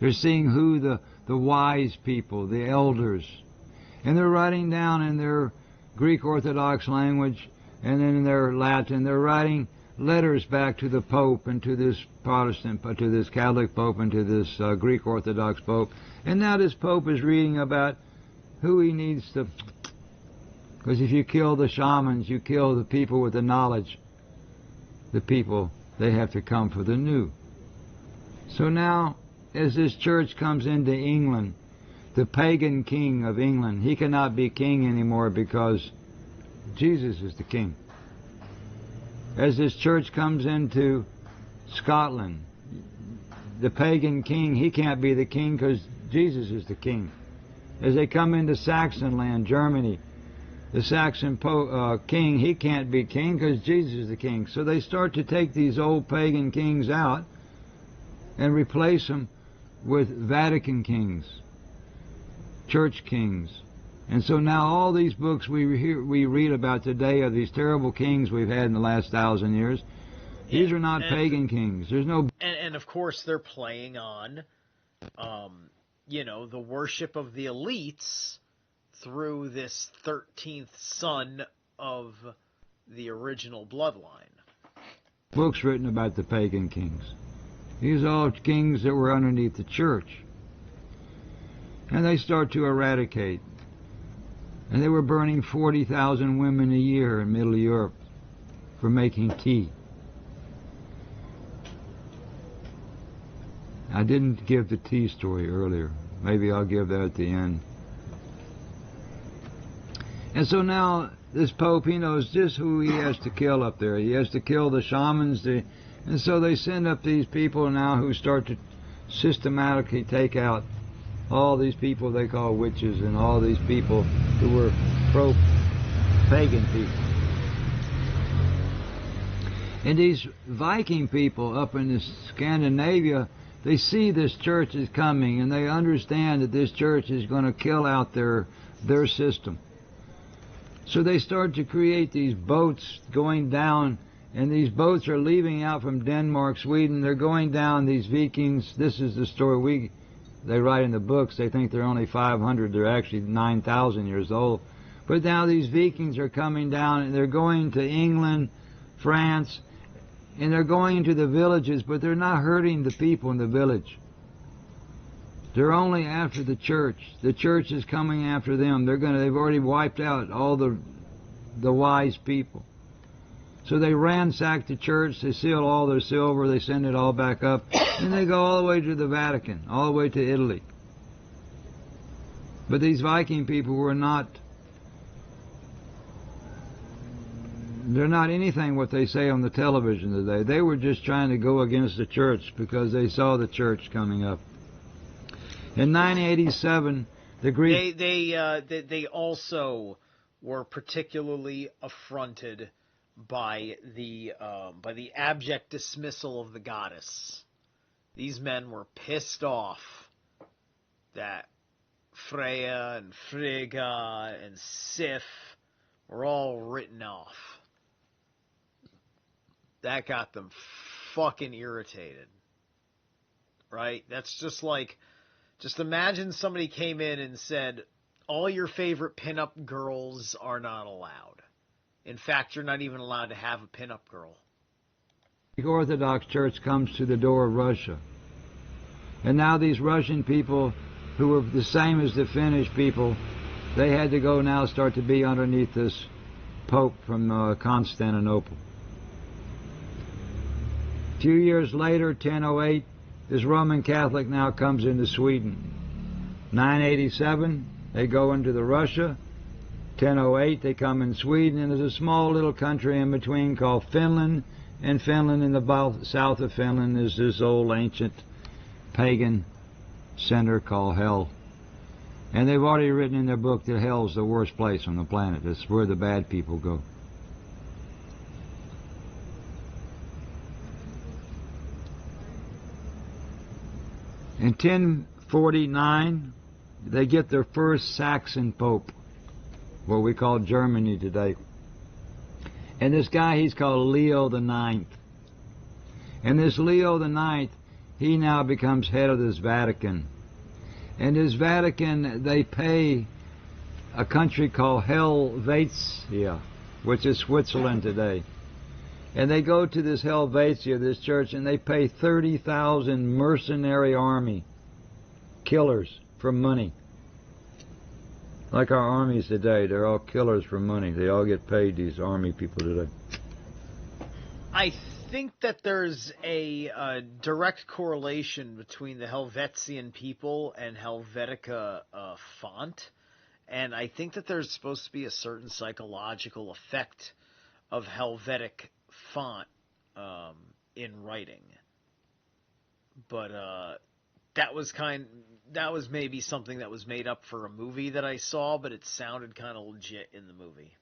They're seeing who the wise people, the elders. And they're writing down in their Greek Orthodox language and then in their Latin, they're writing letters back to the Pope and to this Protestant, to this Catholic Pope and to this Greek Orthodox Pope. And now this Pope is reading about who he needs to... Because if you kill the shamans, you kill the people with the knowledge. The people, they have to come for the new. So now, as this church comes into England, the pagan king of England, he cannot be king anymore because Jesus is the king. As this church comes into Scotland, the pagan king, he can't be the king because Jesus is the king. As they come into Saxon land, Germany, the Saxon king, he can't be king because Jesus is the king. So they start to take these old pagan kings out and replace them with Vatican kings, church kings. And so now all these books we read about today are these terrible kings we've had in the last 1,000 years. These are not pagan kings. There's no... And of course they're playing on, the worship of the elites through this 13th son of the original bloodline. Books written about the pagan kings. These are all kings that were underneath the church. And they start to eradicate. And they were burning 40,000 women a year in Middle Europe for making tea. I didn't give the tea story earlier. Maybe I'll give that at the end. And so now this Pope, he knows just who he has to kill up there. He has to kill the shamans. And so they send up these people now who start to systematically take out all these people they call witches and all these people who were pro-pagan people. And these Viking people up in Scandinavia, they see this church is coming and they understand that this church is going to kill out their system. So they start to create these boats going down, and these boats are leaving out from Denmark, Sweden. They're going down, these Vikings. This is the story they write in the books, they think they're only 500. They're actually 9,000 years old. But now these Vikings are coming down, and they're going to England, France, and they're going into the villages, but they're not hurting the people in the village. They're only after the church. The church is coming after them. They've already wiped out all the wise people. So they ransack the church, they steal all their silver, they send it all back up, and they go all the way to the Vatican, all the way to Italy. But these Viking people were not, they're not anything what they say on the television today. They were just trying to go against the church because they saw the church coming up. In 987, the Greek... They also were particularly affronted by the abject dismissal of the goddess. These men were pissed off that Freya and Frigga and Sif were all written off. That got them fucking irritated. Right? That's just like, just imagine somebody came in and said, all your favorite pinup girls are not allowed. In fact, you're not even allowed to have a pinup girl. The Orthodox Church comes to the door of Russia. And now these Russian people, who were the same as the Finnish people, they had to go now start to be underneath this Pope from Constantinople. A few years later, 1008, this Roman Catholic now comes into Sweden. 987, they go into the Russia. 1008, they come in Sweden, and there's a small little country in between called Finland. And Finland, in the south of Finland, is this old ancient pagan center called Hell. And they've already written in their book that Hell's the worst place on the planet. It's where the bad people go. In 1049, they get their first Saxon Pope, what we call Germany today. And this guy, he's called Leo the Ninth. And this Leo the Ninth, he now becomes head of this Vatican. And this Vatican, they pay a country called Helvetia, which is Switzerland today. And they go to this Helvetia, this church, and they pay 30,000 mercenary army killers for money. Like our armies today, they're all killers for money. They all get paid, these army people today. I think that there's a direct correlation between the Helvetian people and Helvetica font. And I think that there's supposed to be a certain psychological effect of Helvetic font in writing. But that was maybe something that was made up for a movie that I saw, but it sounded kind of legit in the movie.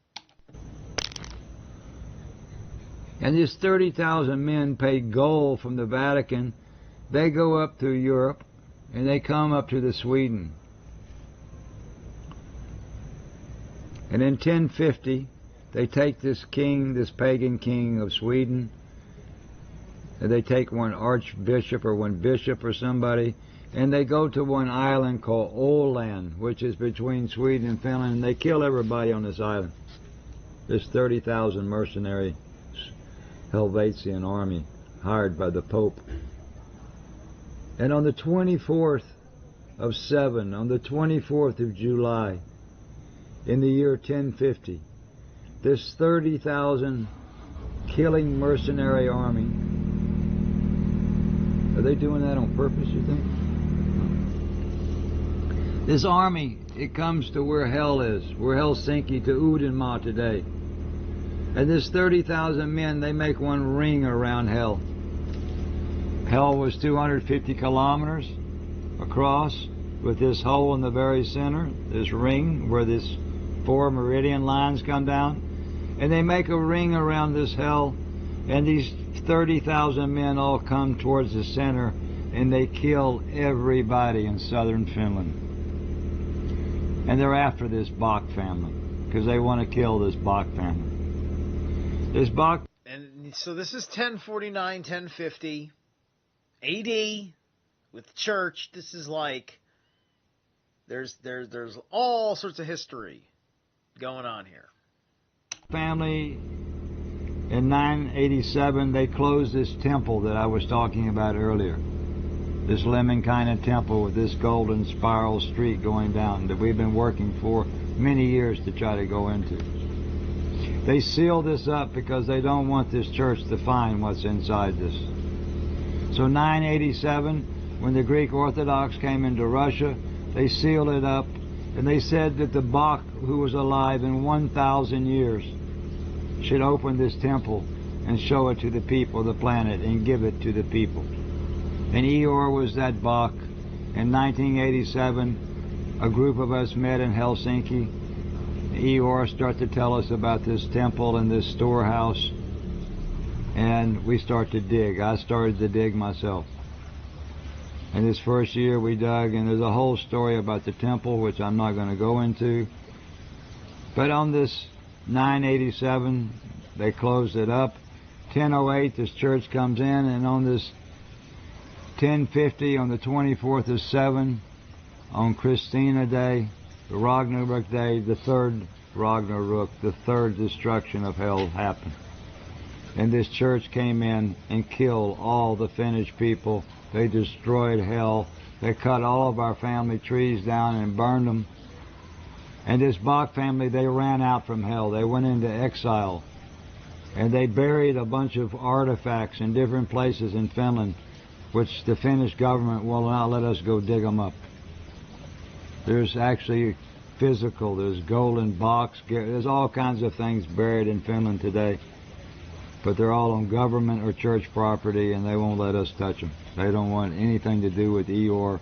And these 30,000 men paid gold from the Vatican. They go up through Europe, and they come up to the Sweden. And in 1050, they take this king, this pagan king of Sweden, and they take one archbishop or one bishop or somebody, and they go to one island called Åland, which is between Sweden and Finland, and they kill everybody on this island. This 30,000 mercenary Helvetian army hired by the Pope. And on the 24th of 7, on the 24th of July, in the year 1050, this 30,000 killing mercenary army, are they doing that on purpose, you think? This army, it comes to where Hell is, where Helsinki, to Uudenmaa today. And this 30,000 men, they make one ring around Hell. Hell was 250 kilometers across, with this hole in the very center, this ring where this 4 meridian lines come down. And they make a ring around this Hell, and these 30,000 men all come towards the center, and they kill everybody in southern Finland. And they're after this Bock family, because they want to kill this Bock family. This Bock... And so this is 1049, 1050 AD. with the church, this is like there's all sorts of history going on here. Family, in 987, they closed this temple that I was talking about earlier. This Lemon-kind temple with this golden spiral street going down that we've been working for many years to try to go into. They sealed this up because they don't want this church to find what's inside this. So 987, when the Greek Orthodox came into Russia, they sealed it up, and they said that the Bock, who was alive in 1,000 years, should open this temple and show it to the people of the planet and give it to the people. And Eeyore was that Bock. In 1987, a group of us met in Helsinki. Eeyore started to tell us about this temple and this storehouse, and we started to dig. I started to dig myself. And this first year we dug, and there's a whole story about the temple, which I'm not going to go into. But on this 987, they closed it up. 1008, this church comes in, and on this 1050, on the 24th of 7, on Christina Day, the Ragnarok Day, the third Ragnarok, the third destruction of hell happened. And this church came in and killed all the Finnish people. They destroyed hell. They cut all of our family trees down and burned them. And this Bock family, they ran out from hell. They went into exile. And they buried a bunch of artifacts in different places in Finland, which the Finnish government will not let us go dig them up. There's actually physical, there's golden Bocks, there's all kinds of things buried in Finland today. But they're all on government or church property, and they won't let us touch them. They don't want anything to do with Eeyore.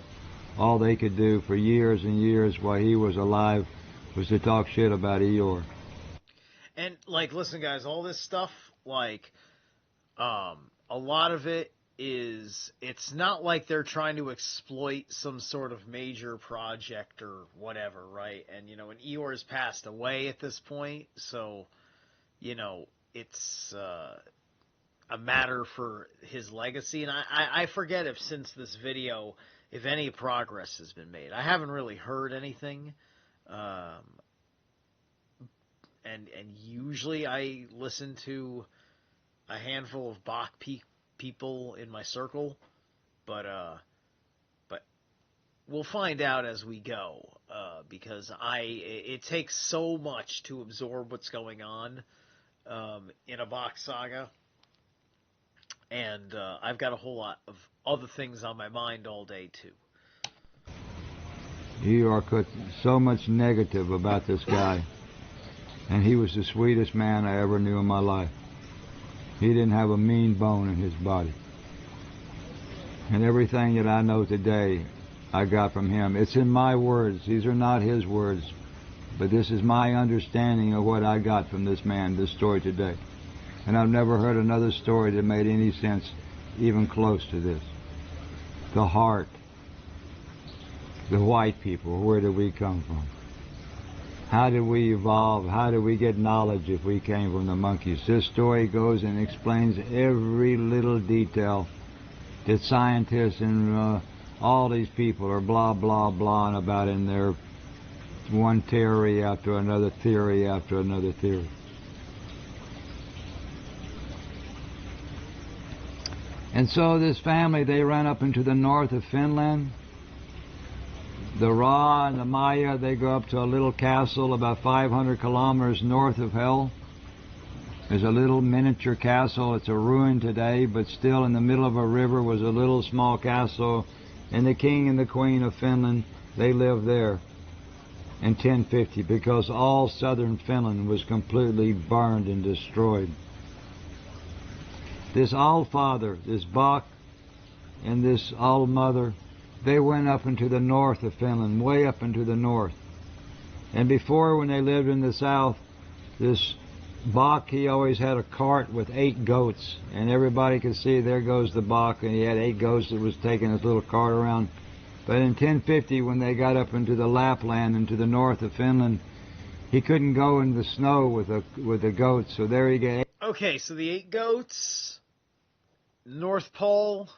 All they could do for years and years while he was alive was to talk shit about Eeyore. And, like, listen, guys, all this stuff, like, a lot of it is, it's not like they're trying to exploit some sort of major project or whatever, right? And, you know, and Eeyore's passed away at this point, so, you know, it's a matter for his legacy. And I forget if since this video, if any progress has been made. I haven't really heard anything. And usually I listen to a handful of Bock people in my circle, but we'll find out as we go, because it takes so much to absorb what's going on in a Bock saga, and I've got a whole lot of other things on my mind all day too. Eeyore put so much negative about this guy, and he was the sweetest man I ever knew in my life. He didn't have a mean bone in his body. And everything that I know today, I got from him. It's in my words. These are not his words. But this is my understanding of what I got from this man, this story today. And I've never heard another story that made any sense even close to this. The heart. The white people, where did we come from? How did we evolve? How did we get knowledge if we came from the monkeys? This story goes and explains every little detail that scientists and all these people are blah, blah, blah about in their one theory after another theory after another theory. And so this family, they ran up into the north of Finland. The Ra and the Maya, they go up to a little castle about 500 kilometers north of hell. There's a little miniature castle. It's a ruin today, but still in the middle of a river was a little small castle. And the king and the queen of Finland, they lived there in 1050 because all southern Finland was completely burned and destroyed. This Allfather, this Bock, and this Allmother, they went up into the north of Finland, way up into the north. And before, when they lived in the south, this Bock, he always had a cart with 8 goats, and everybody could see there goes the Bock, and he had 8 goats that was taking his little cart around. But in 1050, when they got up into the Lapland, into the north of Finland, he couldn't go in the snow with the goats, so there he got. Okay, so the 8 goats, North Pole.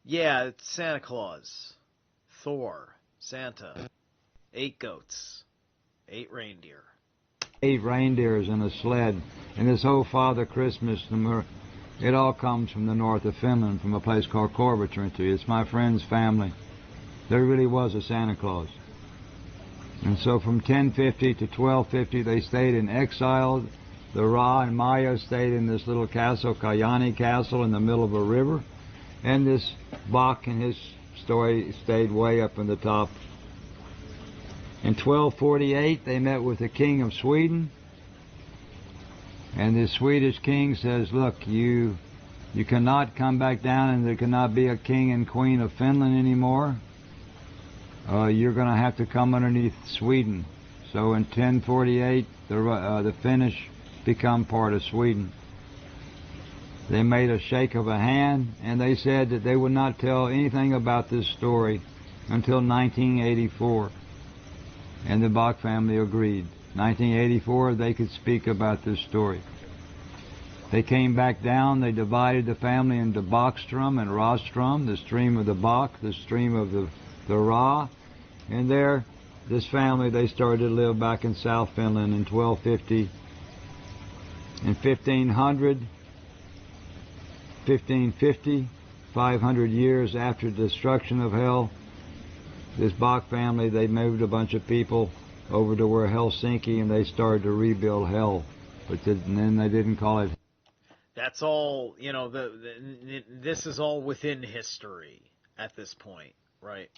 Yeah, it's Santa Claus, Thor, Santa, 8 goats, 8 reindeer. 8 reindeers in a sled. And this whole Father Christmas, it all comes from the north of Finland, from a place called Pt3. It's my friend's family. There really was a Santa Claus. And so from 1050 to 1250, they stayed in exile. The Ra and Maya stayed in this little castle, Kayani Castle, in the middle of a river. And this Bock and his story stayed way up in the top. In 1248, they met with the king of Sweden. And the Swedish king says, look, you cannot come back down, and there cannot be a king and queen of Finland anymore. You're going to have to come underneath Sweden. So in 1048, the Finnish become part of Sweden. They made a shake of a hand, and they said that they would not tell anything about this story until 1984. And the Bock family agreed. 1984, they could speak about this story. They came back down. They divided the family into Bockstrom and Rostrom, the stream of the Bock, the stream of the Ra. And there, this family, they started to live back in South Finland in 1250. In 1550, 500 years after the destruction of hell, this Bock family, they moved a bunch of people over to where Helsinki, and they started to rebuild hell. But then they didn't call it. That's all, you know, this is all within history at this point, right?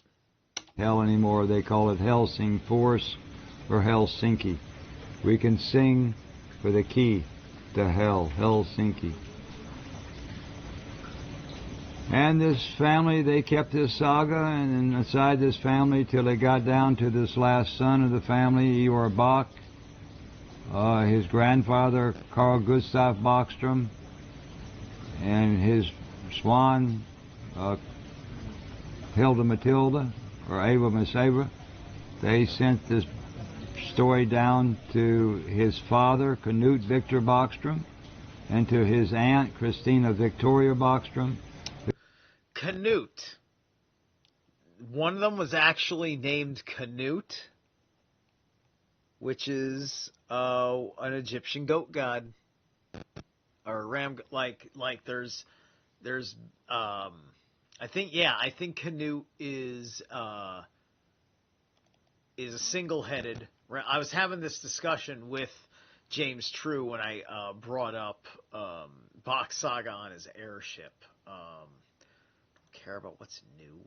Hell anymore. They call it Helsingfors or Helsinki. We can sing for the key to hell, Helsinki. And this family, they kept this saga, and inside this family till they got down to this last son of the family, Ivar Bock. His grandfather, Carl Gustav Bockstrom, and his swan, Hilda Matilda, or Ava Maseva. They sent this story down to his father, Knut Victor Bockstrom, and to his aunt, Christina Victoria Bockstrom. Canute. One of them was actually named Canute, which is an Egyptian goat god, or a ram. Like there's I think Canute is a single-headed. I was having this discussion with James True when I brought up Bock Saga on his airship. Care about what's new,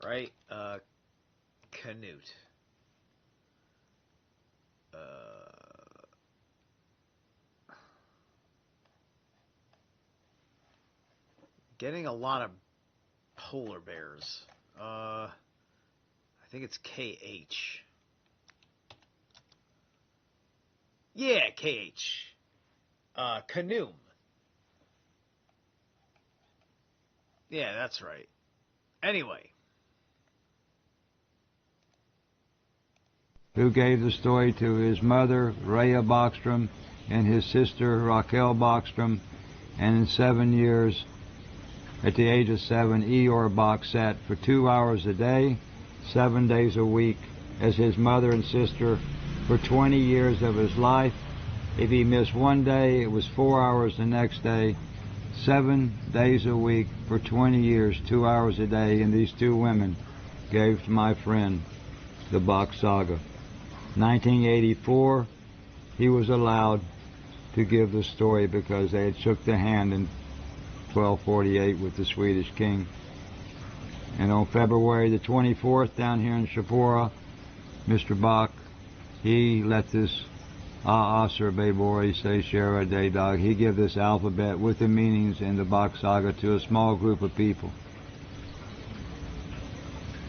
right? Canute. Getting a lot of polar bears. I think it's KH. Yeah, KH. Canoom. Yeah, that's right. Anyway. Who gave the story to his mother, Rhea Bockstrom, and his sister, Raquel Bockstrom, and in 7 years, at the age of 7, Eeyore Bock sat for 2 hours a day, 7 days a week, as his mother and sister for 20 years of his life. If he missed 1 day, it was 4 hours the next day. 7 days a week for 20 years, 2 hours a day, and these two women gave to my friend the Bock Saga. 1984, he was allowed to give the story because they had shook the hand in 1248 with the Swedish king. And on February the 24th, down here in Shapora, Mr. Bock, he let this Aserbebori say Shara Day Dog. He gave this alphabet with the meanings in the Bock Saga to a small group of people.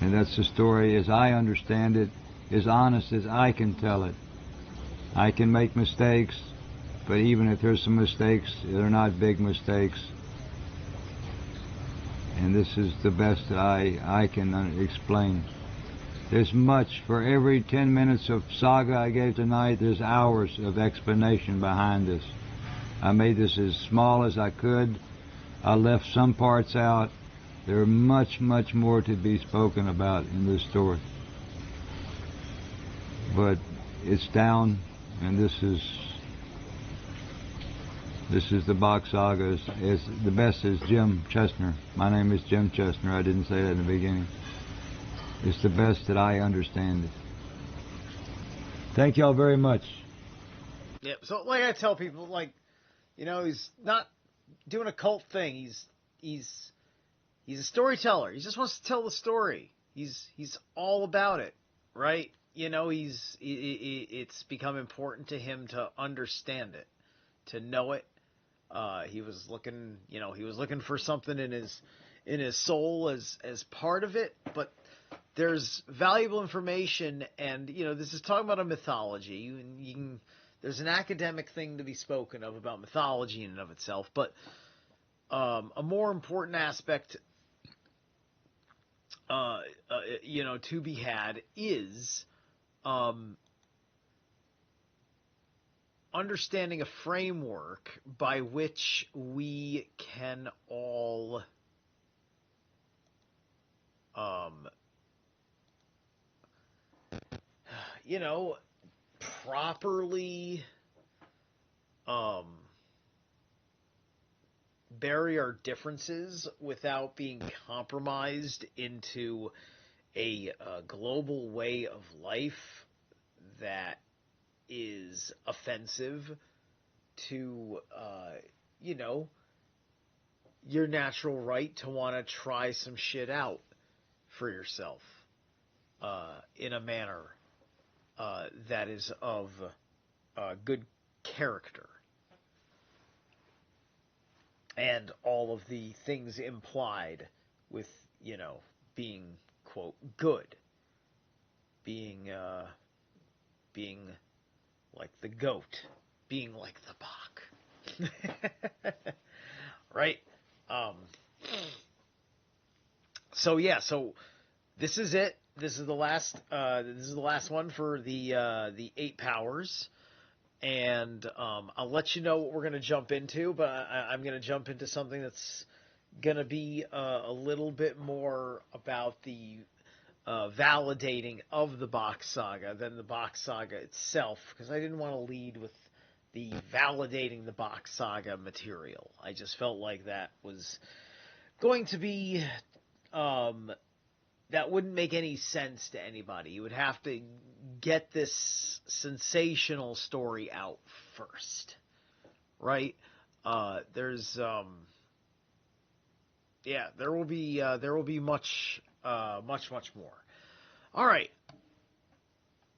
And that's the story as I understand it, as honest as I can tell it. I can make mistakes, but even if there's some mistakes, they're not big mistakes. And this is the best that I can explain. There's much. For every 10 minutes of saga I gave tonight, there's hours of explanation behind this. I made this as small as I could. I left some parts out. There are much, much more to be spoken about in this story. But it's down, and this is the Bock Saga. The best is Jim Chesnar. My name is Jim Chesnar. I didn't say that in the beginning. It's the best that I understand it. Thank y'all very much. Yeah, so like I tell people, like, you know, he's not doing a cult thing. He's a storyteller. He just wants to tell the story. He's all about it, right? You know, it's become important to him to understand it, to know it. He was looking for something in his soul as part of it, but there's valuable information, and you know, this is talking about a mythology. There's an academic thing to be spoken of about mythology in and of itself, but a more important aspect, to be had is understanding a framework by which we can all properly bury our differences without being compromised into a global way of life that is offensive to, your natural right to want to try some shit out for yourself in a manner that is of good character. And all of the things implied with, being, quote, good. Being like the goat. Being like the Bock. Right? So this is it. This is the last one for the 8 powers. And I'll let you know what we're going to jump into, but I'm going to jump into something that's going to be a little bit more about the validating of the Bock Saga than the Bock Saga itself, because I didn't want to lead with the validating the Bock Saga material. I just felt like that was going to be... that wouldn't make any sense to anybody. You would have to get this sensational story out first, right? There will be much more. All right,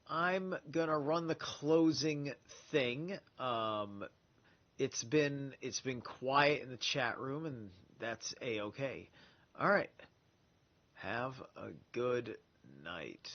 I'm gonna run the closing thing. It's been quiet in the chat room, and that's A-okay. All right. Have a good night.